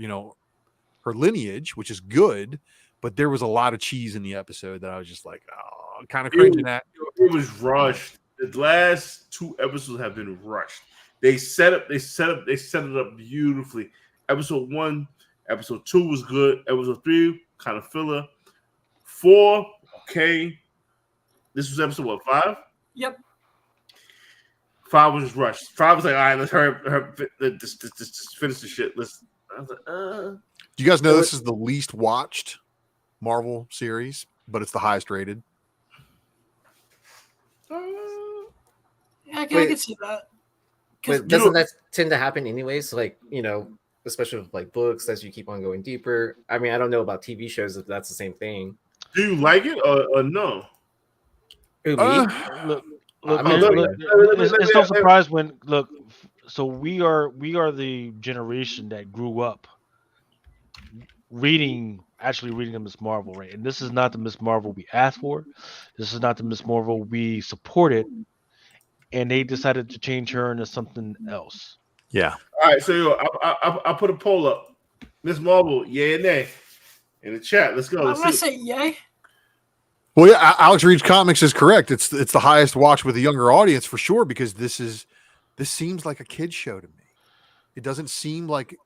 lineage, which is good, but there was a lot of cheese in the episode that I was just like, oh, kind of cringing at. It was rushed. The last 2 episodes have been rushed. They set it up beautifully. Episode 1, episode 2 was good. Episode 3 kind of filler. 4, okay. This was episode what, 5? Yep. 5 was rushed. 5 was like, all right, let's just finish the shit. I was like, Do you guys know this is the least watched Marvel series, but it's the highest rated? Yeah, I can see that. But doesn't that tend to happen anyways? Like, especially with like books, as you keep on going deeper. I mean, I don't know about TV shows if that's the same thing. do you like it or no? Who, me? It's no surprise when So we are the generation that grew up actually reading the Miss Marvel, right? And this is not the Miss Marvel we asked for. This is not the Miss Marvel we supported. And they decided to change her into something else. Yeah. All right, so I put a poll up. Miss Marvel, yay or nay? In the chat. Let's go. I'm gonna say yay. Well, yeah, Alex Reed's Comics is correct. It's the highest watch with a younger audience for sure, because this seems like a kid's show to me. It doesn't seem like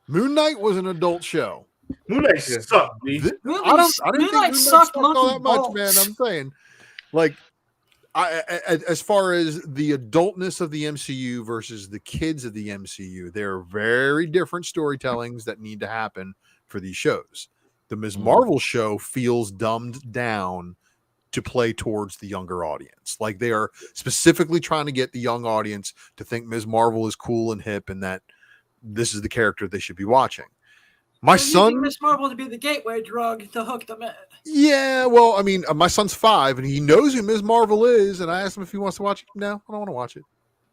Moon Knight was an adult show. Moon Knight sucked, me. I didn't think Moon Knight sucked all that much, man. I'm saying, like, as far as the adultness of the MCU versus the kids of the MCU, there are very different storytellings that need to happen for these shows. The Ms. Marvel show feels dumbed down to play towards the younger audience. Like, they are specifically trying to get the young audience to think Ms. Marvel is cool and hip and that this is the character they should be watching. My son, Miss Marvel to be the gateway drug to hook them in. Yeah, well, I mean, my son's 5 and he knows who Ms. Marvel is, and I asked him if he wants to watch it. No, I don't want to watch it.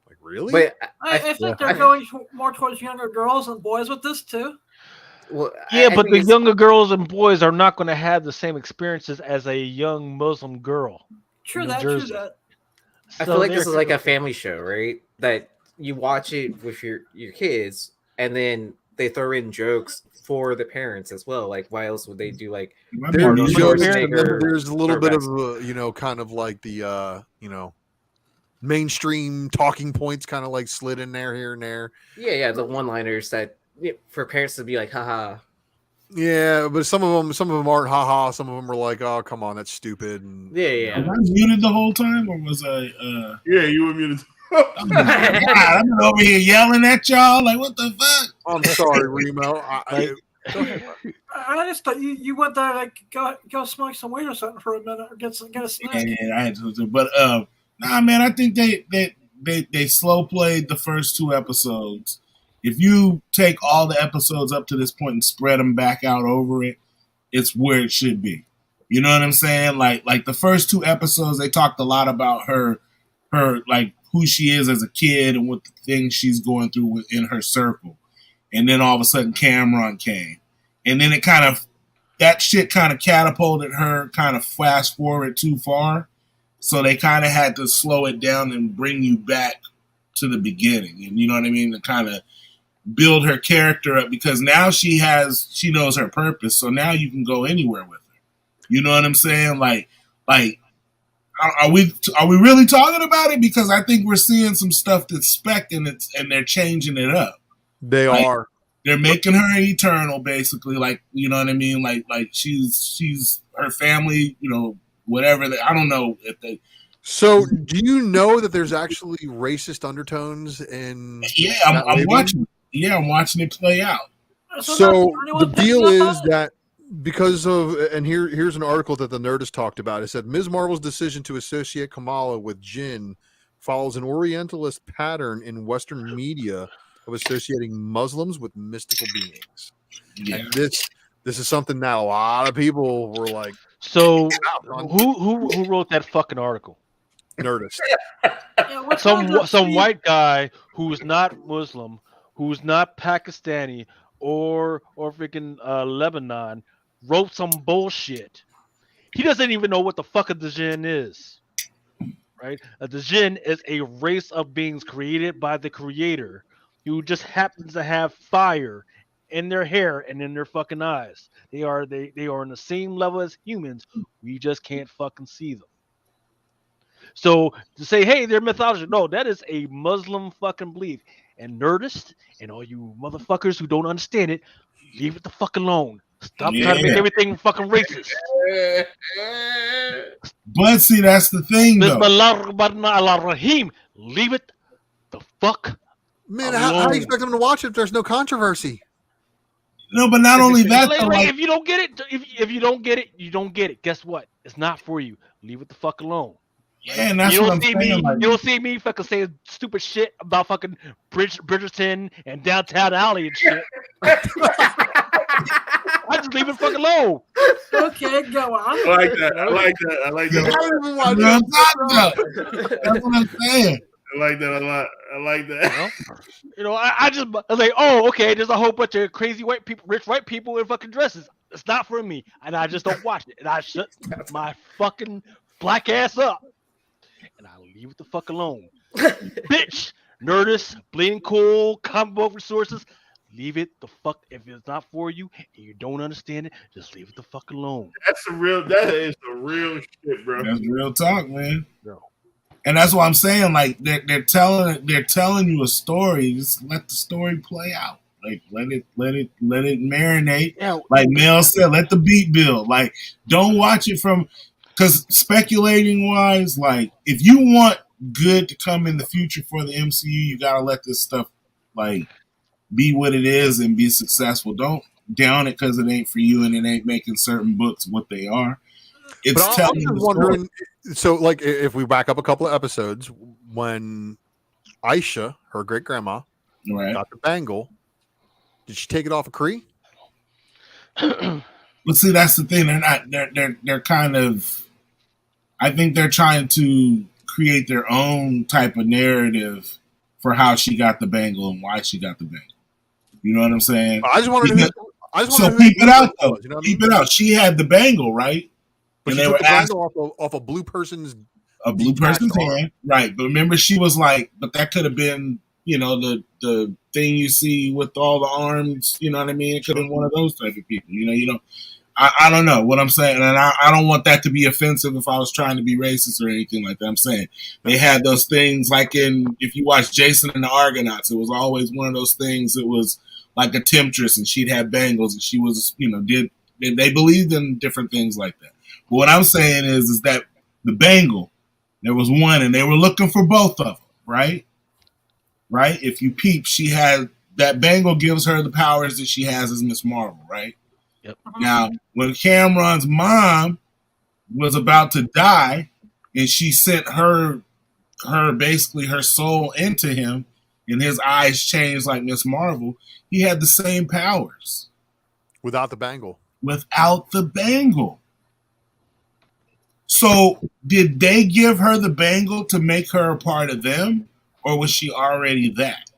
Like, really? But I think they're going more towards younger girls and boys with this too. Well, yeah, but the younger girls and boys are not going to have the same experiences as a young Muslim girl. True that. I feel like this is like a family show, right? That you watch it with your kids, and then they throw in jokes for the parents as well. Like, why else would they do like there's a little bit of kind of like the mainstream talking points kind of like slid in there here and there. Yeah, the one-liners that for parents to be like, haha. Yeah, but some of them aren't haha. Some of them are like, oh, come on, that's stupid. And, yeah. Was I muted the whole time, or was I? Yeah, you were muted. God, I've been over here yelling at y'all. Like, what the fuck? I'm sorry, Remo. I just thought you went there like go smoke some weed or something for a minute, or get a snack. Yeah, I had to. But nah, man, I think they slow played the first 2 episodes. If you take all the episodes up to this point and spread them back out over it, it's where it should be. You know what I'm saying? Like the first 2 episodes, they talked a lot about her like who she is as a kid and what the things she's going through within her circle. And then all of a sudden Cameron came. And then that shit kind of catapulted her kind of fast forward too far. So they kind of had to slow it down and bring you back to the beginning. And you know what I mean? To kind of build her character up, because now she knows her purpose. So now you can go anywhere with her. You know what I'm saying? Like, are we really talking about it? Because I think we're seeing some stuff that's spec and they're changing it up. They are. They're making her eternal, basically. Like, you know what I mean? Like she's her family. You know, whatever. I don't know if they. So, do you know that there's actually racist undertones in? Yeah, I'm watching. Yeah, I'm watching it play out. So the deal is that because of, and here's an article that the Nerdist talked about. It said Ms. Marvel's decision to associate Kamala with Jinn follows an Orientalist pattern in Western media of associating Muslims with mystical beings. Yeah. And this is something that a lot of people were like. So who wrote that fucking article? Nerdist. Some white guy who's not Muslim, who's not Pakistani or freaking Lebanon, wrote some bullshit. He doesn't even know what the fuck a Djinn is, right? A Djinn is a race of beings created by the creator who just happens to have fire in their hair and in their fucking eyes. They are on the same level as humans. We just can't fucking see them. So to say, hey, they're mythology, no, that is a Muslim fucking belief. And Nerdist and all you motherfuckers who don't understand it, leave it the fuck alone. Stop trying to make everything fucking racist. But see, that's the thing, though. Bismillahirrahmanirrahim. Leave it the fuck Man, how do you expect them to watch it if there's no controversy? No, but not only that, like, if you don't get it, if you don't get it, you don't get it. Guess what? It's not for you. Leave it the fuck alone. Yeah, and that's what I'm saying. You don't see me fucking saying stupid shit about fucking Bridgerton and Downtown Alley and shit. I just leave it fucking alone. Okay, go on. I like that. That's what I'm saying. I like that a lot. I like that. You know, I was like, oh, okay, there's a whole bunch of crazy white people, rich white people in fucking dresses. It's not for me. And I just don't watch it. And I shut my fucking black ass up. And I leave it the fuck alone. Bitch, Nerdist, Bleeding Cool, comic book resources, leave it the fuck. If it's not for you and you don't understand it, just leave it the fuck alone. That is the real shit, bro. That's real talk, man. Bro. And that's what I'm saying. Like they're telling you a story. Just let the story play out. Like let it marinate. Yeah. Like Mel said, let the beat build. Like don't watch it from, because speculating wise, like if you want good to come in the future for the MCU, you gotta let this stuff like be what it is and be successful. Don't down it because it ain't for you and it ain't making certain books what they are. It's but telling I'm you. wondering. So, like, if we back up a couple of episodes, when Aisha, her great grandma, got the bangle, did she take it off of Kree? But see, that's the thing. They're not. They're kind of. I think they're trying to create their own type of narrative for how she got the bangle and why she got the bangle. You know what I'm saying? I just wanted to. So keep it out though. You know keep it out. She had the bangle, right? But and she they took were the asked bangle off a blue person's hand, right? But remember, she was like, but that could have been, you know, the thing you see with all the arms. You know what I mean? It could have been one of those type of people. You know. I don't know what I'm saying, and I don't want that to be offensive if I was trying to be racist or anything like that. I'm saying they had those things like if you watch Jason and the Argonauts, it was always one of those things. It was like a temptress, and she'd have bangles, and she was, they believed in different things like that. But what I'm saying is that the bangle, there was one, and they were looking for both of them, right? Right? If you peep, she had that bangle gives her the powers that she has as Miss Marvel, right? Yep. Now, when Cameron's mom was about to die, and she sent her basically her soul into him, and his eyes changed like Miss Marvel, he had the same powers. Without the bangle. Without the bangle. So, did they give her the bangle to make her a part of them, or was she already that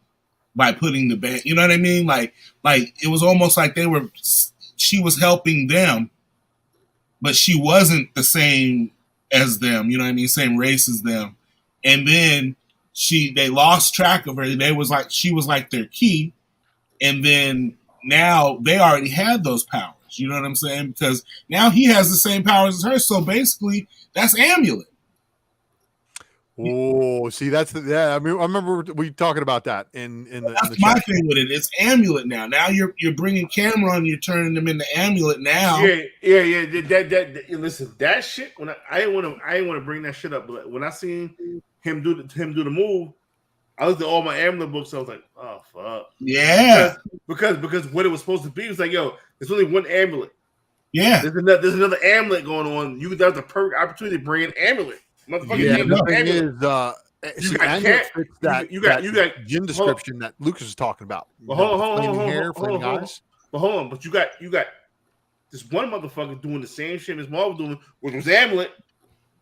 by putting the bangle? You know what I mean? Like it was almost like she was helping them, but she wasn't the same as them. You know what I mean? Same race as them. And then they lost track of her. She was like their key, and then now they already had those powers. You know what I'm saying? Because now he has the same powers as her. So basically, that's Amulet. Oh, see, I remember we talking about that in the. That's my thing with it. It's Amulet now. Now you're bringing Cameron, you're turning them into Amulet now. Yeah. Listen, that shit. When I didn't want to bring that shit up, but when I seen him do the move, I looked at all my Amulet books. I was like, oh fuck. Yeah. Because what it was supposed to be was like, yo, there's only one amulet. Yeah. There's another amulet going on. That's the perfect opportunity to bring an amulet. The thing is, you got gym description that Lucas was talking about. Hold on, but you got this one motherfucker doing the same shit as Marvel doing, which was Amulet.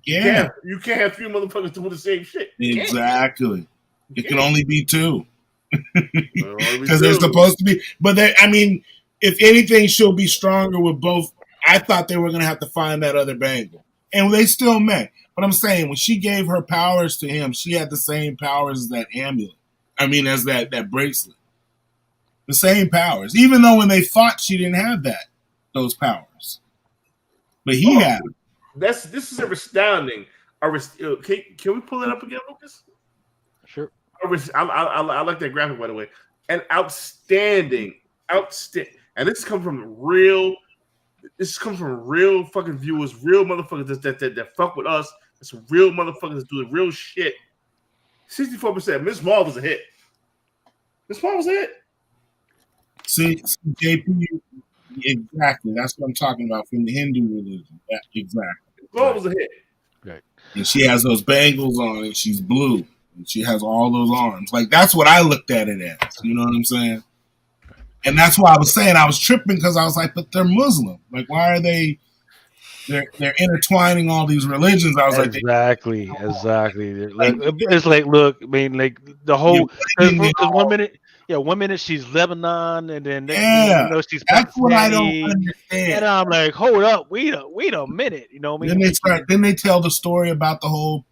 Yeah, you can't have three motherfuckers doing the same shit. Exactly. It can only be two because they're supposed to be. But if anything, she'll be stronger with both. I thought they were going to have to find that other bangle, and they still may. But I'm saying, when she gave her powers to him, she had the same powers as that amulet. As that bracelet. The same powers. Even though when they fought, she didn't have those powers. But he had them. This is astounding. Can we pull it up again, Lucas? Sure. I like that graphic, by the way. And outstanding. And this comes from real fucking viewers, real motherfuckers that fuck with us. It's real motherfuckers that do the real shit. 64%. Miss Marvel's a hit. Miss Marvel's a hit. See, JP, exactly. That's what I'm talking about from the Hindu religion. Exactly. Miss Marvel's a hit. Right. And she has those bangles on and she's blue. And she has all those arms. Like, that's what I looked at it as. You know what I'm saying? And that's why I was saying I was tripping because I was like, but they're Muslim. Like, why are they? They're intertwining all these religions. I was exactly. It's like, look, I mean, like the whole. Cause 1 minute she's Lebanon, and then she's that's Pakistani, what I don't understand. And I'm like, hold up, wait a minute, you know what I mean? Then they tell the story about the whole.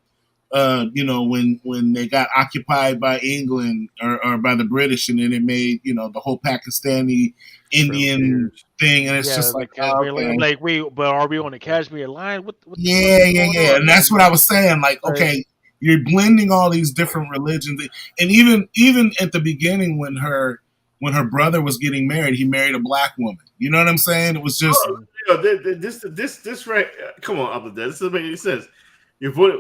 When they got occupied by England or by the British, and then it made the whole Pakistani Indian thing, and it's just like, wait, but are we on the Kashmir line? What yeah, and that's what I was saying. Like, okay, you're blending all these different religions, and even at the beginning when her brother was getting married, he married a black woman. You know what I'm saying? It was just this right. Come on, up there. This doesn't make any sense. You put it.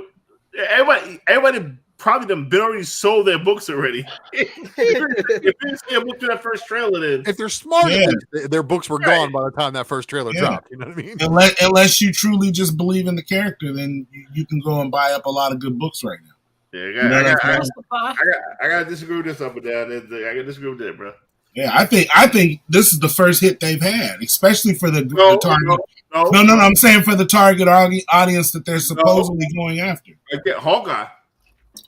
Everybody probably done been already sold their books already. If you didn't see a book to that first trailer, then if they're smart, their books were gone by the time that first trailer dropped. You know what I mean? Unless you truly just believe in the character, then you can go and buy up a lot of good books right now. Yeah, I got to disagree with this up and down. I got to disagree with that, bro. Yeah, I think this is the first hit they've had, especially for the target. No, I'm saying for the target audience that they're supposedly going after. Hawkeye.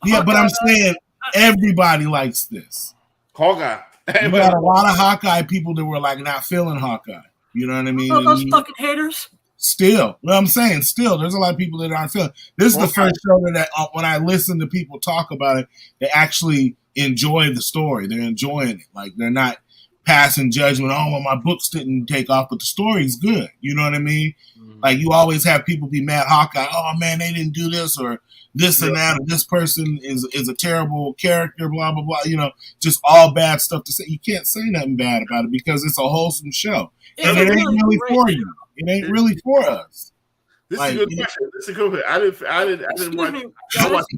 Yeah, but I'm saying everybody likes this. Hawkeye. You got a lot of Hawkeye people that were like not feeling Hawkeye. You know what I mean? Oh, those fucking haters. Still, what I'm saying, there's a lot of people that aren't feeling. This is the first show that when I listen to people talk about it, they actually enjoy the story. They're enjoying it. Like, they're not passing judgment. Oh, well, my books didn't take off, but the story's good. You know what I mean? Mm-hmm. Like, you always have people be mad Hawkeye. Oh man, they didn't do this or this and that. Or this person is a terrible character. Blah blah blah. Just all bad stuff to say. You can't say nothing bad about it because it's a wholesome show, and it ain't really for you. It ain't really for us. This is a good question. This is a good question. I didn't watch. I watched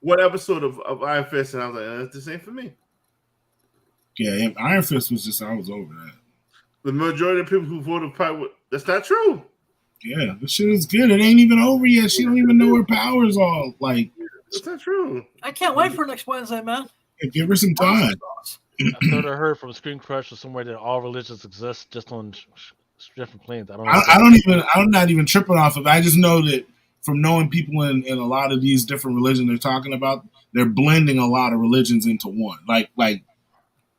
one episode of Iron Fist, and I was like, this ain't for me. Yeah, Iron Fist was just, I was over that. The majority of people who voted Pirate, that's not true. Yeah, this shit is good. It ain't even over yet. She don't even know her powers all. Like, that's not true. I can't wait for next Wednesday, man. Yeah, give her some time. I thought I heard from Screen Crush or somewhere that all religions exist just on different planes. I'm not even tripping off of it. I just know that from knowing people in a lot of these different religions they're talking about, they're blending a lot of religions into one. Like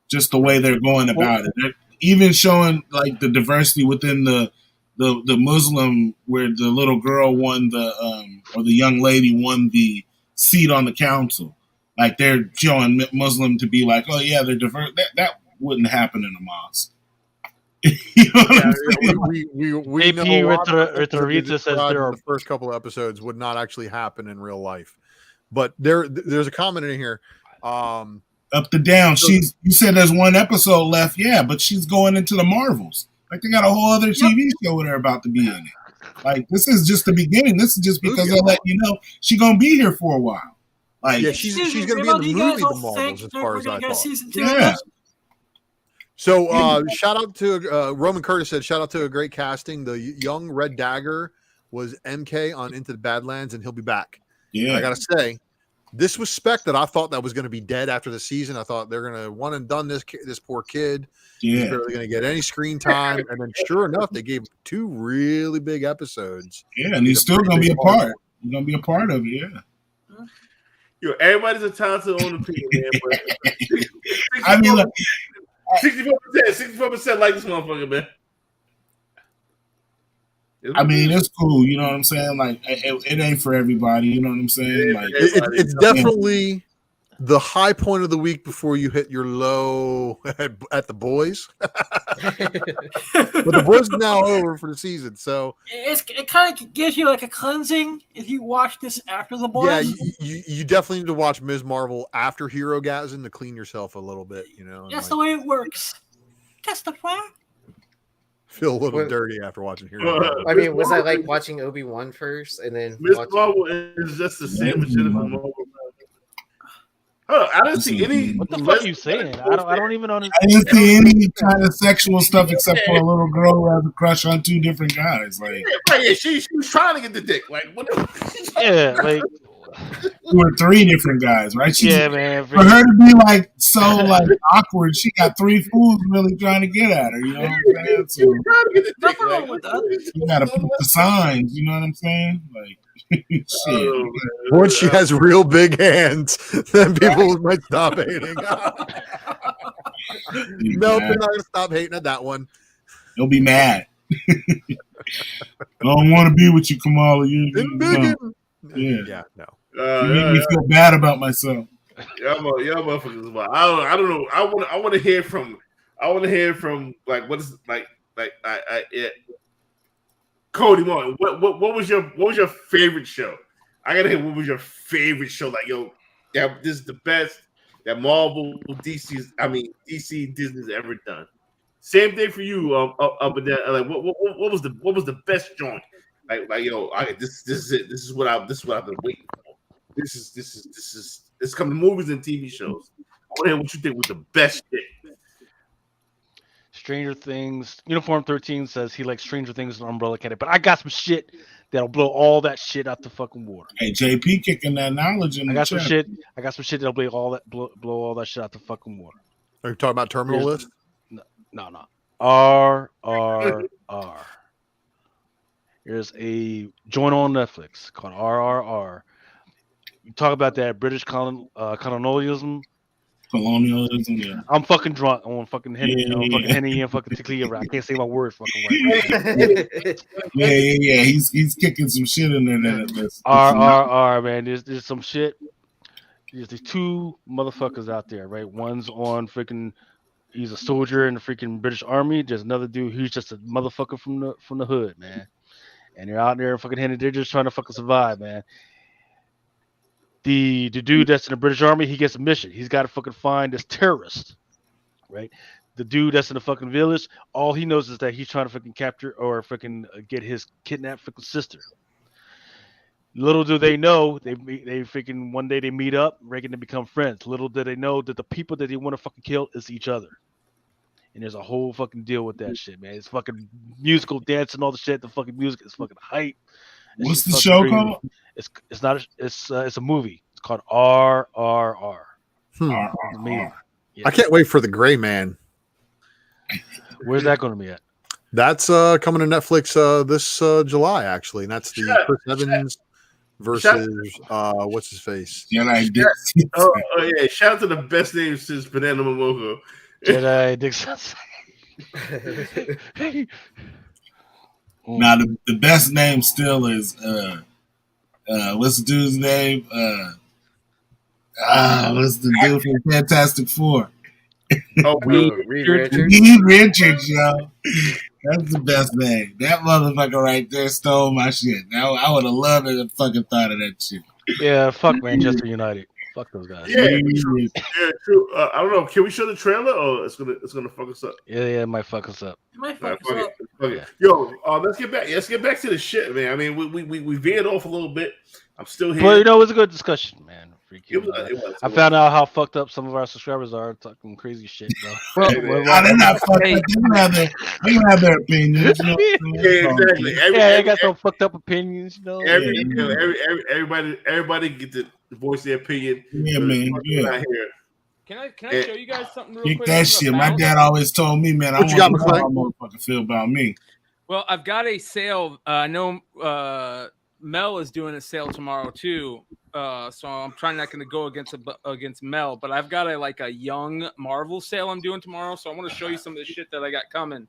just the way they're going about it. They're even showing like the diversity within the Muslim, where the little girl won or the young lady won the seat on the council. Like, they're showing Muslim to be like, oh yeah, they're diverse. That wouldn't happen in a mosque. You know what I'm saying? We know Rita says the first couple of episodes would not actually happen in real life, but there's a comment in here. Up to down. You said there's one episode left, yeah, but she's going into the Marvels. Like, they got a whole other TV show where they're about to be in it. Like, this is just the beginning. This is just because they'll let you know she's gonna be here for a while. Like, yeah, she's gonna be in the movie The Marvels, as far as I thought. Yeah. So shout out to Roman Curtis said, shout out to a great casting. The young Red Dagger was MK on Into the Badlands, and he'll be back. Yeah, and I gotta say, this was spec that I thought that was going to be dead after the season. I thought they're going to one and done this poor kid. Yeah. He's barely going to get any screen time. And then sure enough, they gave 2 really big episodes. Yeah, and he's still going to be a part. He's going to be a part of it, yeah. Yo, everybody's entitled to own opinion, man. But 64%, I mean, look, 64% like this motherfucker, man. I mean, it's cool. You know what I'm saying? Like, it ain't for everybody. You know what I'm saying? Like, it's definitely the high point of the week before you hit your low at the boys. But the boys is now over for the season, so it kind of gives you like a cleansing if you watch this after the boys. Yeah, you definitely need to watch Ms. Marvel after Hero Gasm to clean yourself a little bit. That's the way it works. Testify. Feel a little dirty after watching Hero. I mean, was I like watching Obi-Wan first and then Ms. Marvel is just the same as Jennifer Marvel. I didn't see any. What the fuck are you saying? I don't even understand. I didn't see any kind of sexual stuff except for a little girl who has a crush on two different guys. Like, yeah, she was trying to get the dick. Like, what? Yeah, like 2 or 3 different guys, right? Man. For her to be like so like awkward, she got 3 fools really trying to get at her. You know what I'm saying? So, Nothing wrong with that. you gotta put the signs. You know what I'm saying? Like, shit. Once she has real big hands, then people might stop hating. Nope, they're not gonna stop hating at that one. They'll be mad. I don't want to be with you, Kamala. Yeah, no. You make me feel bad about myself. Y'all motherfuckers. I don't know. I want to hear from. Like what is like Cody Martin. What was your favorite show? I gotta hear what was your favorite show. Like this is the best that Marvel, DC Disney's ever done. Same thing for you. Up and down. Like what was the best joint? This is it. This is what I've been waiting for. This is coming to movies and TV shows. I want to hear what you think was the best shit. Stranger Things. Uniform 13 says he likes Stranger Things and Umbrella Academy, but I got some shit that'll blow all that shit out the fucking water. Hey, JP kicking that knowledge in I the got chat. some shit. I got some shit that'll blow all that shit out the fucking water. Are you talking about Terminal List? No. R. There's a joint on Netflix called RRR. You talk about that British colonialism. Colonialism, yeah. I'm fucking drunk. I want fucking Henny, fucking Henny and fucking tequila. I can't say my words fucking right. Yeah. He's kicking some shit in there. RRR, man. There's some shit. There's these 2 motherfuckers out there, right? One's on freaking. He's a soldier in the freaking British Army. There's another dude who's just a motherfucker from the hood, man. And they're out there fucking Henny. They're just trying to fucking survive, man. The dude that's in the British Army, he gets a mission. He's got to fucking find this terrorist, right? The dude that's in the fucking village, all he knows is that he's trying to fucking capture or fucking get his kidnapped fucking sister. Little do they know, they freaking one day they meet up, reckon to become friends. Little do they know that the people that they want to fucking kill is each other. And there's a whole fucking deal with that shit, man. It's fucking musical dance and all the shit. The fucking music is fucking hype. What's the show called? It's a movie. It's called RRR. Yeah. I can't wait for The Gray Man. Where's that going to be at? That's coming to Netflix this July, actually, and that's the Chris Evans versus what's his face? Jedi yeah! Shout out to the best name since Banana Momoa. Jedi Dixon. Now the best name still is what's the dude's name? What's the dude from Fantastic Four? Reed Richards. Reed Richards, yo. That's the best name. That motherfucker right there stole my shit. Now I would have loved to have fucking thought of that shit. Yeah, fuck Manchester United. Fuck those guys. Yeah, true. I don't know. Can we show the trailer or it's gonna fuck us up? Yeah, it might fuck us up. It might fuck us up. Okay. Yo, let's get back to the shit, man. I mean, we veered off a little bit. I'm still here. Well, it was a good discussion, man. It was. I found out how fucked up some of our subscribers are talking crazy shit, though. They're not fucked up. They can have their opinions. You know? Yeah, exactly. They got some fucked up opinions, you know. Everybody get to voice their opinion. Yeah, man. Yeah. Can I show you guys something real Kick quick? that shit. My dad always told me, man, I want to know how a motherfucker feel about me. Well, I've got a sale. I know Mel is doing a sale tomorrow too. So I'm trying not going to go against Mel, but I've got a young Marvel sale I'm doing tomorrow. So I want to show you some of the shit that I got coming.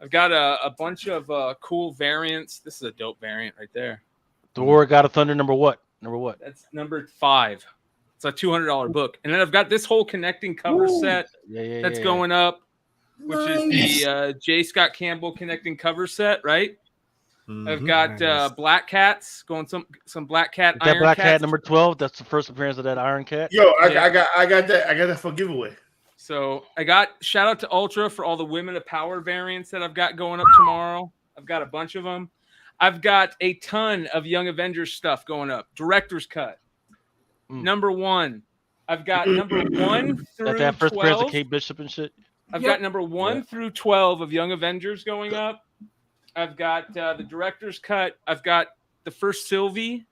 I've got a bunch of cool variants. This is a dope variant right there. Thor God of Thunder number what? That's number 5. It's a $200 book. And then I've got this whole connecting cover set that's going up, which is the J. Scott Campbell connecting cover set, right? I've got Black Cats going some Black Cat That Iron Black Cats. Cat number 12. That's the first appearance of that Iron Cat. Yo, I got that for giveaway. So I got shout out to Ultra for all the Women of Power variants that I've got going up tomorrow. I've got a bunch of them. I've got a ton of Young Avengers stuff going up. Director's cut. Number 1. I've got number 1 through that first appearance 12. of Kate Bishop and shit. I've got number 1 through 12 of Young Avengers going up. I've got the director's cut. I've got the first Sylvie,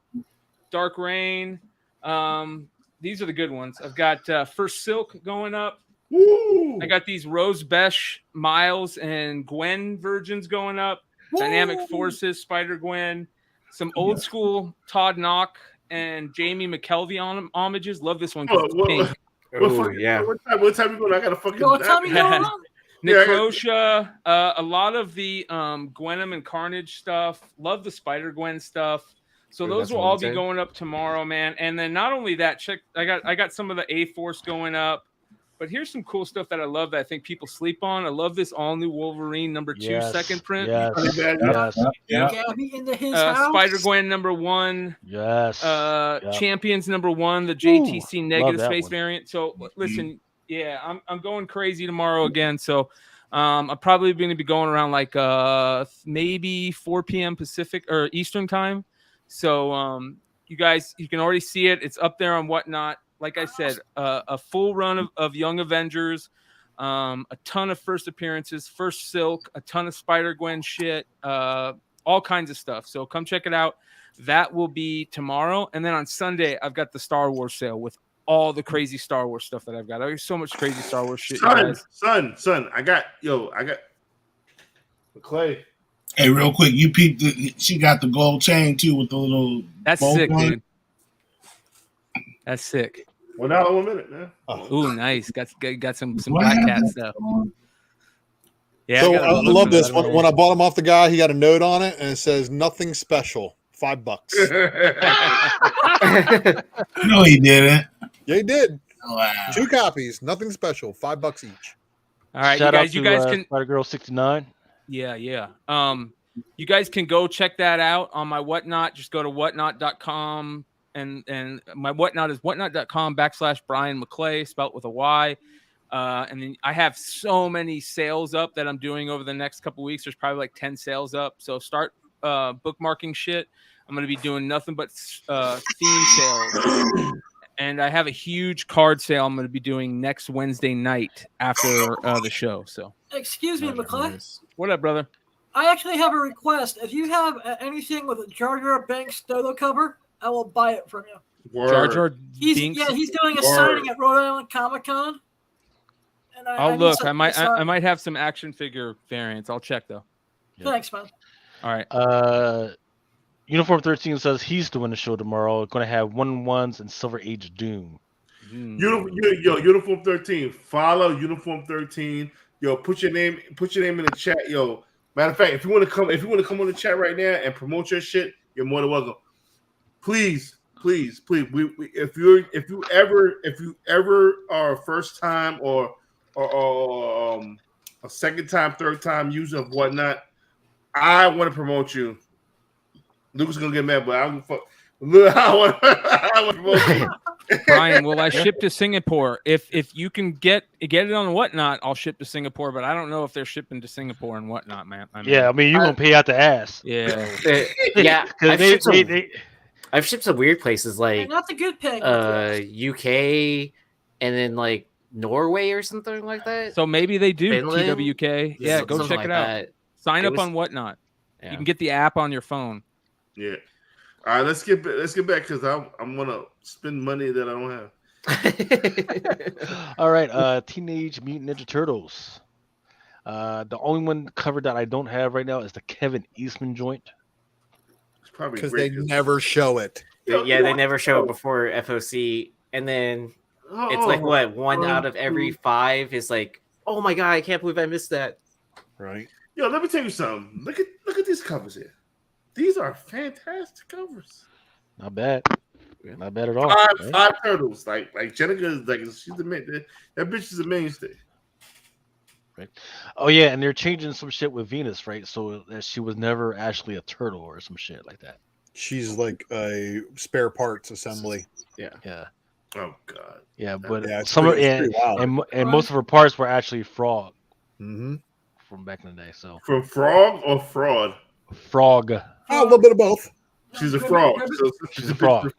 Dark Reign. These are the good ones. I've got first Silk going up. Woo! I got these Rose Besh, Miles, and Gwen virgins going up. Woo! Dynamic Forces, Spider-Gwen. Some old school Todd Knock and Jamie McKelvey homages. Love this one because it's pink. What time you going? I got to fucking. What time you going? Necrosha, a lot of the Gwenom and Carnage stuff. Love the Spider-Gwen stuff. So those will all be going up tomorrow, man. And then not only that, I got some of the A-Force going up. But here's some cool stuff that I love that I think people sleep on. I love this all-new Wolverine number 2 second print. Gabby into his house. Spider-Gwen number 1. Yes. Champions number 1, the JTC negative space variant. So listen, I'm going crazy tomorrow again. So I'm probably going to be going around like maybe 4 p.m. Pacific or Eastern time. So you guys, you can already see it. It's up there on Whatnot. Like I said, a full run of Young Avengers, a ton of first appearances, first Silk, a ton of Spider-Gwen shit, all kinds of stuff. So come check it out. That will be tomorrow. And then on Sunday, I've got the Star Wars sale with all the crazy Star Wars stuff that I've got. I got so much crazy Star Wars shit. Son, I got Clay. Hey, real quick, you peeped she got the gold chain too with the little. That's sick, dude. That's sick. $1 1 minute, man. Ooh, nice. Got some Black Cat stuff. Yeah. So I love this. When I bought him off the guy, he got a note on it and it says nothing special. $5. No, he didn't. Yeah, he did. Oh, wow. 2 copies, nothing special, $5 each. All right, Shout you guys can Spider Girl 69. Yeah. You guys can go check that out on my Whatnot. Just go to whatnot.com. And my Whatnot is whatnot.com/Brian McClay, spelled with a Y. And then I have so many sales up that I'm doing over the next couple weeks. There's probably like 10 sales up. So start bookmarking shit. I'm going to be doing nothing but theme sales. And I have a huge card sale I'm going to be doing next Wednesday night after the show. So Excuse me, McClay. What up, brother? I actually have a request. If you have anything with a Jar Jar Binks Dodo cover, I will buy it from you. Jar Jar Binks? He's doing a signing at Rhode Island Comic Con. I might have some action figure variants. I'll check though. Thanks, man. All right. Uniform 13 says he's doing the show tomorrow. Going to have 1-1s and Silver Age Doom. Uniform 13. Follow Uniform 13. Yo, put your name in the chat. Yo, matter of fact, if you want to come on the chat right now and promote your shit, you're more than welcome. Please. If you ever are a first time or a second time, third time user of Whatnot, I want to promote you. Luke's gonna get mad, but I want to promote you. Brian, will I ship to Singapore? If you can get it on Whatnot, I'll ship to Singapore. But I don't know if they're shipping to Singapore and whatnot, man. You're gonna pay out the ass. Yeah, yeah. I've shipped to weird places like not the good paying UK, and then like Norway or something like that. So maybe they do Finland? TWK. Yeah, go check it out. That. Sign up on Whatnot. Yeah. You can get the app on your phone. Yeah. All right, let's get back because I'm gonna spend money that I don't have. All right, Teenage Mutant Ninja Turtles. The only one covered that I don't have right now is the Kevin Eastman joint. Because they never show it. They never show it before FOC, and then it's like what 1 out of every 5 is like, oh my god, I can't believe I missed that. Right. Yo, let me tell you something. Look at these covers here. These are fantastic covers. Not bad. Not bad at all. Five turtles. Like Jenica is like she's the main. That bitch is a mainstay. Right. Oh yeah, and they're changing some shit with Venus, right? So that she was never actually a turtle or some shit like that. She's like a spare parts assembly. Yeah. Oh god. Yeah, but Yeah, it's some pretty- it's pretty wild. and most of her parts were actually frog Mm-hmm. from back in the day. So From frog or fraud? frog. Oh, a little bit of both. She's a frog. So She's a frog.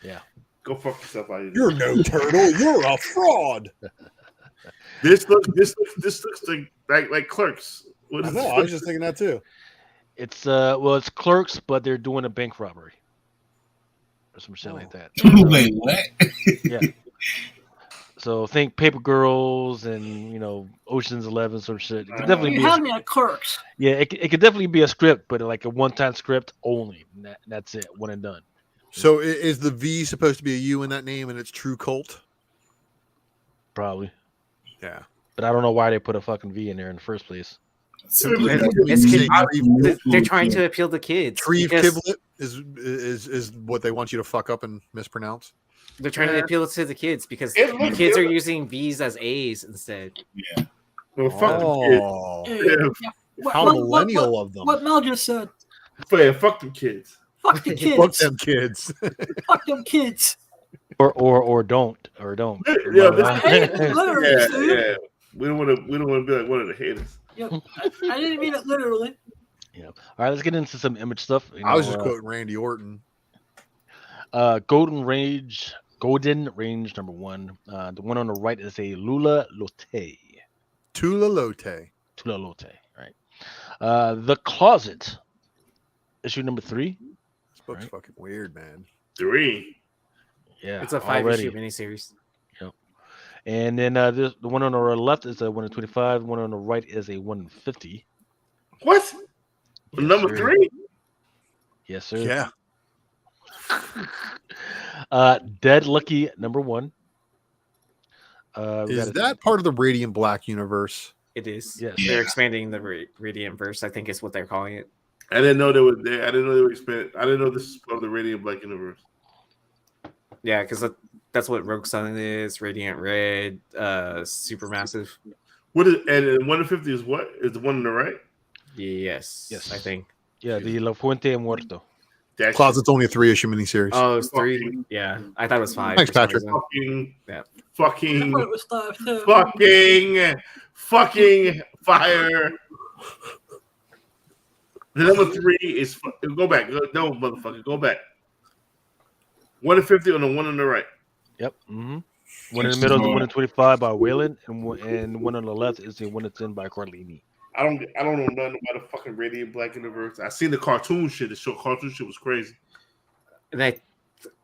Yeah. Go fuck yourself out here. You're no turtle. You're a fraud. This looks like Clerks. What I is know. this? I was just thinking that too. It's it's Clerks, but they're doing a bank robbery or some shit like that. Wait, what? Yeah. So think Paper Girls and Ocean's 11 sort of shit. It could definitely You be. had me at Clerks. Yeah, it could definitely be a script, but like a one-time script only. That's it, one and done. So is the V supposed to be a U in that name, and it's True Cult? Probably. Yeah. But I don't know why they put a fucking V in there in the first place. They're trying to appeal to kids. Treve because Kiblet is what they want you to fuck up and mispronounce. They're trying to appeal to the kids because It looks kids are good. using V's as A's instead. Yeah. Well, fuck Oh, them kids. how millennial of them. What Mel just said. Yeah, fuck them kids. Fuck the kids. Fuck them kids. Fuck them kids. Or don't. Yeah, Literally, yeah, dude. yeah. We don't want to be like one of the haters. Yep. I didn't mean it literally. Yeah. All right, let's get into some image stuff. I was just quoting Randy Orton. Golden Range number 1. The one on the right is a Lula Lotte. Tula Lotte. Right. The Closet, issue number 3. This book's fucking weird, man. 3. Yeah, It's a 5-issue miniseries. Yep. And then the one on the left is a 1 in 25. The one on the right is a 1 in 50. What? Yes, Number sir. 3? Yes, sir. Yeah. Dead Lucky number 1. Is that part of the Radiant Black universe? It is. Yes. They're expanding the Radiant verse. I think is what they're calling it. I didn't know they were there. I didn't know they were expanding. I didn't know this is part of the Radiant Black universe. Yeah, because that's what Rogue Sun is. Radiant Red, Supermassive. What is and 1 in 50 is what? Is the one on the right? Yes, I think. Yeah, the La Fuente Muerto. That's Closet's only a 3-issue miniseries. Oh, it's 3. Yeah, I thought it was 5. Thanks, for some Patrick. reason. Yeah. fucking It was 5 too. fucking fire. The number 3 is go back. No, motherfucker, go back. 1 in 50 on the one on the right. Yep. Mm-hmm. One in the middle is the 1 in 25 by Whalen, and one on the left is the 1 in 10 by Carlini. I don't know nothing about the fucking Radiant Black universe. I seen the cartoon shit. The show cartoon shit was crazy. And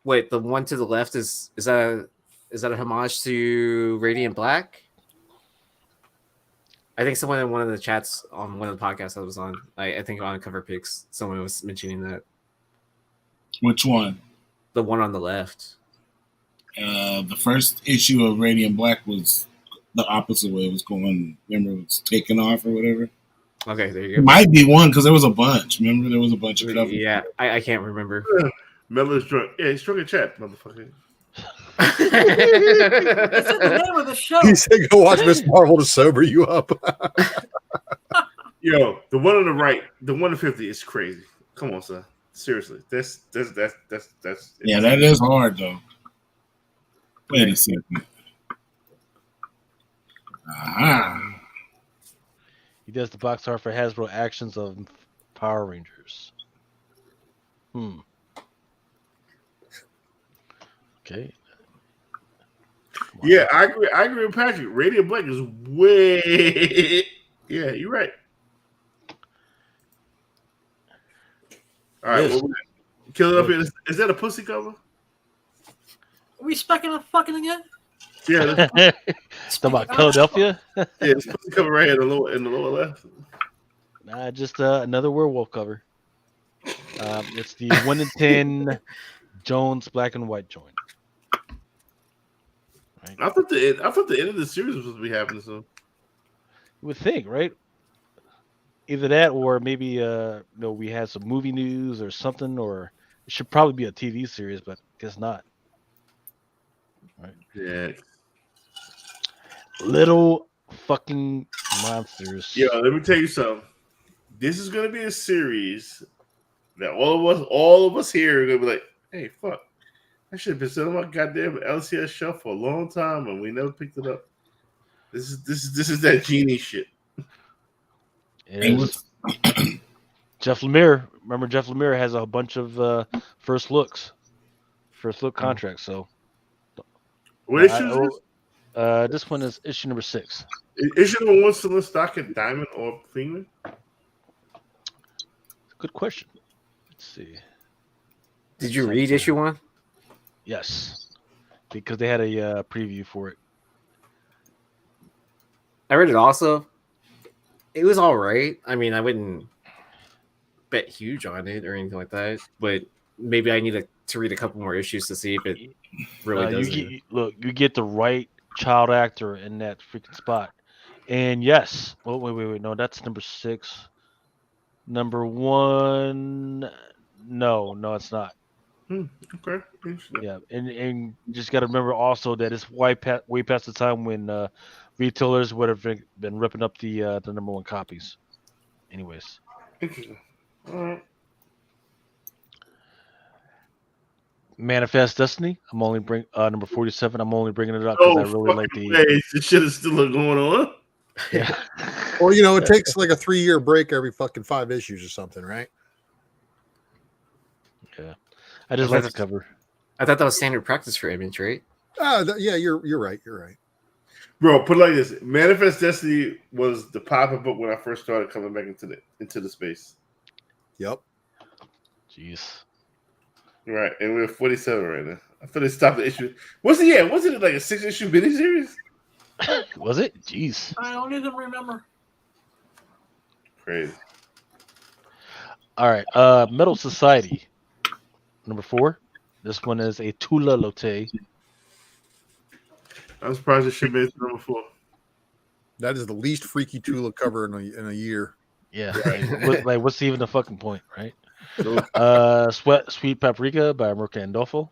wait, the one to the left is that a homage to Radiant Black? I think someone in one of the chats on one of the podcasts I was on, I think on Cover Picks, someone was mentioning that. Which one? The one on the left. The first issue of Radiant Black was the opposite way. It was going. Remember, it was taking off or whatever. Okay, there you It go. might be one because there was a bunch. Remember, there was a bunch of covers. Yeah, I can't remember. Mello's drunk. Yeah, he's drunk in chat, motherfucker. It's in the name of the show. He said, "Go watch Miss Marvel to sober you up." Yo, the one on the right, the 1 in 50 is crazy. Come on, son. Seriously, that's. Yeah, that is hard though. Wait a second. Aha. He does the box art for Hasbro Actions of Power Rangers. Okay. Yeah, I agree with Patrick. Radiant Black is way. Yeah, you're right. All right, Yes. well, kill it up here. Is that a pussy cover? Are we specking a fucking again? Yeah, It's about Philadelphia. yeah, it's pussy cover right here in the lower left. Nah, just another werewolf cover. It's the 1 in 10 Jones black and white joint. Right. I thought the end of the series was supposed to be happening soon. You would think, right? Either that, or maybe we had some movie news or something, or it should probably be a TV series. But Guess not. Right. Yeah. Little fucking monsters. Yo, let me tell you something. This is gonna be a series that all of us here are gonna be like, hey, fuck. I should have been sitting on my goddamn LCS shelf for a long time and we never picked it up. This is that genie shit. Jeff Lemire. Remember, Jeff Lemire has a bunch of first look contracts. So, what issue is this? This one is issue number 6. Issue number 1 still in stock at Diamond or Premium? Good question. Let's see. Did you read issue 1? Yes, because they had a preview for it. I read it also. It was all right. I mean, I wouldn't bet huge on it or anything like that, but maybe I need to read a couple more issues to see if it really does. You get the right child actor in that freaking spot. And yes, wait. No, that's number 6. Number 1, no, it's not. Okay. Yeah, and you just got to remember also that it's way past the time when retailers would have been ripping up the number 1 copies. Anyways. Interesting. All right. Manifest Destiny. I'm only number 47. I'm only bringing it up because I really like the. This shit is still going on. Yeah. Well, it takes like a 3-year break every fucking 5 issues or something, right? Yeah, I just like the cover. I thought that was standard practice for Image, right? Yeah, you're right. You're right. Bro, put it like this: Manifest Destiny was the pop-up book when I first started coming back into the space. Yep. Jeez. Right, and we're 47 right now. I feel they stopped the issue. Wasn't it like a 6-issue miniseries? Was it? Jeez. I don't even remember. Crazy. All right. Metal Society. Number 4. This one is a Tula Lotte. I'm surprised it should be number 4. That is the least freaky Tula cover in a year. Yeah. What's even the fucking point, right? Sweet Paprika by Mirka Andolfo.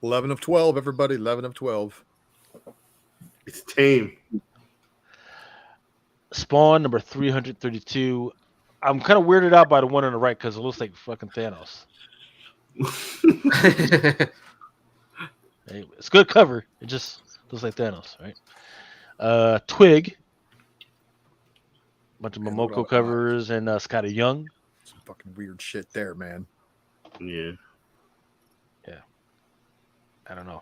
11 of 12, everybody. 11 of 12. It's tame. Spawn number 332. I'm kind of weirded out by the one on the right because it looks like fucking Thanos. Anyway, it's a good cover. It just looks like Thanos, right? Twig. Bunch of Momoko covers and Scotty Young. Some fucking weird shit there, man. Yeah. I don't know.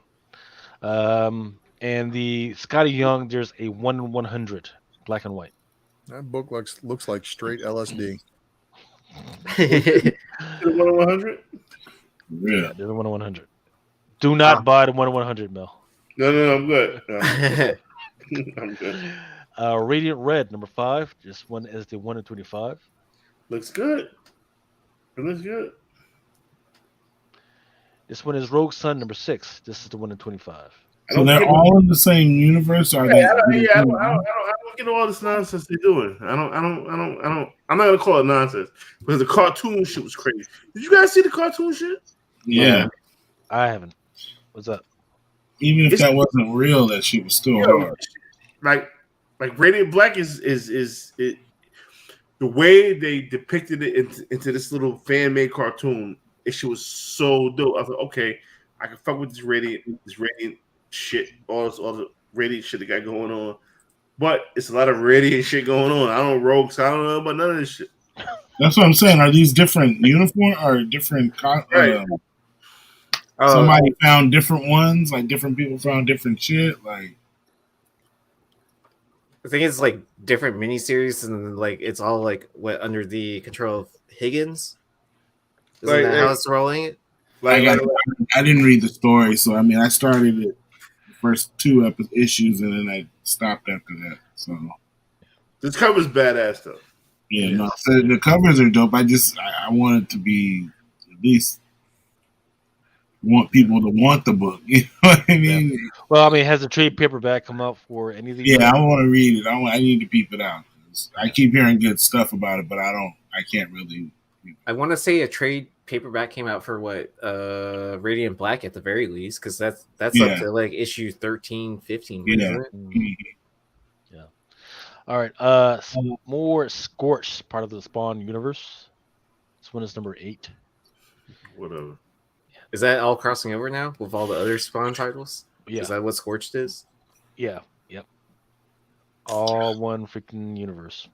And the Scotty Young, there's a 1 in 100, black and white. That book looks like straight LSD. 1 in 100? Yeah, there's a 1 in 100. Do not buy the 1 in 100, Mel. No, I'm good. No. I'm good. Radiant Red, number 5. This one is the 1 in 25. Looks good. It looks good. This one is Rogue Sun, number 6. This is the 1 in 25. So they're all in the same universe? Or I don't get all this nonsense they're doing. I'm not gonna call it nonsense because the cartoon shit was crazy. Did you guys see the cartoon shit? Yeah. I haven't. What's up? Even if that wasn't real, that shit was still hard. Like Radiant Black is the way they depicted it into this little fan made cartoon. It shit was so dope. I was like, okay, I can fuck with this radiant shit, all the radiant shit they got going on. But it's a lot of radiant shit going on. I don't rogue, so I don't know about none of this shit. That's what I'm saying. Are these different uniform or different? Right. Somebody found different ones. Like different people found different shit. Like I think it's like different miniseries, and like it's all like under the control of Higgins. Isn't that how it's rolling it? I didn't read the story, so I mean, I started it the first 2 issues, and then I stopped after that. So this cover's badass though. Yeah, no, so the covers are dope. I want it to be at least want people to want the book. You know what I mean? Yeah. Well, I mean, has the trade paperback come out for anything? Yeah, I want to read it. I need to peep it out. I keep hearing good stuff about it, but I can't really. I want to say a trade paperback came out for what Radiant Black at the very least, because that's Yeah. up to like issue 13, 15. Yeah. Isn't it? Yeah. All right. More Scorched, part of the Spawn universe. This one is number 8. Whatever. Is that all crossing over now with all the other Spawn titles? Yeah. Is that what Scorched is? Yeah. Yep. All one freaking universe.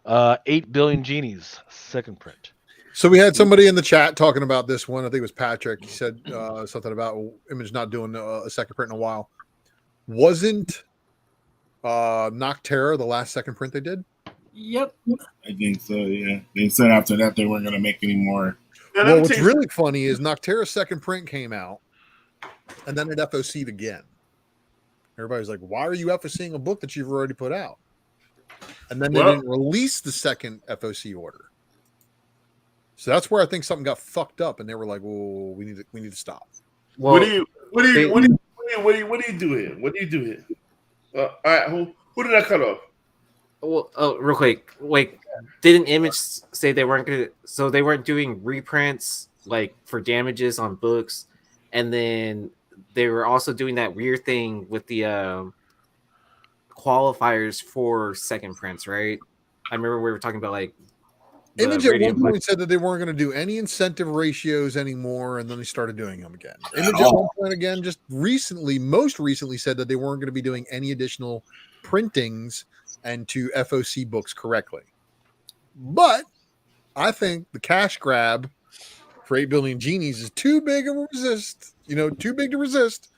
8 Billion Genies, second print. So we had somebody in the chat talking about this one. I think it was Patrick. He said something about Image not doing a second print in a while. Wasn't Nocterra the last second print they did? Yep. I think so. Yeah, they said after that they weren't going to make any more. Well, what's really funny is Nocterra's second print came out, and then it FOC'd again. Everybody's like, "Why are you FOCing a book that you've already put out?" And then they didn't release the second FOC order. So that's where I think something got fucked up, and they were like, "Well, we need to stop." Well, what do you do here? What do you do here? All right, who did I cut off? Well, real quick, wait, didn't Image say they weren't gonna? So they weren't doing reprints like for damages on books, and then they were also doing that weird thing with the qualifiers for second prints, right? I remember we were talking about like Image at one point said that they weren't going to do any incentive ratios anymore, and then they started doing them again. Image at one point again, just recently, most recently, said that they weren't going to be doing any additional printings and to FOC books correctly. But I think the cash grab for 8 Billion Genies is too big of a resist. Too big to resist.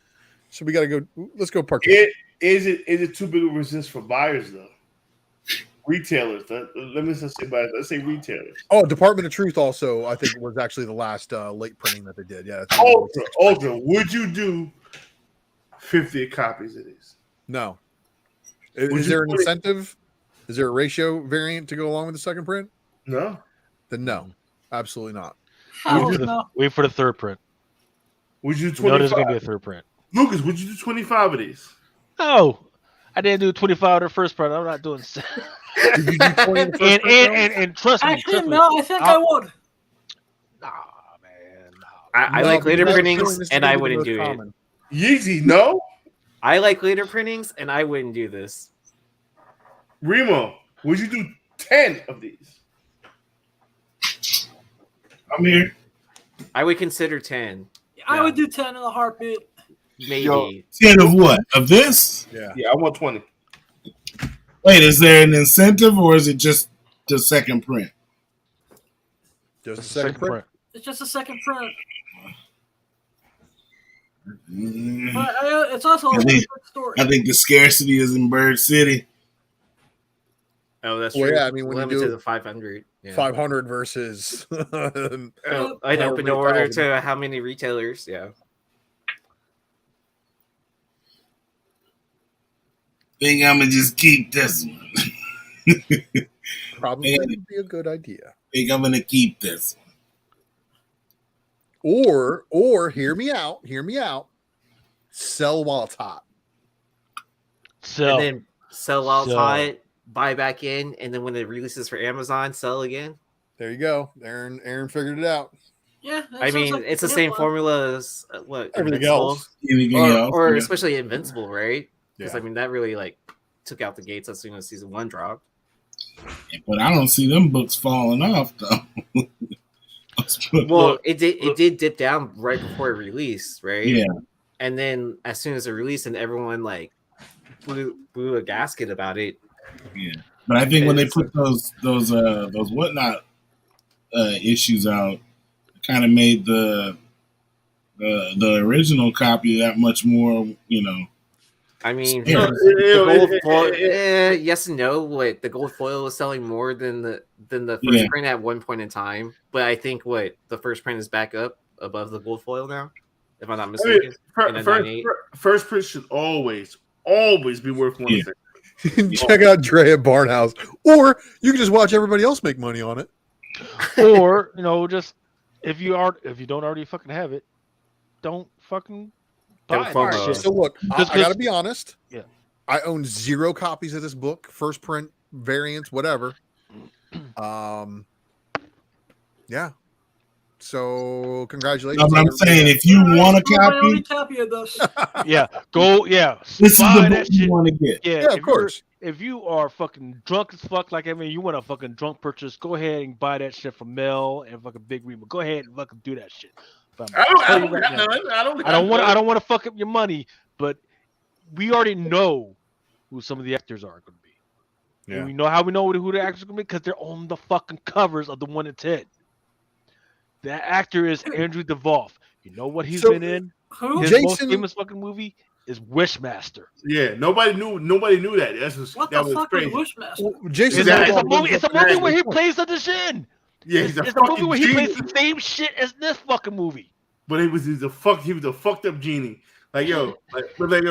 So we got to go. Let's go participate. Is it too big of a resist for buyers though? Retailers. Let me just say buyers. Let's say retailers. Oh, Department of Truth also, I think, was actually the last late printing that they did. Yeah. Ultra. Would you do 50 copies of these? No. Is there an incentive? Is there a ratio variant to go along with the second print? No. Then no, absolutely not. Wait for the third print. Would you do 25? No, there's going to be a third print. Lucas, would you do 25 of these? No, I didn't do 25 of the first print. I'm not doing. Did you do 20 in the first print? And trust me. Actually, no, I think I would. Nah, man. I like later printings, and I wouldn't do it. Yeezy, no. I like later printings, and I wouldn't do this. Remo, would you do 10 of these? I'm here. I would consider 10. I would do 10 in a heartbeat. Maybe. 10 of what? Of this? Yeah, I want 20. Wait, is there an incentive or is it just the second print? Just the second print. It's just a second print. Mm. But it's also a good story. I think the scarcity is in Bird City. Oh, that's Well, true. yeah, I mean, when you limited do to 500. Yeah. 500 versus I'd open the order to how many retailers? Yeah. Think I'm gonna just keep this one. Probably would be a good idea. Think I'm gonna keep this one. Or hear me out. Sell while it's hot. Sell. And then sell while it's hot, buy back in, and then when it releases for Amazon, sell again. There you go. Aaron figured it out. Yeah, I mean, like it's the same formula as what everything Invincible? else. Or yeah. especially Invincible, right? Because Yeah. I mean, that really like took out the gates as soon as season 1 dropped. But I don't see them books falling off though. Well, it did dip down right before it released, right? Yeah. And then as soon as it released, and everyone like blew a gasket about it. Yeah. But I think when they put those whatnot issues out, it kind of made the original copy that much more, I mean, Yeah. the gold foil, yes and no. What the gold foil was selling more than the first print at one point in time, but I think the first print is back up above the gold foil now, if I'm not mistaken. First print should always be worth more. Yeah. Check out Dre at Barnhouse, or you can just watch everybody else make money on it. Or just if you don't already fucking have it, don't fucking buy it. So look, I gotta be honest. Yeah, I own 0 copies of this book, first print, variants, whatever. Yeah, So congratulations. No, but I'm saying if you want a copy of this, yeah, go. Yeah, this is the buy book that you shit. want to get. Yeah, of course. If you are fucking drunk as fuck, like I mean, you want a fucking drunk purchase, go ahead and buy that shit from Mel and fucking Big Remo. Go ahead and fucking do that shit. But I don't want to fuck up your money, but we already know who some of the actors are going to be. Yeah. And we know how we know who the actors are going to be because they're on the fucking covers of the 1 to 10. That actor is Andrew DeVolf. You know what he's been in? Who? His most famous fucking movie is Wishmaster. Yeah, nobody knew that. What that the fuck crazy. is Wishmaster? Well, Jason, It's a movie where he plays the Shin. Yeah, it's a movie where he plays the same shit as this fucking movie. But he was a fucked up genie. Like they was like,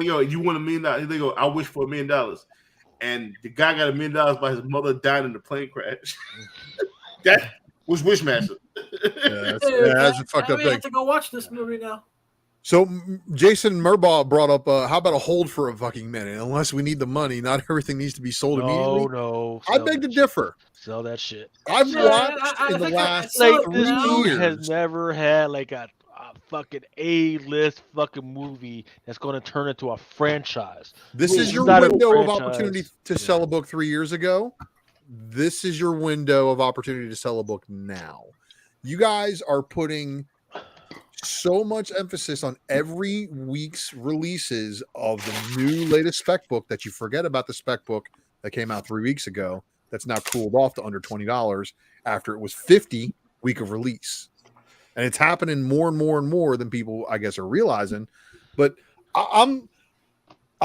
yo, you want $1 million? They go, I wish for $1 million. And the guy got $1 million by his mother dying in the plane crash. That was Wishmaster. That's a fucked up I thing. have to go watch this movie now. So Jason Murbaugh brought up, how about a hold for a fucking minute? Unless we need the money, not everything needs to be sold immediately. No. I beg to differ. Sell that shit. I've watched in the last 3 years. Has never had like a fucking A-list fucking movie that's going to turn into a franchise. This is your window of opportunity to sell a book 3 years ago. This is your window of opportunity to sell a book now. You guys are putting so much emphasis on every week's releases of the new latest spec book that you forget about the spec book that came out 3 weeks ago that's now cooled off to under $20 after it was $50 week of release. And it's happening more and more and more than people, I guess, are realizing. But I'm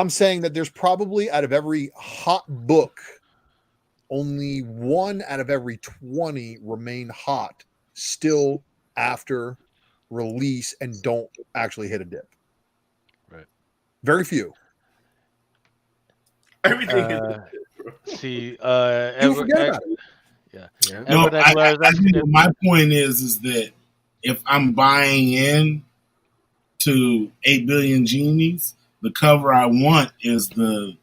saying that there's probably out of every hot book, only 1 out of every 20 remain hot still after release and don't actually hit a dip. Right. Very few. Everything see, you forget about it. Yeah. No, I think my point is that if I'm buying in to 8 Billion Genies, the cover I want is the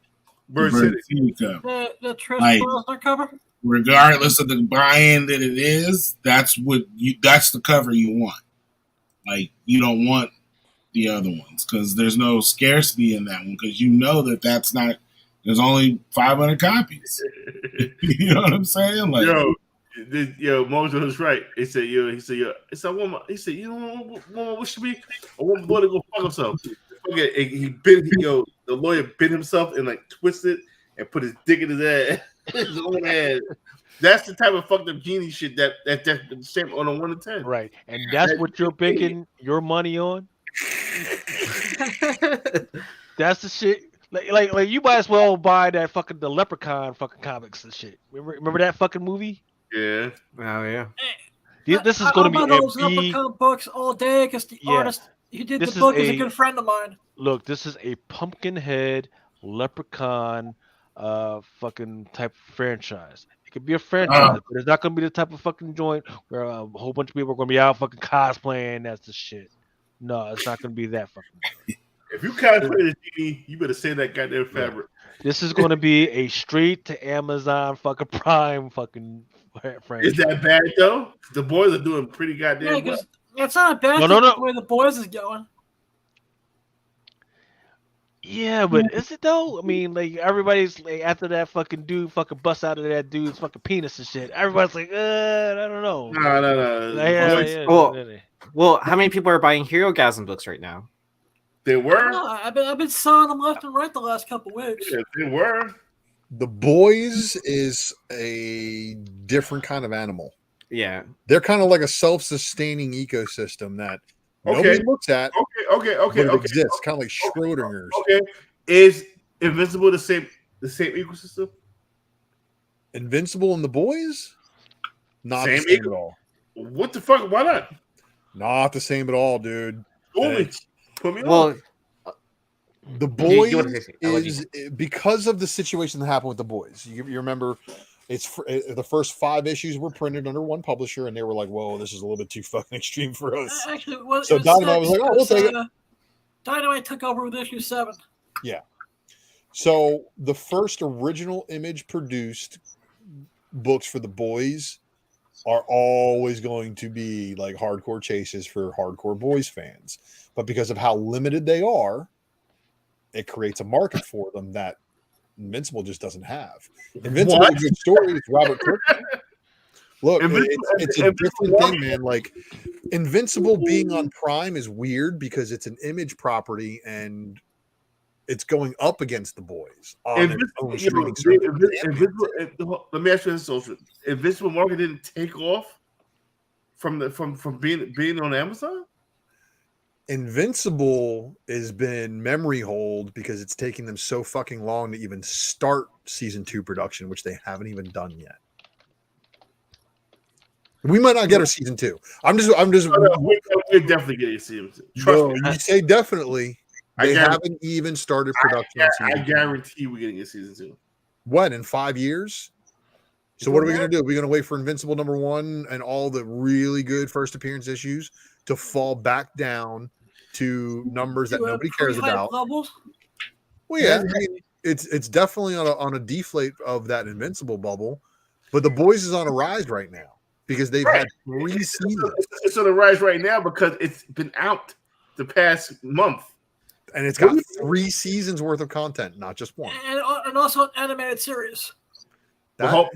Bird City cover. The Trish Brosner cover? Regardless of the buy-in that it is, that's the cover you want. Like, you don't want the other ones because there's no scarcity in that one because you know that's not. There's only 500 copies. You know what I'm saying? Like, Mojo was right. He said, you know what should be? I want boy to go fuck himself. The lawyer bit himself and like twisted and put his dick in his ass. His own ass. That's the type of fucked up genie shit that's the same on a 1 to 10. Right. And that's what you're banking your money on. That's the shit. Like you might as well buy that fucking the Leprechaun fucking comics and shit. Remember that fucking movie? Yeah. Oh yeah. This is going to be those Leprechaun books all day because the artist who did the book is a good friend of mine. Look, this is a Pumpkinhead Leprechaun fucking type of franchise. It could be a franchise, but it's not going to be the type of fucking joint where a whole bunch of people are going to be out fucking cosplaying. That's the shit. No, it's not going to be that fucking. If you cosplay the genie, you better say that goddamn fabric. This is going to be a straight to Amazon fucking Prime fucking franchise. Is that bad though? The boys are doing pretty goddamn well. It's not bad the way the boys is going. Yeah, but is it though? I mean, like everybody's like after that fucking dude fucking busts out of that dude's fucking penis and shit. Everybody's like, I don't know. No. Well, how many people are buying Hero Gasm books right now? They were. I've been selling them left and right the last couple weeks. Yeah, they were. The Boys is a different kind of animal. Yeah, they're kind of like a self-sustaining ecosystem that nobody looks at. Okay. But it exists, kind of like Schrodinger's. Okay, is Invincible the same ecosystem? Invincible and the Boys, not the same at all. What the fuck? Why not? Not the same at all, dude. Put me on. The Boys is because of the situation that happened with the Boys. You remember, the first 5 issues were printed under one publisher, and they were like, "Whoa, this is a little bit too fucking extreme for us." Actually, so Dynamite was like, "Oh, we'll take it." Dynamite took over with issue 7. Yeah. So the first original Image produced books for the Boys are always going to be like hardcore chases for hardcore boys fans. But because of how limited they are, it creates a market for them that Invincible just doesn't have. Invincible is a good story. It's Robert Kirkman. Look, it's a different thing, man. Like Invincible being on Prime is weird because it's an Image property and it's going up against the boys on its own streaming service. Let me ask you this, Social. Invincible market didn't take off from being on Amazon? Invincible has been memory hold because it's taking them so fucking long to even start season 2 production, which they haven't even done yet. We might not get a season 2. We're definitely getting a season 2. Trust me. You say definitely. They haven't even started production. I guarantee we're getting a season 2. When, in 5 years? So what are we going to do? Are we going to wait for Invincible #1 and all the really good first appearance issues to fall back down to numbers that nobody cares about? Well, yeah, I mean, it's definitely on a deflate of that Invincible bubble, but the boys is on a rise right now because they've had 3 seasons. It's on a rise right now because it's been out the past month. And it's got 3 seasons worth of content, not just 1. And also an animated series. But hold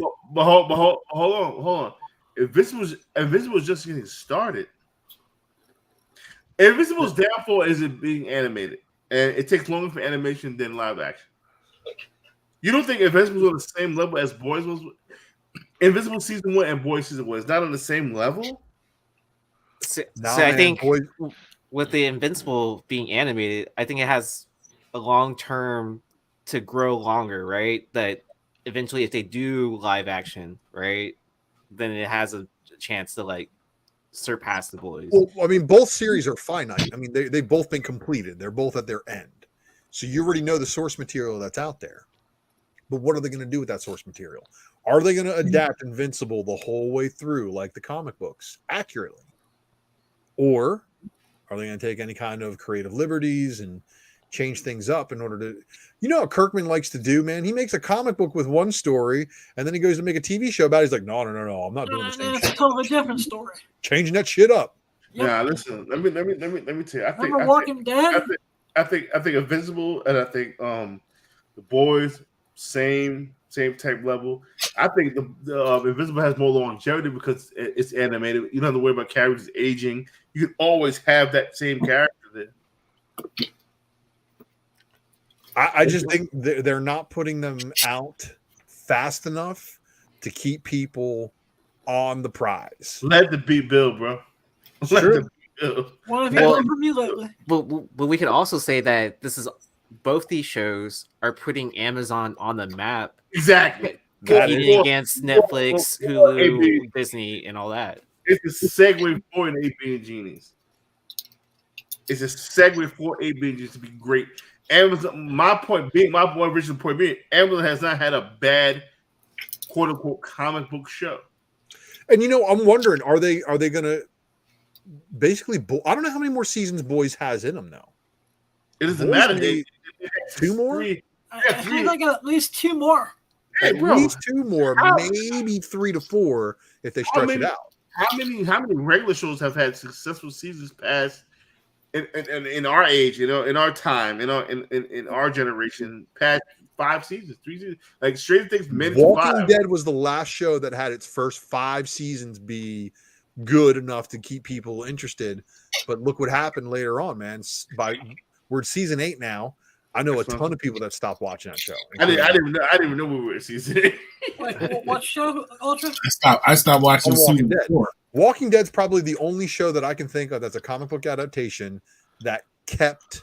on. Invincible's just getting started. Invincible's downfall is it being animated, and it takes longer for animation than live action. You don't think Invincible's on the same level as Boys was? Invincible season 1 and Boys season 1 is not on the same level. I think with the Invincible being animated, I think it has a long term to grow longer, right? That eventually, if they do live action, right, then it has a chance to like surpass the Boys. Well, I mean, both series are finite. I mean, they've both been completed. They're both at their end. So you already know the source material that's out there. But what are they going to do with that source material? Are they going to adapt Invincible the whole way through like the comic books accurately? Or are they going to take any kind of creative liberties and change things up in order to, you know, what Kirkman likes to do, man? He makes a comic book with one story and then he goes to make a TV show about it. He's like, no, I'm not doing the same shit. It's a totally different story. Changing that shit up. Yep. Yeah, listen, let me tell you. I think Invincible and I think the Boys same type level. I think the Invincible has more longevity because it's animated. You don't have to worry about characters aging. You can always have that same character there. I just think they're not putting them out fast enough to keep people on the prize. Let the beat build, bro. True. What have you done for me lately? But we could also say that both these shows are putting Amazon on the map. Exactly. Competing against Netflix, Hulu, Disney, and all that. It's a segue for an 8 Genies. It's a segue for 8 Genies to be great. Amazon, my original point being, Amazon has not had a bad quote unquote comic book show. And you know, I'm wondering, are they gonna basically I don't know how many more seasons Boys has in them now. It doesn't matter. 2 more? I think I got at least 2 more. At least 2 more, maybe 3 to 4 if they stretch it out. How many regular shows have had successful seasons past in our age, you know, in our time, in our generation, past 5 seasons, 3 seasons, like Stranger Things. Walking Dead was the last show that had its first 5 seasons be good enough to keep people interested. But look what happened later on, man. We're at season 8 now. I know a ton of people that stopped watching that show. I didn't even know we were at season 8. Like, what show, Ultra? I stopped watching Walking Dead. Walking Dead's probably the only show that I can think of that's a comic book adaptation that kept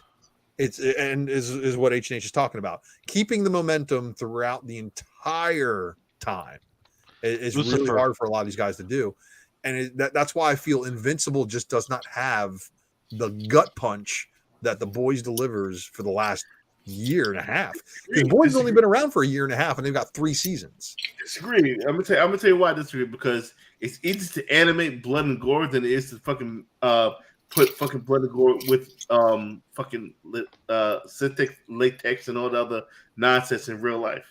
its, and is what H&H is talking about. Keeping the momentum throughout the entire time is really hard for a lot of these guys to do. And that's why I feel Invincible just does not have the gut punch that the Boys delivers for the last year and a half. The Boys have only been around for a year and a half, and they've got 3 seasons. Disagree. I'm gonna tell you why I disagree, because it's easier to animate blood and gore than it is to fucking put fucking blood and gore with fucking synthetic latex and all the other nonsense in real life.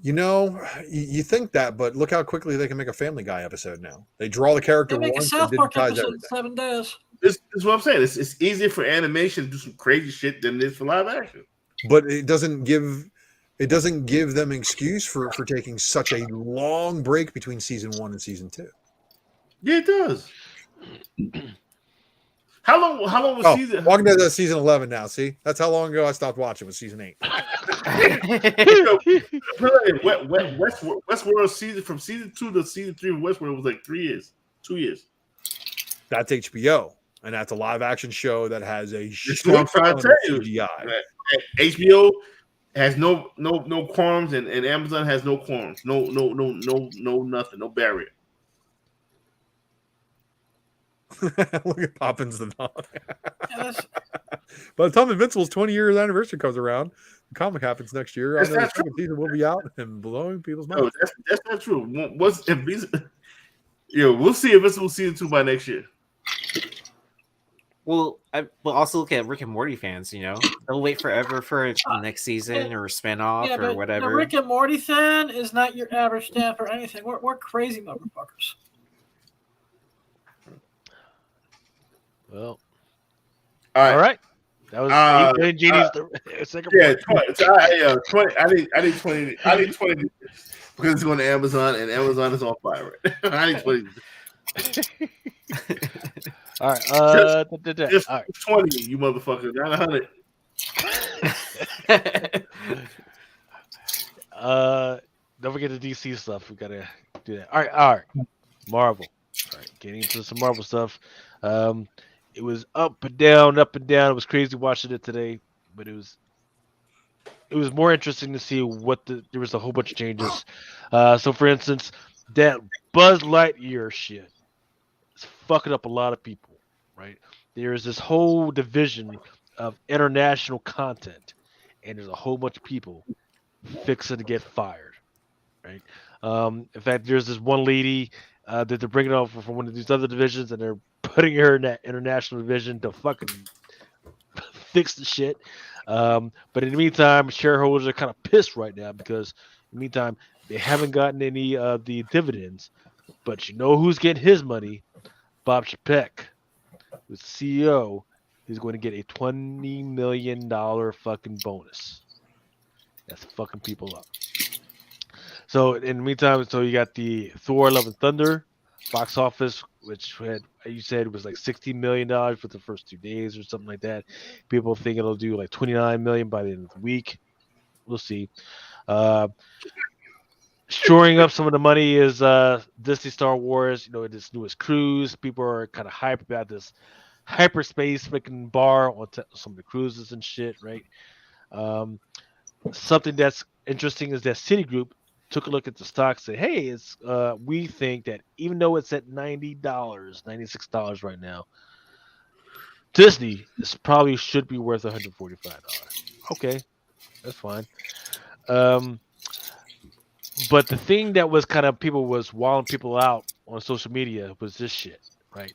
You think that, but look how quickly they can make a Family Guy episode now. They draw the character They make a once and South Park digitize episode in everything. 7 days. This is what I'm saying. It's easier for animation to do some crazy shit than it is for live action. But it doesn't give them an excuse for taking such a long break between season 1 and season 2. Yeah, it does. How long was season? Walking to season 11 now. See, that's how long ago I stopped watching was season 8. Westworld season from season 2 to season 3 of Westworld was like 3 years, 2 years. That's HBO, and that's a live action show that has a That's what I'm trying to tell you. CGI. HBO has no quorums, and Amazon has no quorums, no nothing, no barrier. Look at Poppins the dog. By the time Invincible's 20-year anniversary comes around, the comic happens next year. I know the second season will be out and blowing people's minds. No, that's not true. We'll see Invincible season 2 by next year. Well, we'll also look at Rick and Morty fans. They'll wait forever for the next season or spinoff or whatever. The Rick and Morty fan is not your average fan for anything. We're crazy motherfuckers. Well, all right. That was Genie's second. Yeah, 20. I need 20. I need 20 because it's going to Amazon, and Amazon is on fire. I need 20. All right. Just all right. 20, you motherfucker, not 100. Don't forget the DC stuff. We gotta do that. All right. Marvel. All right, getting into some Marvel stuff. It was up and down. It was crazy watching it today, but it was more interesting to see there was a whole bunch of changes. So for instance, that Buzz Lightyear shit is fucking up a lot of people, right? There's this whole division of international content, and there's a whole bunch of people fixing to get fired, right? In fact, there's this one lady that they're bringing over from one of these other divisions, and they're putting her in that international division to fucking fix the shit. But in the meantime, shareholders are kind of pissed right now because in the meantime, they haven't gotten any of the dividends. But you know who's getting his money? Bob Chapek, who's CEO. He's going to get a $20 million fucking bonus. That's fucking people up. So in the meantime, you got the Thor: Love and Thunder box office, which you said was like $60 million for the first 2 days or something like that. People think it'll do like $29 million by the end of the week. We'll see. Shoring up some of the money is Disney Star Wars. This newest cruise. People are kind of hyped about this hyperspace freaking bar on some of the cruises and shit, right? Something that's interesting is that Citigroup took a look at the stock, said, hey, we think that even though it's at $90, $96 right now, Disney probably should be worth $145. Okay, that's fine. But the thing that was kind of people was wilding people out on social media was this shit, right?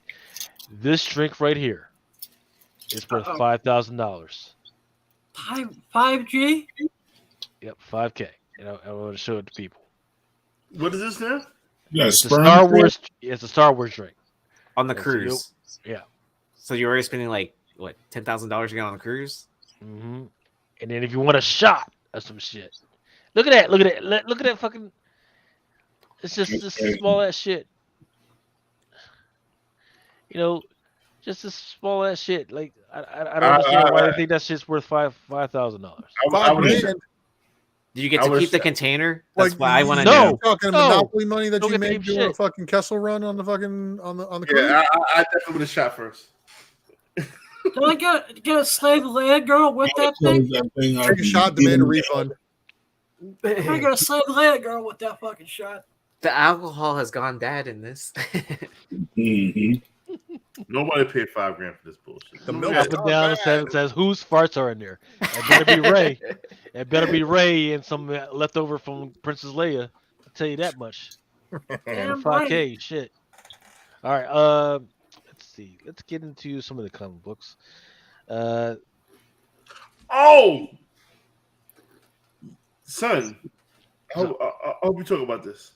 This drink right here is worth $5,000. 5G? Yep, 5K. I want to show it to people. What is this now? It's a Star Wars. It's a Star Wars drink on the cruise. Yeah. So you're already spending like what $10,000 to get on the cruise? Mm-hmm. And then if you want a shot of some shit, look at that! Look at that! Look at that fucking. It's just this small ass shit. Just this small ass shit. Like I don't understand why they think that shit's worth $5,000. Did you get to keep the container? That's why I want to know. know. Talking Monopoly money that you made doing a fucking Kessel run on the fucking on the cruise? Yeah, I definitely would have shot first. Can I get a slave land girl with that thing? Take a shot, demand a refund. Can I get a slave land girl with that fucking shot? The alcohol has gone bad in this. Nobody paid $5,000 for this bullshit. The milk up and down says whose farts are in there. It better be Ray. It better be Ray and some leftover from Princess Leia. I'll tell you that much. 5K shit. All right. Let's see. Let's get into some of the comic books. Oh, son, I hope we talk about this.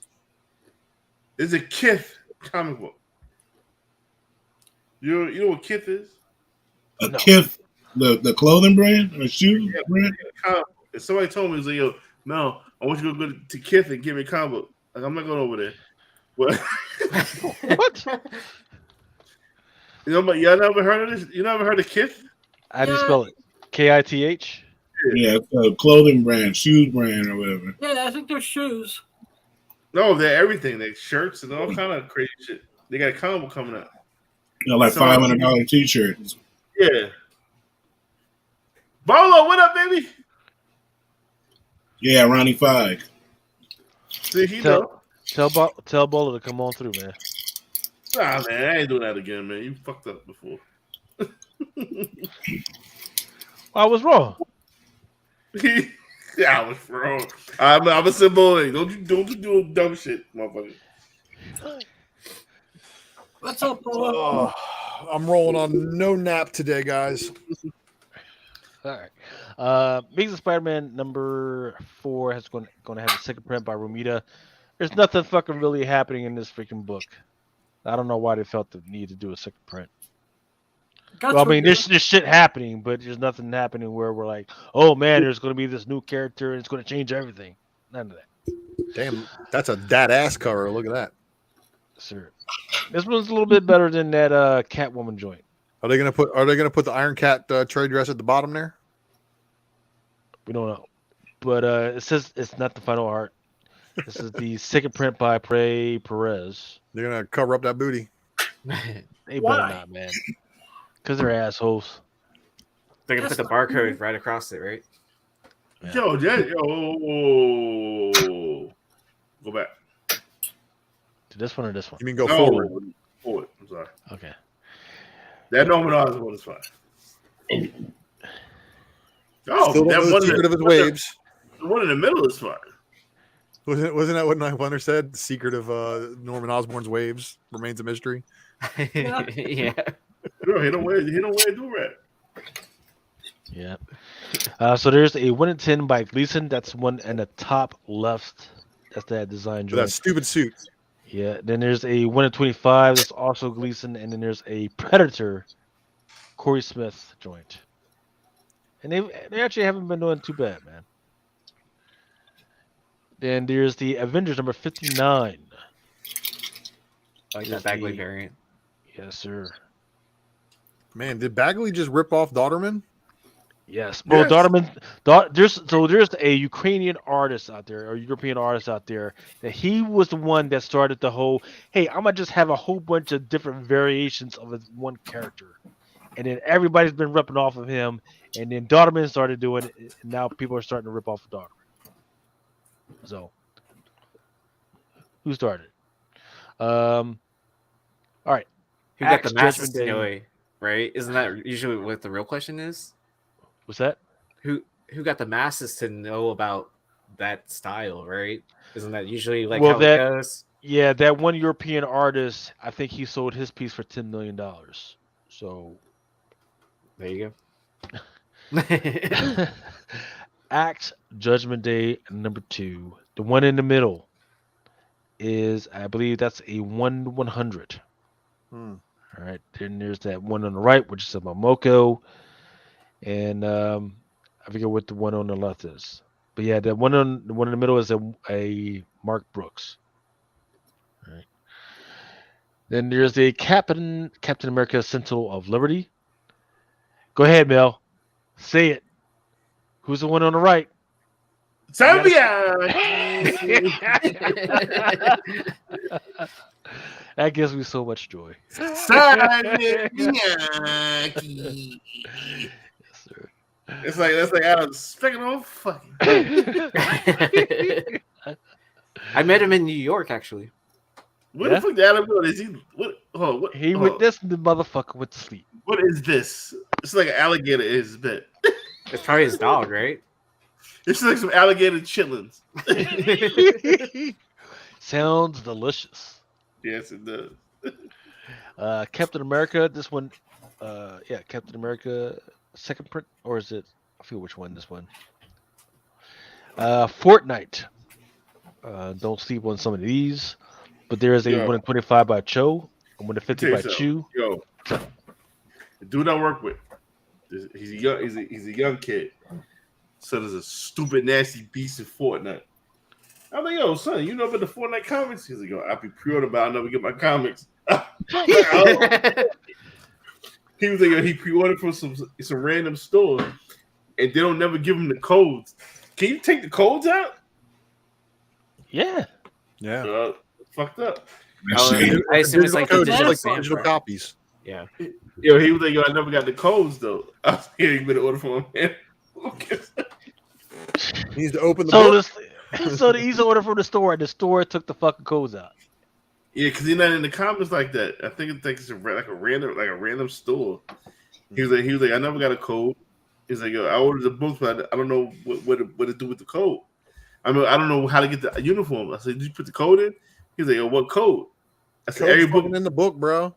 It's a Kith comic book. You know what Kith is? Kith, the clothing brand or shoe brand? If somebody told me, like, yo, no, I want you to go to Kith and give me a comic book. Like, I'm not going over there. What? What? You know, but y'all never heard of this? You never heard of Kith? How do you spell it? Kith? Yeah, it's a clothing brand, shoes brand, or whatever. Yeah, I think they're shoes. No, they're everything. They're shirts and all kind of crazy shit. They got a comic book coming out. You know, like $500 t-shirts. Yeah. Bolo, what up, baby? Yeah, Ronnie Fieg. See, he know. Tell Bolo to come on through, man. Nah, man, I ain't doing that again, man. You fucked up before. I was wrong. Yeah, I was wrong. I'm a symbol. Don't you do dumb shit, motherfucker. What's up, Polo? I'm rolling on no nap today, guys. All right. Amazing Spider-Man number 4 is going to have a second print by Romita. There's nothing fucking really happening in this freaking book. I don't know why they felt the need to do a second print. Well, I mean, there's shit happening, but there's nothing happening where we're like, oh man, there's going to be this new character and it's going to change everything. None of that. Damn, that's a dad ass cover. Look at that. Sir, this one's a little bit better than that Catwoman joint. Are they gonna put the Iron Cat trade dress at the bottom there? We don't know, but it says it's not the final art. This is the second print by Prey Perez. They're gonna cover up that booty. They better not, man. Because they're assholes. They're gonna put the barcode right across it, right? Yeah. Yo, go back. To this one or this one? You mean go forward? Forward. I'm sorry. Okay. That Norman Osborn is fine. Oh, Still don't know the secret of his waves. The one in the middle is fine. Wasn't that what Night Wonder said? The secret of Norman Osborn's waves remains a mystery. Yeah. Girl, he don't wear a do-rag. Yeah. So there's a 1 in 10 by Gleason. That's one in the top left. That's that design joint. That stupid suit. Yeah. Then there's a 1 in 25. That's also Gleason. And then there's a Predator Corey Smith joint. And they actually haven't been doing too bad, man. Then there's the Avengers number 59. Like that Bagley variant. Yes, sir. Man, did Bagley just rip off Dodderman? Yes. Well, Dodderman. There's a Ukrainian artist out there, or European artist out there, that he was the one that started the whole, hey, I'm gonna just have a whole bunch of different variations of one character. And then everybody's been ripping off of him, and then Dodderman started doing it, and now people are starting to rip off of Dodderman. So, who started? All right. Who got the masses to know it, right? Isn't that usually what the real question is? What's that? Who got the masses to know about that style, right? Isn't that usually like how it goes? Yeah, that one European artist, I think he sold his piece for $10 million. So there you go. Axe Judgment Day number 2. The one in the middle is, I believe that's a 1/100. All right. Then there's that one on the right, which is a Momoko. And I forget what the one on the left is. But yeah, the one in the middle is a Mark Brooks. All right. Then there's the Captain America Sentinel of Liberty. Go ahead, Mel. Say it. Who's the one on the right? Zambia. That gives me so much joy. Yes, sir. It's like I was speaking of fucking. I met him in New York, actually. What the fuck did Adam go? Is he what? He went this the motherfucker went to sleep. What is this? It's like an alligator in his bed. It's probably his dog, right? It's like some alligator chitlins. Sounds delicious. Yes, it does. Captain America, this one, Captain America second print, or is it? I forget which one this one. Fortnite. Don't sleep on some of these. But there is a 1 in 25 by Cho, a 1 in 50 by Chu. Yo, the dude I work with, he's a young kid. So there's a stupid, nasty beast in Fortnite. I'm like, yo, son, you know about the Fortnite comics? He's like, yo, I'll be pre-ordered, but I'll never get my comics. He was like, yo, he pre-ordered from some random store, and they don't never give him the codes. Can you take the codes out? Yeah. Fucked up. I assume it's like digital copies. Yeah. Yo, he was like, yo, I never got the codes though. I was getting an order from him. He needs to open the book. So he's ordered from the store, and the store took the fucking codes out. Yeah, because he's not in the comments like that. I think it's a random store. He was like, I never got a code. He's like, yo, I ordered the books, but I don't know what to do with the code. I mean, I don't know how to get the uniform. I said, did you put the code in? He's like, yo, what code? I said, every book in the book, bro.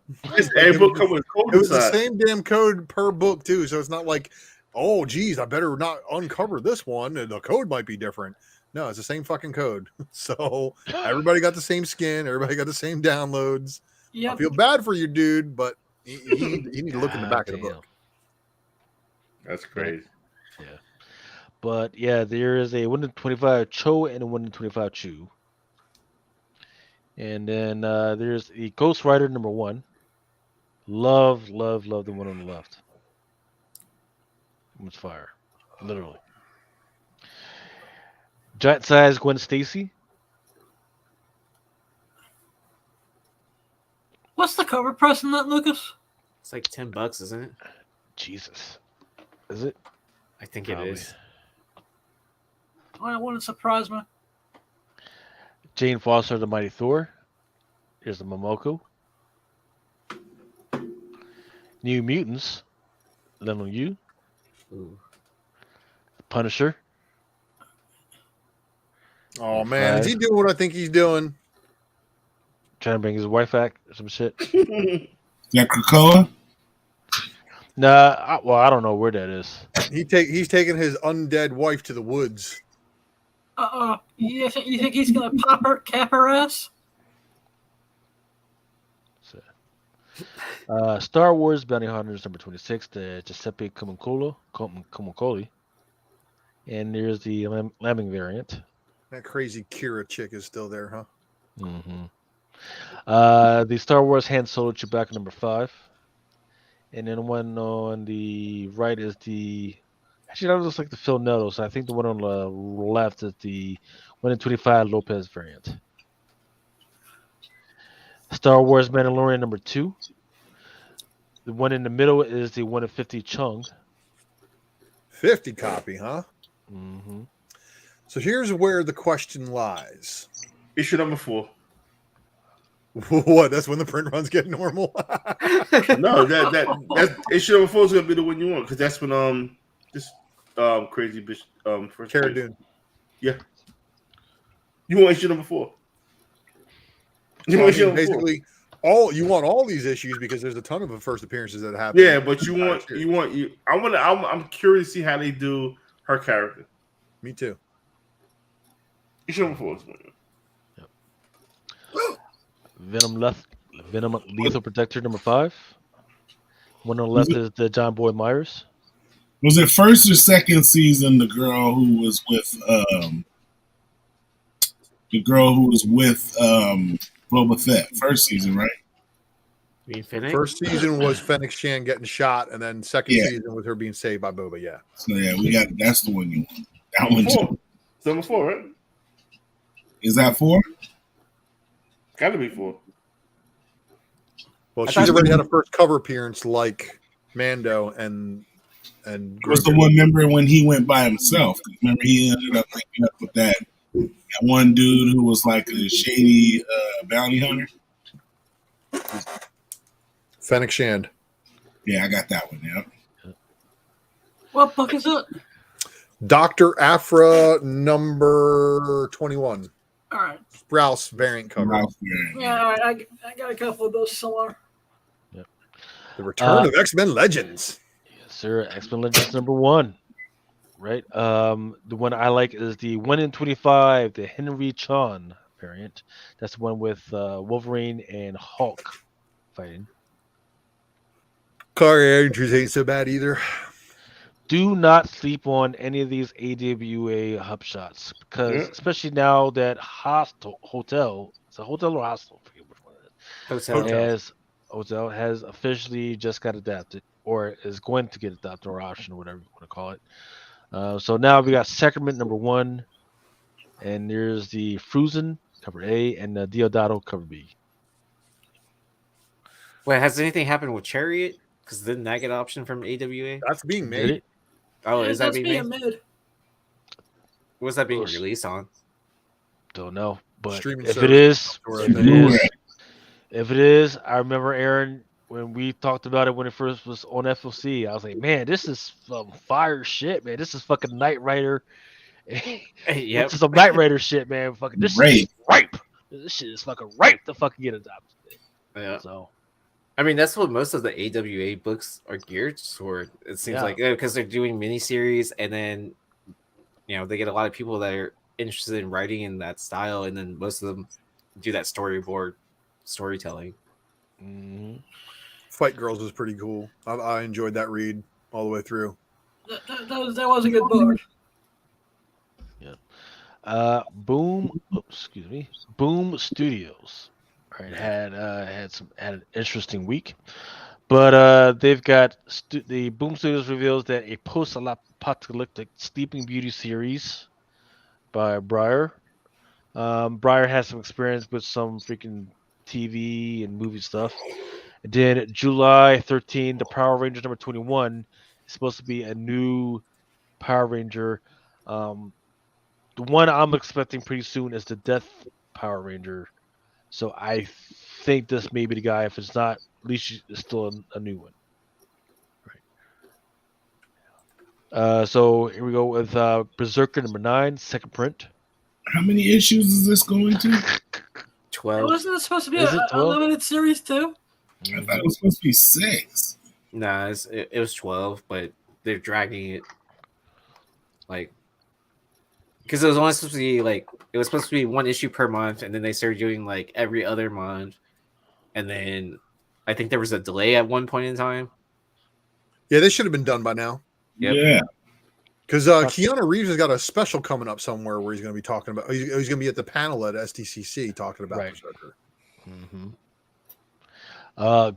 Every book comes with a code. It was inside. the same damn code per book too, so it's not like, oh, geez, I better not uncover this one, and the code might be different. No, it's the same fucking code. So everybody got the same skin. Everybody got the same downloads. Yep. I feel bad for you, dude, but you need to look in the back of the book. That's crazy. Yeah. But, yeah, there is a 1 in 25 Cho and a 1 in 25 Chu. And then there's the Ghost Rider number 1. Love the one on the left. It's fire. Literally. Giant size Gwen Stacy. What's the cover price on that, Lucas? It's like $10, isn't it? Jesus. Is it? I think it is. I wouldn't surprise me. Jane Foster, the Mighty Thor. Here's the Momoko. New Mutants. Leno Yu. Punisher. Oh man, is he doing what I think he's doing? Trying to bring his wife back or some shit. That Krakoa? Nah, I don't know where that is. He's taking his undead wife to the woods. You think he's gonna cap her ass? Star Wars Bounty Hunters number 26, the Giuseppe Comocoli. And there's the Lambing variant. That crazy Kira chick is still there, huh? Mm-hmm. The Star Wars Han Solo Chewbacca number 5. And then one on the right is the... Actually, that looks like the Phil Netto. So I think the one on the left is the 1 in 25 Lopez variant. Star Wars Mandalorian number 2. The one in the middle is the 1 in 50 Chung. 50 copy, huh? Mm-hmm. So here's where the question lies. Issue number 4. What? That's when the print runs get normal? No, that issue number 4 is gonna be the one you want, because that's when this crazy bitch first Cara Dune. Yeah. You want issue number 4. You want issue number 4. Basically you want all these issues because there's a ton of first appearances that happen. Yeah, but I'm curious to see how they do her character. Me too. Issue number 4. Yep. Venom Lethal Protector number 5. One on the left is the John Boy Myers. Was it first or second season? The girl who was with Boba Fett. First season, right? First season was Fennec Shan getting shot, and then second season was her being saved by Boba. Yeah. So yeah, that's the one you want. That one too. It's number 4, right? Is that 4? Gotta be 4. Well, she's already had a first cover appearance like Mando and was the one, remember when he went by himself? Remember he ended up linking up with that one dude who was like a shady bounty hunter? Fennec Shand. Yeah, I got that one, yeah. What book is it? Dr. Aphra number 21. All right. Sprouse variant cover. Yeah, all right. I got a couple of those somewhere. Yep. The Return of X-Men Legends. Yes, sir. X-Men Legends number 1. right? The one I like is the 1 in 25, the Henry Chon variant. That's the one with Wolverine and Hulk fighting. Car entries ain't so bad either. Do not sleep on any of these AWA hub shots because, especially now that Hotel, it's a hotel or hostel, I forget which one it is. Hotel has officially just got adapted or is going to get adopted or option or whatever you want to call it. So now we got Sacrament number 1, and there's the Fruzen cover A and the Diodato cover B. Wait, has anything happened with Chariot? Because didn't that get option from AWA? That's being Did made. it? Oh, is that That's being made? What's that being Well, released on? Don't know, but Streaming if service. it is, I remember Aaron when we talked about it when it first was on FOC. I was like, man, this is some fire shit, man. This is fucking Knight Rider. Yep. This is some Knight Rider shit, man. Fucking this shit is ripe. This shit is fucking ripe to fucking get adopted. Yeah. So, I mean, that's what most of the AWA books are geared toward. It seems like because they're doing miniseries, and then they get a lot of people that are interested in writing in that style, and then most of them do that storyboard storytelling. Mm-hmm. Fight Girls was pretty cool. I enjoyed that read all the way through. That was a good book. Yeah. Boom Studios. Right, had an interesting week, but they've got the Boom Studios reveals that a post-apocalyptic Sleeping Beauty series by Breyer. Breyer has some experience with some freaking TV and movie stuff. And then July 13, the Power Rangers number 21 is supposed to be a new Power Ranger. The one I'm expecting pretty soon is the Death Power Ranger. So I think this may be the guy. If it's not, at least it's still a new one. Right. So here we go with Berserker number 9, second print. How many issues is this going to? 12. Wasn't it supposed to be a limited series too? I thought it was supposed to be 6. Nah, it was 12, but they're dragging it. Because it was only supposed to be it was supposed to be 1 issue per month, and then they started doing every other month, and then I think there was a delay at one point in time. Yeah, they should have been done by now. Yep. Yeah, because Keanu Reeves has got a special coming up somewhere where he's going to be talking about. He's going to be at the panel at SDCC talking about Berserker. Mm-hmm.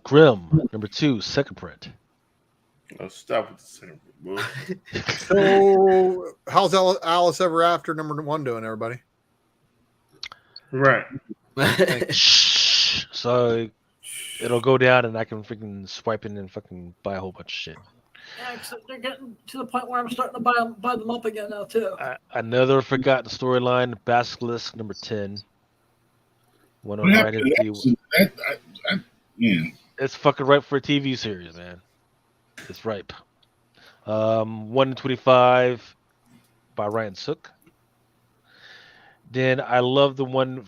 Grimm number 2, second print. Oh, stop with the second print. So, how's Alice Ever After number 1 doing, everybody? Right. So it'll go down, and I can freaking swipe in and fucking buy a whole bunch of shit. Yeah, except they're getting to the point where I'm starting to buy them up again now too. Another forgotten storyline, Basilisk number 10. One on It's fucking ripe for a TV series, man. It's ripe. 1 in 25 by Ryan Sook. Then I love the one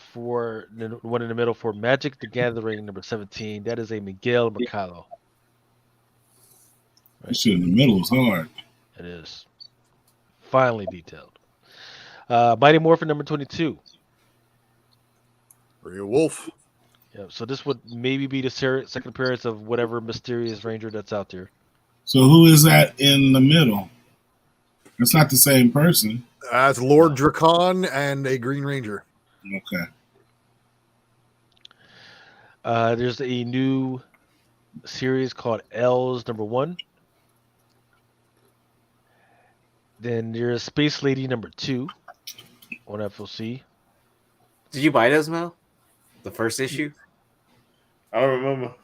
in the middle for Magic the Gathering number 17. That is a Miguel Mercado. That shit in the middle is hard. It is. Finally detailed. Mighty Morphin number 22. Real Wolf. Yeah, so this would maybe be the second appearance of whatever mysterious ranger that's out there. So who is that in the middle? It's not the same person. That's Lord Dracon and a Green Ranger. Okay. There's a new series called L's number 1. Then there's Space Lady number 2 on FOC. Did you buy those, Mel? The first issue? I don't remember.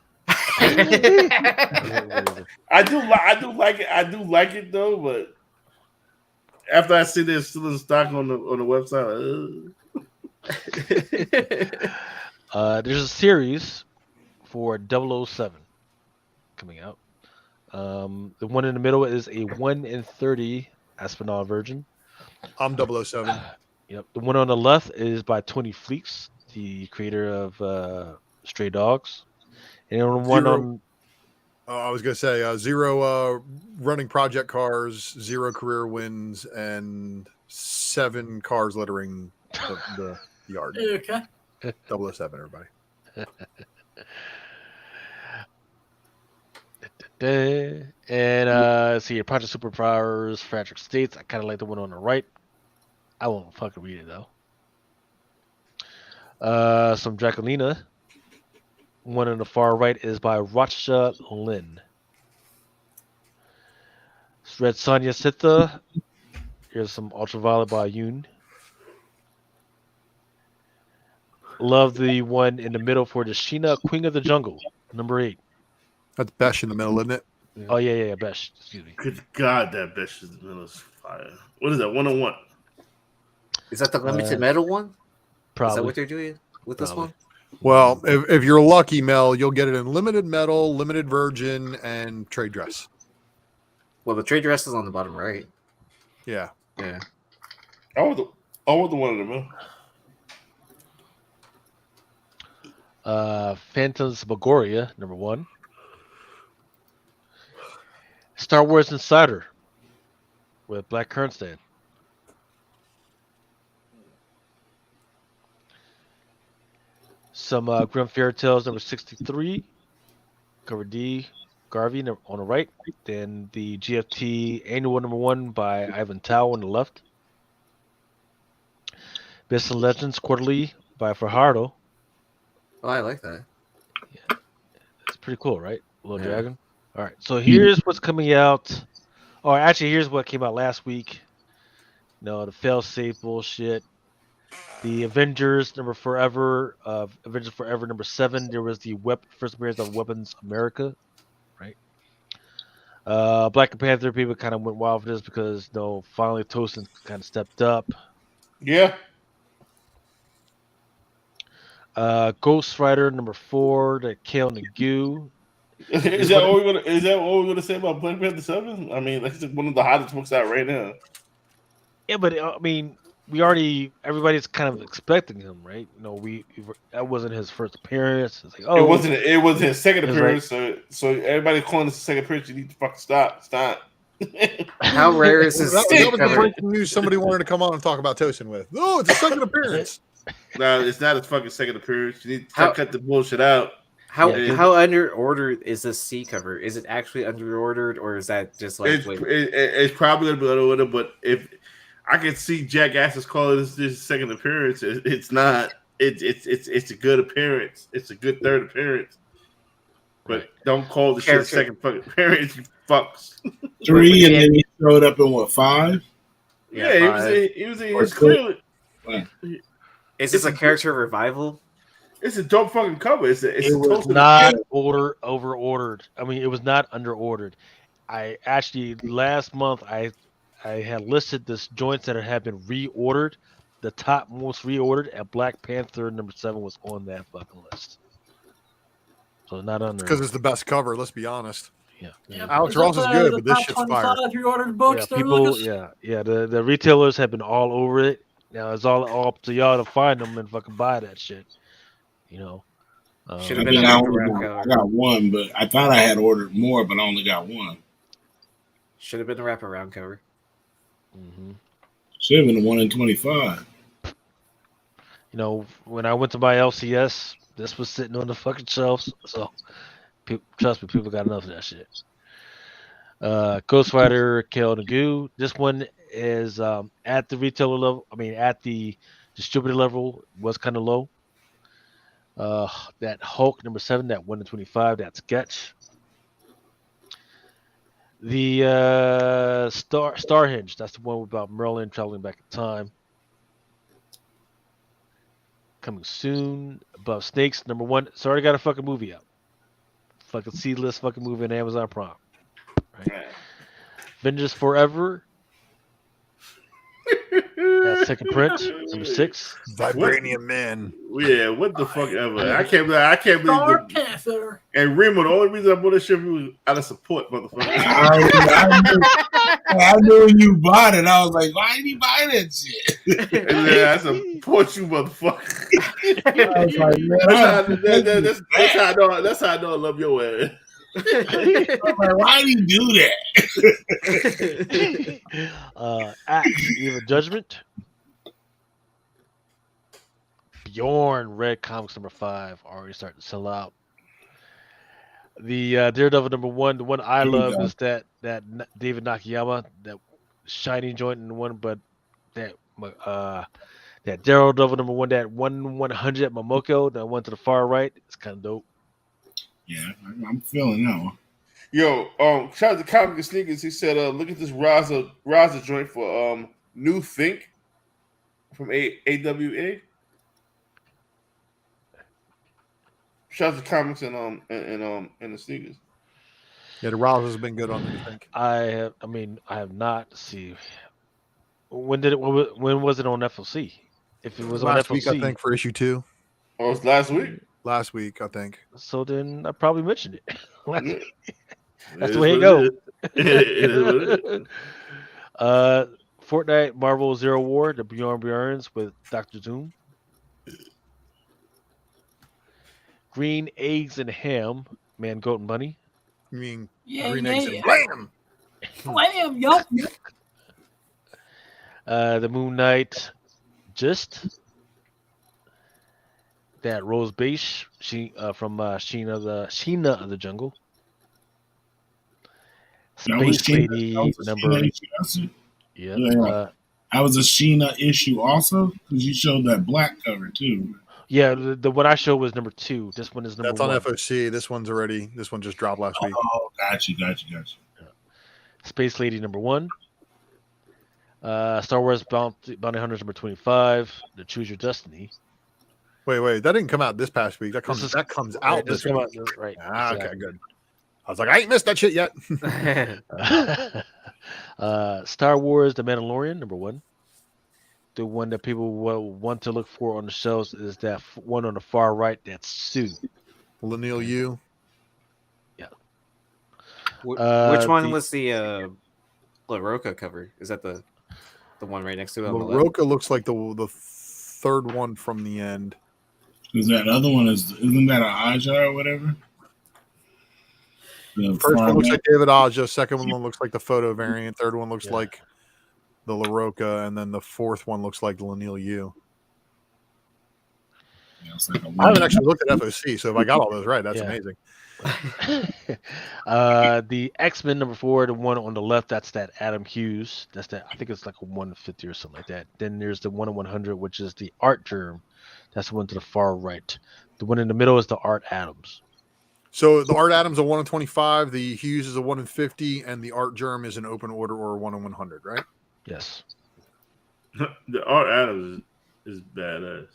I do like it. I do like it though, but after I see they're still in stock on the website, there's a series for 007 coming out. The one in the middle is a 1 in 30 Aspinall version. I'm 007. Yep. The one on the left is by Tony Fleeks, the creator of Stray Dogs. And the one I was going to say 0 running project cars, 0 career wins, and 7 cars littering the yard. Okay. 007, everybody. And see your Project Superpowers, Fractured States. I kind of like the one on the right. I won't fucking read it though. Some Draculina. One on the far right is by Racha Lin. Red Sonja Sitha. Here's some Ultraviolet by Yoon. Love the one in the middle for the Sheena, Queen of the Jungle, number 8. That's Besh in the middle, isn't it? Yeah. Oh, yeah, Besh. Excuse me. Good God, that Besh in the middle is fire. What is that, 101? Is that the limited metal one? Probably. Is that what they're doing with this one? Well, if you're lucky, Mel, you'll get it in limited metal, limited virgin, and trade dress. Well, the trade dress is on the bottom right. Yeah. Yeah. I want the one in the middle. Phantasmagoria, number 1. Star Wars Insider with Black Kernstein. Some Grim Fairy Tales, number 63. Cover D, Garvey on the right. Then the GFT Annual number 1 by Ivan Tao on the left. Best of Legends Quarterly by Fajardo. Oh, I like that. Yeah. It's pretty cool, right? Little Dragon. All right. So here's what's coming out. Oh, actually, here's what came out last week. No, the fail-safe bullshit. The Avengers Avengers Forever number 7. There was the first appearance of Weapons America, right? Black Panther, people kind of went wild for this because finally Tosin kind of stepped up. Yeah. Ghost Rider number 4, the Kale Nagu. Is that what we're gonna say about Black Panther 7? I mean, that's one of the hottest books out right now. Yeah, but I mean, everybody's kind of expecting him, right? That wasn't his first appearance. It's like, it wasn't his second appearance. Right. So everybody calling this a second appearance, you need to fucking stop. How rare is this? That was the breaking news somebody wanted to come on and talk about Tosin with. No, it's a second appearance. No, it's not a fucking second appearance. You need to cut the bullshit out. How under ordered is this C cover? Is it actually under ordered, or is that just like it's probably gonna be under ordered? But if I can see Jack Assis calling this second appearance, it's not. It's a good appearance. It's a good third appearance. But don't call the shit second fucking appearance, you fucks. 3, and then he showed up in what, 5? Yeah, he was clearly. Is this a character revival? It's a dope fucking cover. It was not over ordered. I mean, it was not under ordered. I actually last month I had listed this joints that had been reordered. The top most reordered at Black Panther number 7 was on that fucking list. So not under. Because it's the best cover. Let's be honest. Yeah. Alex Ross is good, but this shit's fire. Reordered books. Yeah, people. The retailers have been all over it. Now it's all up to y'all to find them and fucking buy that shit. Should have been I got one, but I thought I had ordered more, but I only got one. Should have been a wraparound cover. Mm-hmm. Should have been the 1 in 25. When I went to buy LCS, this was sitting on the fucking shelves. So, trust me, people got enough of that shit. Ghost Rider, Kale Nagu. This one is at the retailer level. I mean, at the distributor level, was kind of low. That Hulk number 7, that 1 in 25, that sketch. The Starhenge, that's the one about Merlin traveling back in time. Coming soon. Above Snakes, number 1. It's already got a fucking movie out. Fucking C-list fucking movie on Amazon Prime. Right? Avengers Forever. That's second print, number 6. Vibranium Man. Yeah, what the fuck ever. I can't believe Panther. And Remo, the only reason I bought this shit was out of support, motherfucker. I knew when you bought it. I was like, why did he buy that shit? And then I support you, motherfucker. I was like, man, that's how I know I love your ass. Why did he do that? Axe, Even Judgment. Bjorn, Red Comics number 5, already starting to sell out. The Daredevil number 1, the one I love is that David Nakayama, that shiny joint in the one, but that Daredevil number 1, that 100 at Momoko, that one to the far right, it's kind of dope. Yeah, I'm feeling that one. Yo, shout out to Comic and Sneakers. He said, look at this Raza joint for New Think from AWA. Shout out to Comics and the Sneakers. Yeah, the Rouse has been good on New Think. I have not seen. When was it on FOC? If it was last on FOC, week, I think for issue 2. Oh, it's last week. Last week, I think. So then I probably mentioned it. That's It the way it is goes. It is what it is. Fortnite Marvel Zero War, the Bjorns with Dr. Doom. Green Eggs and Ham, Man, Goat and Bunny. You mean Yeah, Green yeah, Eggs yeah. and Blam? Blam, yup. The Moon Knight, just that Rose Beige, from Sheena of the Jungle. Space Lady number. Yeah. I was a Sheena issue also because you showed that black cover too. Yeah, the one I showed was number 2. This one is number 1. That's on FOC. This one just dropped last week. Oh, got you. Space Lady number 1. Star Wars Bounty Hunters number 25. The Choose Your Destiny. Wait, that didn't come out this past week. That comes out this week. Right. Ah, exactly. okay, good. I was like, I ain't missed that shit yet. Star Wars The Mandalorian number 1. The one that people will want to look for on the shelves is that one on the far right. That's Sue. Lanil Yu. Yeah. Which one was the LaRocca cover? Is that the one right next to it? LaRocca looks like the third one from the end. Because that other one isn't that an Aja or whatever? The First one looks like David Aja. Second one looks like the photo variant. Third one looks like the LaRocca, and then the fourth one looks like Lanil Yu. Yeah, like I haven't actually looked at FOC, so if I got all those right, that's amazing. The X-Men number 4, the one on the left, that's that Adam Hughes. That's that. I think it's like a 150 or something like that. Then there's the 1 in 100, which is the Art Germ. That's the one to the far right. The one in the middle is the Art Adams. So the Art Adams a 1 in 25, the Hughes is a 1 in 50, and the Art Germ is an open order or a 1 in 100, right? Yes. The Art Adams is badass.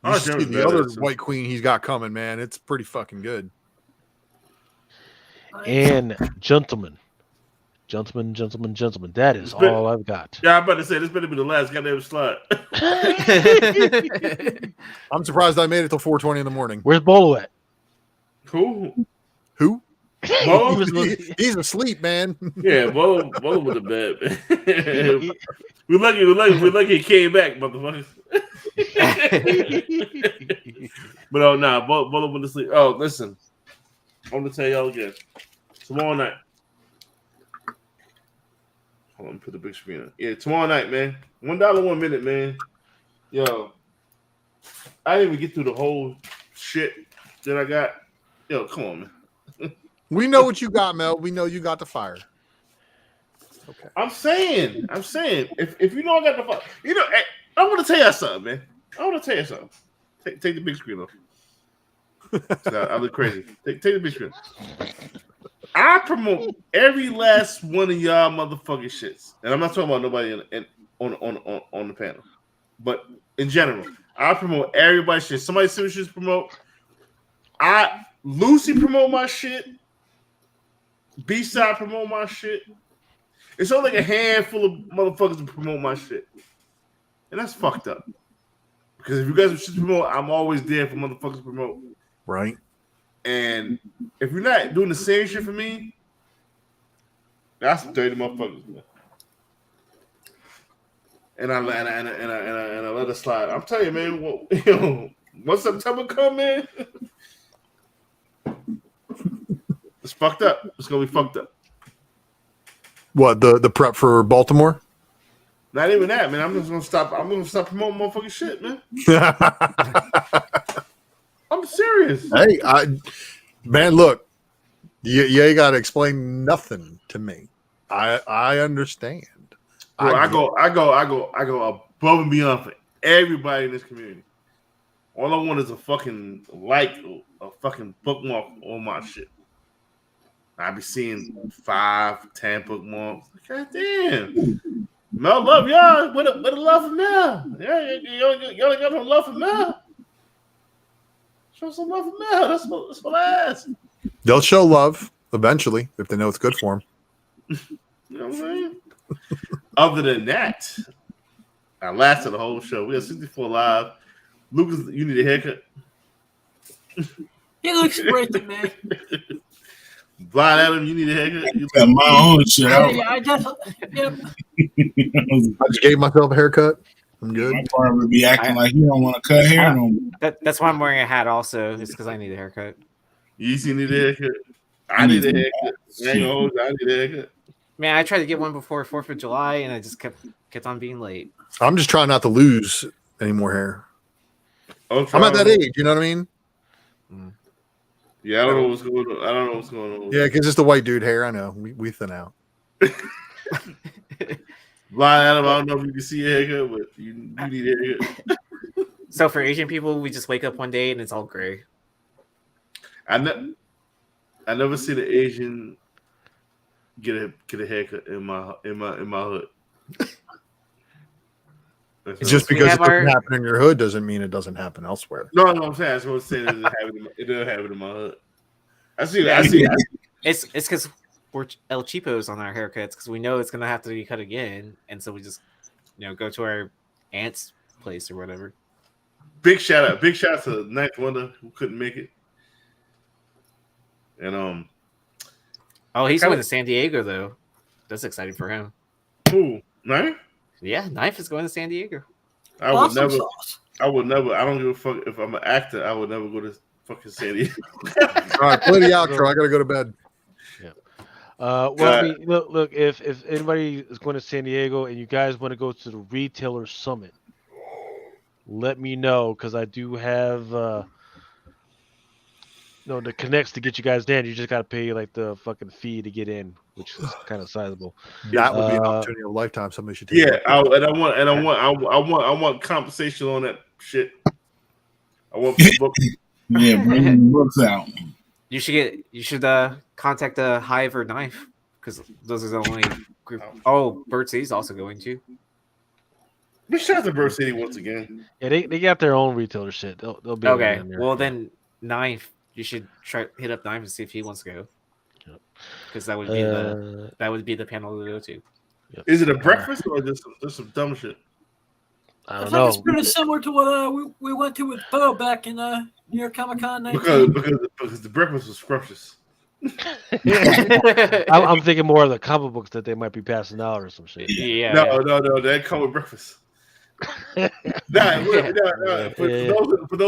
You should see the other White Queen he's got coming, man. It's pretty fucking good. And gentlemen. That is all I've got. Yeah, I'm about to say this better be the last goddamn slot. I'm surprised I made it till 4:20 in the morning. Where's Bolo at? Who? Bolo? He's asleep, man. Yeah, Bolo was a bad man. We're lucky he came back, motherfuckers. But Bolo went to sleep. Oh, listen. I'm gonna tell y'all again. Tomorrow night. Hold on, put the big screen on. Yeah, tomorrow night, man. $1 1 minute, man. Yo, I didn't even get through the whole shit that I got. Yo, come on, man. We know what you got, Mel. We know you got the fire. Okay. I'm saying, if you know I got the fire, hey, I want to tell you something, man. Take the big screen off. I look crazy. Take the big screen. I promote every last one of y'all motherfucking shits, and I'm not talking about nobody on the panel, but in general, I promote everybody's shit. Somebody seriously promote. Lucy promote my shit. B-side promote my shit. It's only like a handful of motherfuckers to promote my shit, and that's fucked up. Because if you guys should promote, I'm always there for motherfuckers to promote. Right. And if you're not doing the same shit for me, that's 30 motherfuckers, man. And I let it slide. I'm telling you, man. Once September come, man. It's fucked up. It's gonna be fucked up. What the prep for Baltimore? Not even that, man. I'm gonna stop promoting motherfucking shit, man. I'm serious. Hey, man, look, you ain't gotta explain nothing to me. I understand. Bro, I go above and beyond for everybody in this community. All I want is a fucking a fucking bookmark on my shit. I be seeing 5, 10 bookmarks. God damn. Mel love y'all. What a love for Mel. Yeah, y'all got no love for Mel. Show some love for Mel. That's what I ask. They'll show love eventually if they know it's good for them. You know what I'm saying? Other than that, I lasted the whole show. We had 64 live. Lucas, you need a haircut. He looks great to me. Blind Adam, you need a haircut. You got my own shit. Yeah, I definitely. Yep. I just gave myself a haircut. I'm good. My barber would be acting like you don't want to cut hair no more. That's why I'm wearing a hat also. It's because I need a haircut. You need a haircut. I need a haircut. I need a haircut. Man, I tried to get one before 4th of July, and I just kept on being late. I'm just trying not to lose any more hair. Okay. I'm at that age, you know what I mean? Yeah, I don't know what's going on. Yeah, because it's the white dude hair. I know. We thin out. Blind Adam, I don't know if you can see your haircut, but you need a haircut. So for Asian people, we just wake up one day and it's all gray. I never see the Asian get a haircut in my hood. Just because it doesn't happen in your hood doesn't mean it doesn't happen elsewhere. No, I'm saying. That's what I'm saying. It doesn't have it in my hood. I see. It's because we're El Cheapos on our haircuts because we know it's gonna have to be cut again, and so we just go to our aunt's place or whatever. Big shout out to Ninth Wonder who couldn't make it, and he's going to San Diego though. That's exciting for him. Who? Knife? Yeah, Knife is going to San Diego. I would never. I don't give a fuck if I'm an actor. I would never go to fucking San Diego. All right, play the outro. I gotta go to bed. Yeah. Look. If anybody is going to San Diego and you guys want to go to the Retailer Summit, let me know because I do have the connects to get you guys in. You just got to pay like the fucking fee to get in, which is kind of sizable. That would be an opportunity of a lifetime. Somebody should take. Yeah, I want compensation on that shit. I want the book. Yeah, bring the books out. You should contact the Hive or Knife because those are the only group. Oh, Bird City's also going to. We shout out to Bird City once again. Yeah, they got their own retailer shit. They'll be okay. in there. Well, then Knife, you should hit up Knife and see if he wants to go. Because that would be the panel to go to. Yep. Is it a breakfast or just some dumb shit? I don't think know. it's pretty similar to what we went to with Bo back in New York Comic Con. Because the breakfast was scrumptious. I'm thinking more of the comic books that they might be passing out or some shit. Yeah. No, they come with breakfast. For those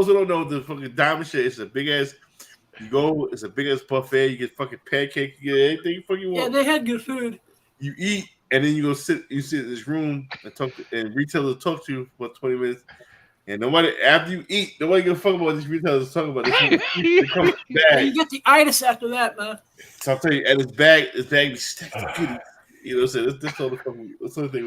who don't know, the fucking diamond shit is a big ass. You go, it's a big ass buffet. You get fucking pancakes. You get anything you fucking want. Yeah, they had good food. You eat, and then you go sit. You sit in this room and talk, and retailers talk to you for 20 minutes. And nobody, after you eat, nobody give a fuck about these retailers talking about this. They come with a bag. You get the itis after that, man. So I'll tell you, and his bag be stacked to goodies. You know what I'm saying? That's all the fucking. That's the thing.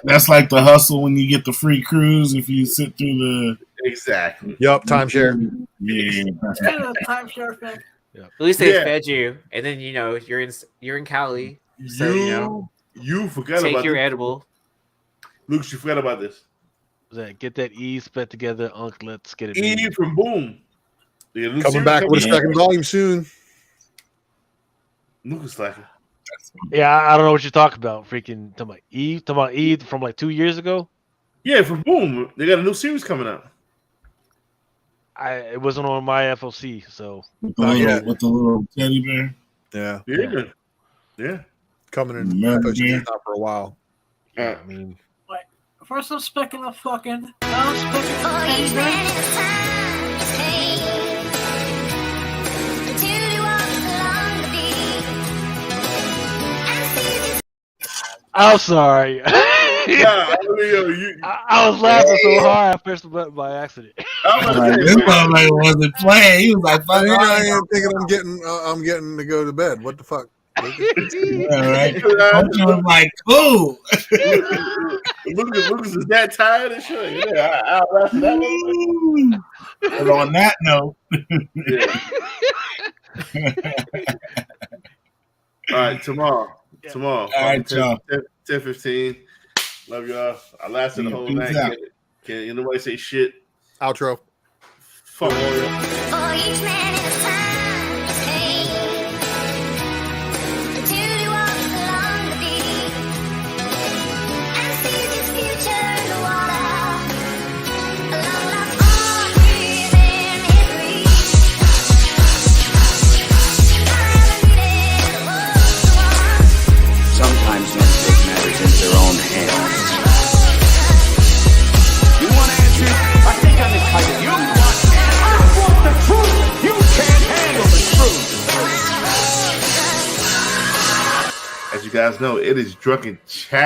That's like the hustle when you get the free cruise if you sit through the. Exactly. Yep. Timeshare. Yeah. It's kind of a timeshare thing. Yeah. At least they fed you, and then you're in Cali. So you forgot take about your this. edible. Luke, you forgot about this. Get that E split together, Unc. Let's get it. E from Boom. Coming back with a second volume soon. Luke is slacking. Yeah, I don't know what you're talking about. Freaking talking about E from like 2 years ago. Yeah, from Boom. They got a new series coming out. It wasn't on my FOC, so with the little teddy bear. Yeah. Coming in FOC for a while. I mean, first I'm specking a fucking. Now I'm specking a teddy bear. I'm sorry. I was laughing so hard I pressed the button by accident. This motherfucker wasn't playing. He was like, "Fuck, I am thinking I'm getting to go to bed. What the fuck?" Yeah, right. Coach was like, "Cool." Lucas is that tired and shit. Yeah, I lasted that long. And on that note, all right, tomorrow. All right, y'all. 10:15. Love y'all. I lasted the whole night. Can't nobody say shit. Outro. Fuck Warrior. For each man in his time to stay until he walks along the beach and sees his future in the water. Along the pond within his reach. Sometimes men take matters into their own hands. You want answers? I think I'm entitled. You want answers? I want the truth. You can't handle the truth. As you guys know, it is Drunken Chat.